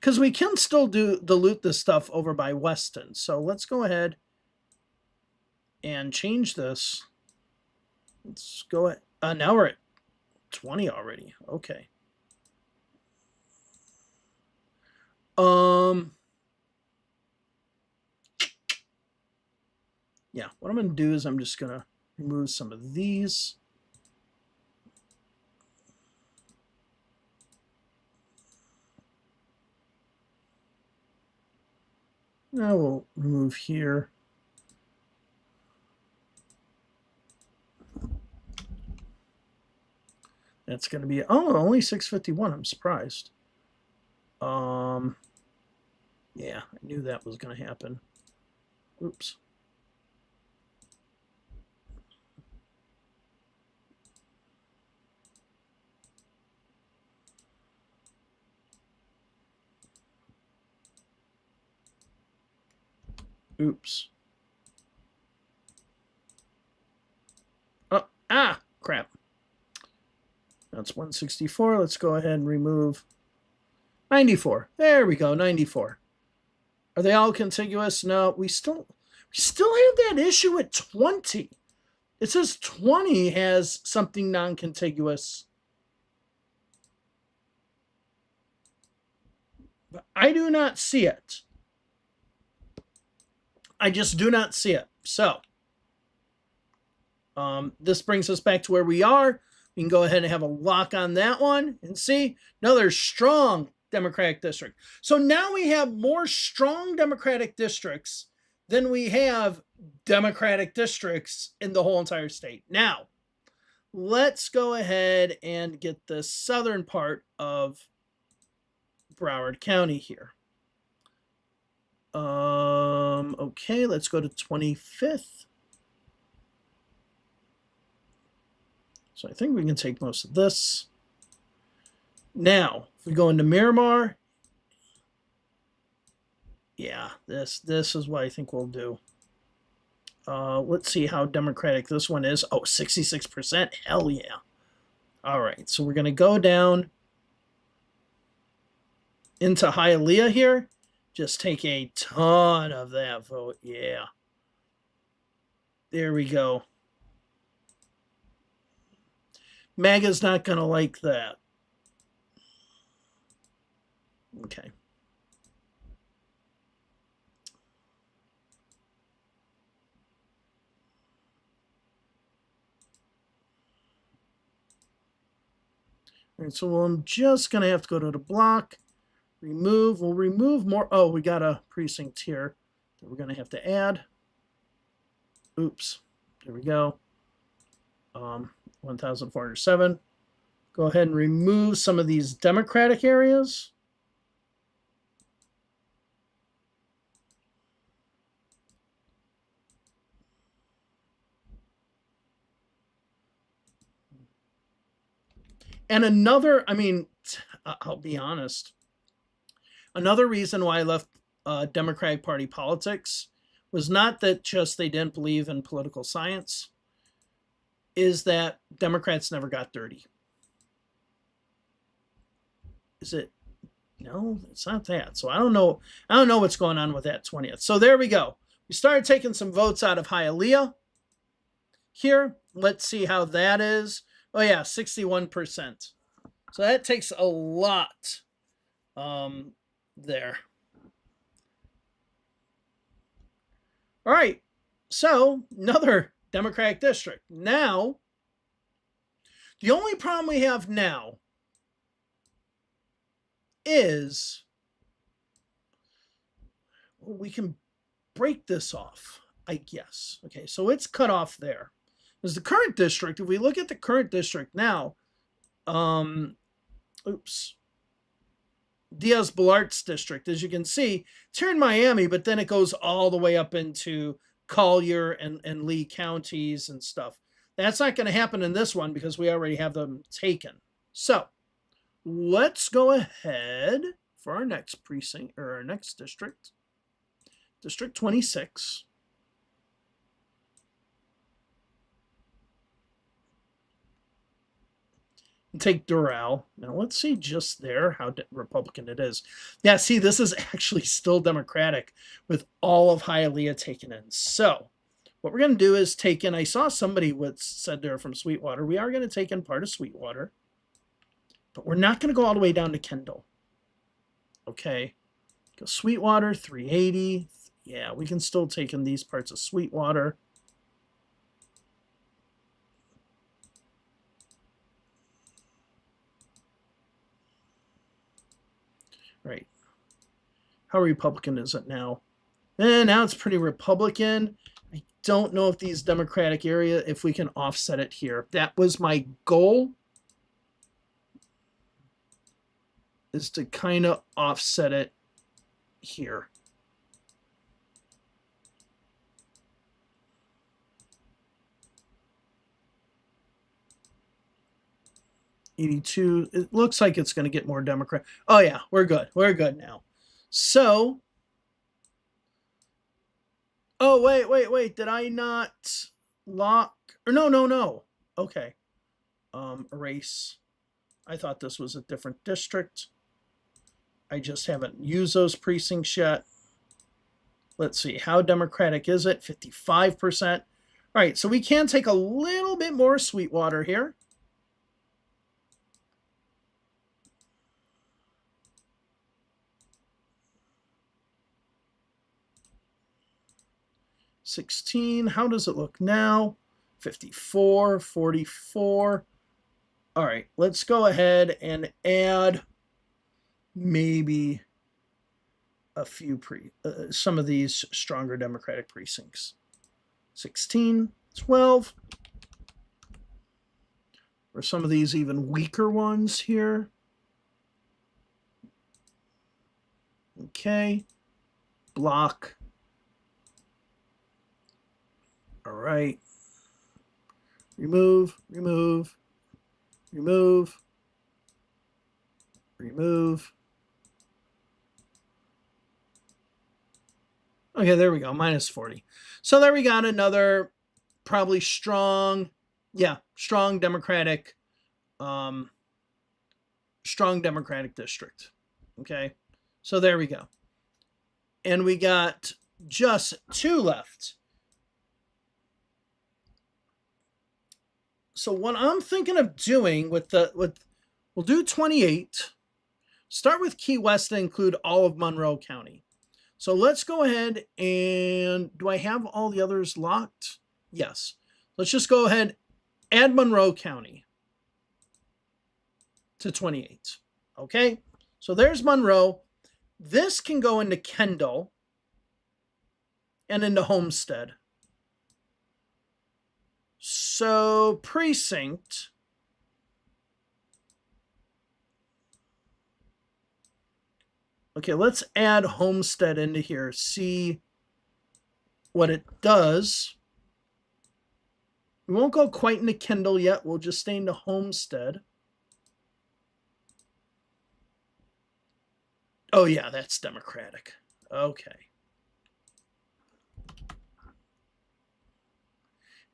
Because we can still dilute this stuff over by Weston. So let's go ahead and change this. Let's go ahead. Now we're at 20 already. Okay. Yeah, what I'm going to do is I'm just going to remove some of these. Now we'll remove here. That's going to be, oh, only 651. I'm surprised. Yeah, I knew that was going to happen. Oops. Oops. Oh, crap. That's 164. Let's go ahead and remove 94. There we go, 94. Are they all contiguous? No, we still have that issue at 20. It says 20 has something non-contiguous. But I do not see it. I just do not see it. So, this brings us back to where we are. We can go ahead and have a lock on that one and see another strong Democratic district. So now we have more strong Democratic districts than we have Democratic districts in the whole entire state. Now, let's go ahead and get the southern part of Broward County here. Okay, let's go to 25th. So I think we can take most of this. Now, if we go into Miramar, yeah, this is what I think we'll do. Let's see how Democratic this one is. Oh, 66%. Hell yeah. All right, so we're going to go down into Hialeah here. Just take a ton of that vote. Yeah. There we go. MAGA's not going to like that. Okay. All right, so I'm just going to have to go to the block, remove. We'll remove more. Oh, we got a precinct here that we're going to have to add. Oops. There we go. 1,407. Go ahead and remove some of these Democratic areas. And another, I mean, I'll be honest, another reason why I left Democratic Party politics was not that just they didn't believe in political science, is that Democrats never got dirty. Is it? No, it's not that. So I don't know. I don't know what's going on with that 20th. So there we go. We started taking some votes out of Hialeah here. Let's see how that is. Oh yeah, 61%. So that takes a lot there. All right. So another Democratic district. Now, the only problem we have now is we can break this off, I guess. Okay, so it's cut off there. Because the current district, if we look at the current district now, Diaz-Balart's district, as you can see, it's here in Miami, but then it goes all the way up into Collier and Lee counties and stuff. That's not going to happen in this one because we already have them taken. So let's go ahead for our next precinct or our next district, District 26. And take Doral. Now let's see just there how Republican it is. Yeah, see, this is actually still Democratic with all of Hialeah taken in. So what we're going to do is take in, I saw somebody said they're from Sweetwater. We are going to take in part of Sweetwater, but we're not going to go all the way down to Kendall. Okay, go Sweetwater, 380. Yeah, we can still take in these parts of Sweetwater. Right. How Republican is it now? Now it's pretty Republican. I don't know if these Democratic area, if we can offset it here. That was my goal, is to kind of offset it here. $82. It looks like it's going to get more Democrat. Oh yeah, we're good. We're good now. So, oh wait. Did I not lock? Or no. Okay. Erase. I thought this was a different district. I just haven't used those precincts yet. Let's see. How Democratic is it? 55%. All right, so we can take a little bit more Sweetwater here. $16. How does it look now? 54, 44. All right, let's go ahead and add maybe a few some of these stronger Democratic precincts. 16, 12. Or some of these even weaker ones here. Okay. Block. All right. Remove. Okay, there we go, minus 40. So there we got another probably strong Democratic, strong Democratic district. Okay, so there we go. And we got just 2 left. So what I'm thinking of doing we'll do 28. Start with Key West and include all of Monroe County. So let's go ahead and do I have all the others locked? Yes. Let's just go ahead, add Monroe County. to 28. Okay, so there's Monroe. This can go into Kendall and into Homestead. So precinct, okay, let's add Homestead into here, see what it does. We won't go quite into Kendall yet. We'll just stay into Homestead. Oh, yeah, that's Democratic. Okay.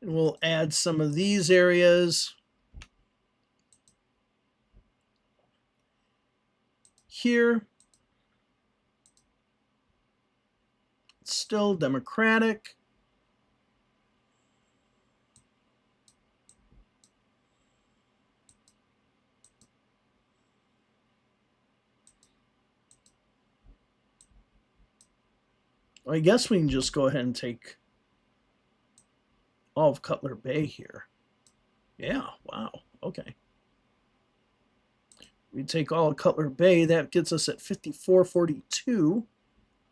And we'll add some of these areas here. It's still Democratic. I guess we can just go ahead and take all of Cutler Bay here. Yeah, wow, okay. We take all of Cutler Bay, that gets us at 5442.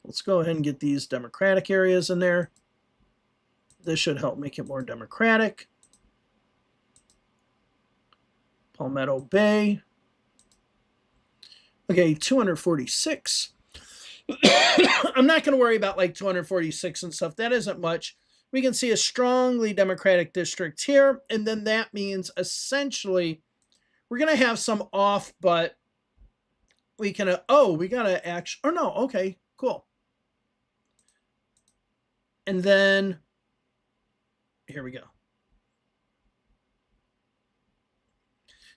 Let's go ahead and get these Democratic areas in there. This should help make it more Democratic. Palmetto Bay. Okay, 246. I'm not going to worry about like 246 and stuff. That isn't much. We can see a strongly Democratic district here. And then that means essentially we're going to have some off, but we can, we got to actually, or no, okay, cool. And then here we go.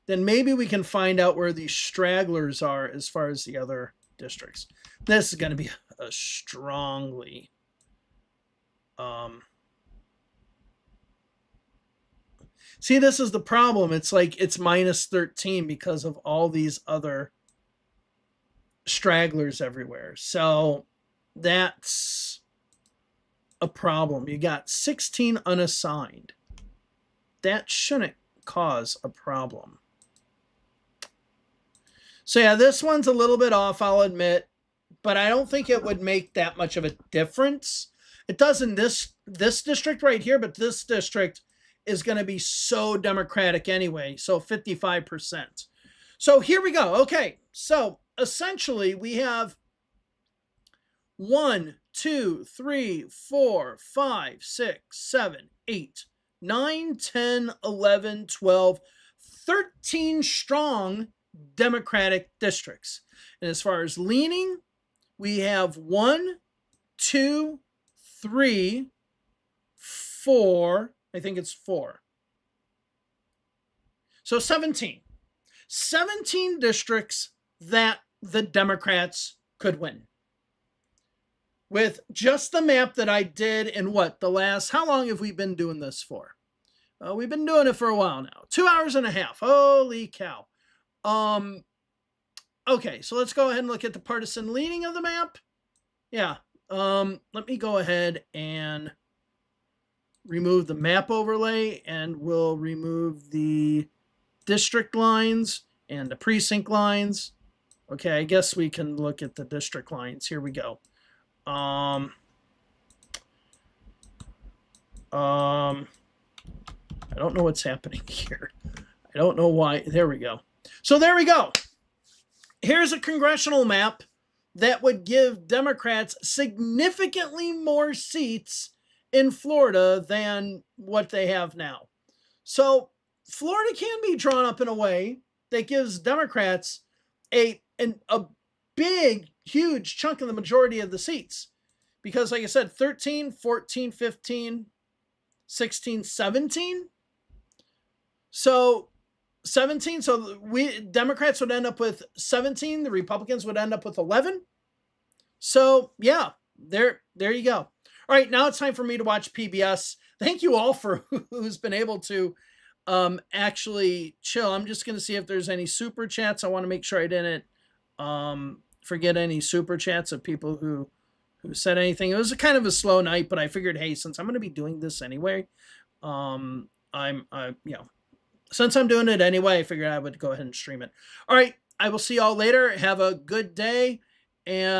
Then maybe we can find out where these stragglers are as far as the other districts. This is going to be a strongly see, this is the problem. It's like it's minus 13 because of all these other stragglers everywhere. So that's a problem. You got 16 unassigned. That shouldn't cause a problem. So yeah, this one's a little bit off, I'll admit, but I don't think it would make that much of a difference. It does in this district right here, but this district is going to be so Democratic anyway, so 55%. So here we go. Okay, so essentially we have 1, 2, 3, 4, 5, 6, 7, 8, 9, 10, 11, 12, 13 strong Democratic districts. And as far as leaning, we have 1, 2, 3, 4. I think it's 4. So 17. 17 districts that the Democrats could win. With just the map that I did in the last, how long have we been doing this for? We've been doing it for a while now. 2 hours and a half. Holy cow. Okay, so let's go ahead and look at the partisan leaning of the map. Yeah. Let me go ahead and remove the map overlay, and we'll remove the district lines and the precinct lines. Okay, I guess we can look at the district lines. Here we go. I don't know what's happening here. I don't know why. There we go. So there we go. Here's a congressional map that would give Democrats significantly more seats in Florida than what they have now. So Florida can be drawn up in a way that gives Democrats a big, huge chunk of the majority of the seats. Because like I said, 13, 14, 15, 16, 17. So 17, so Democrats would end up with 17, the Republicans would end up with 11. So yeah, there you go. All right, now it's time for me to watch PBS. Thank you all for who's been able to actually chill. I'm just going to see if there's any super chats. I want to make sure I didn't forget any super chats of people who said anything. It was a kind of a slow night, but I figured, hey, since I'm going to be doing this anyway, since I'm doing it anyway, I figured I would go ahead and stream it. All right. I will see y'all later. Have a good day. And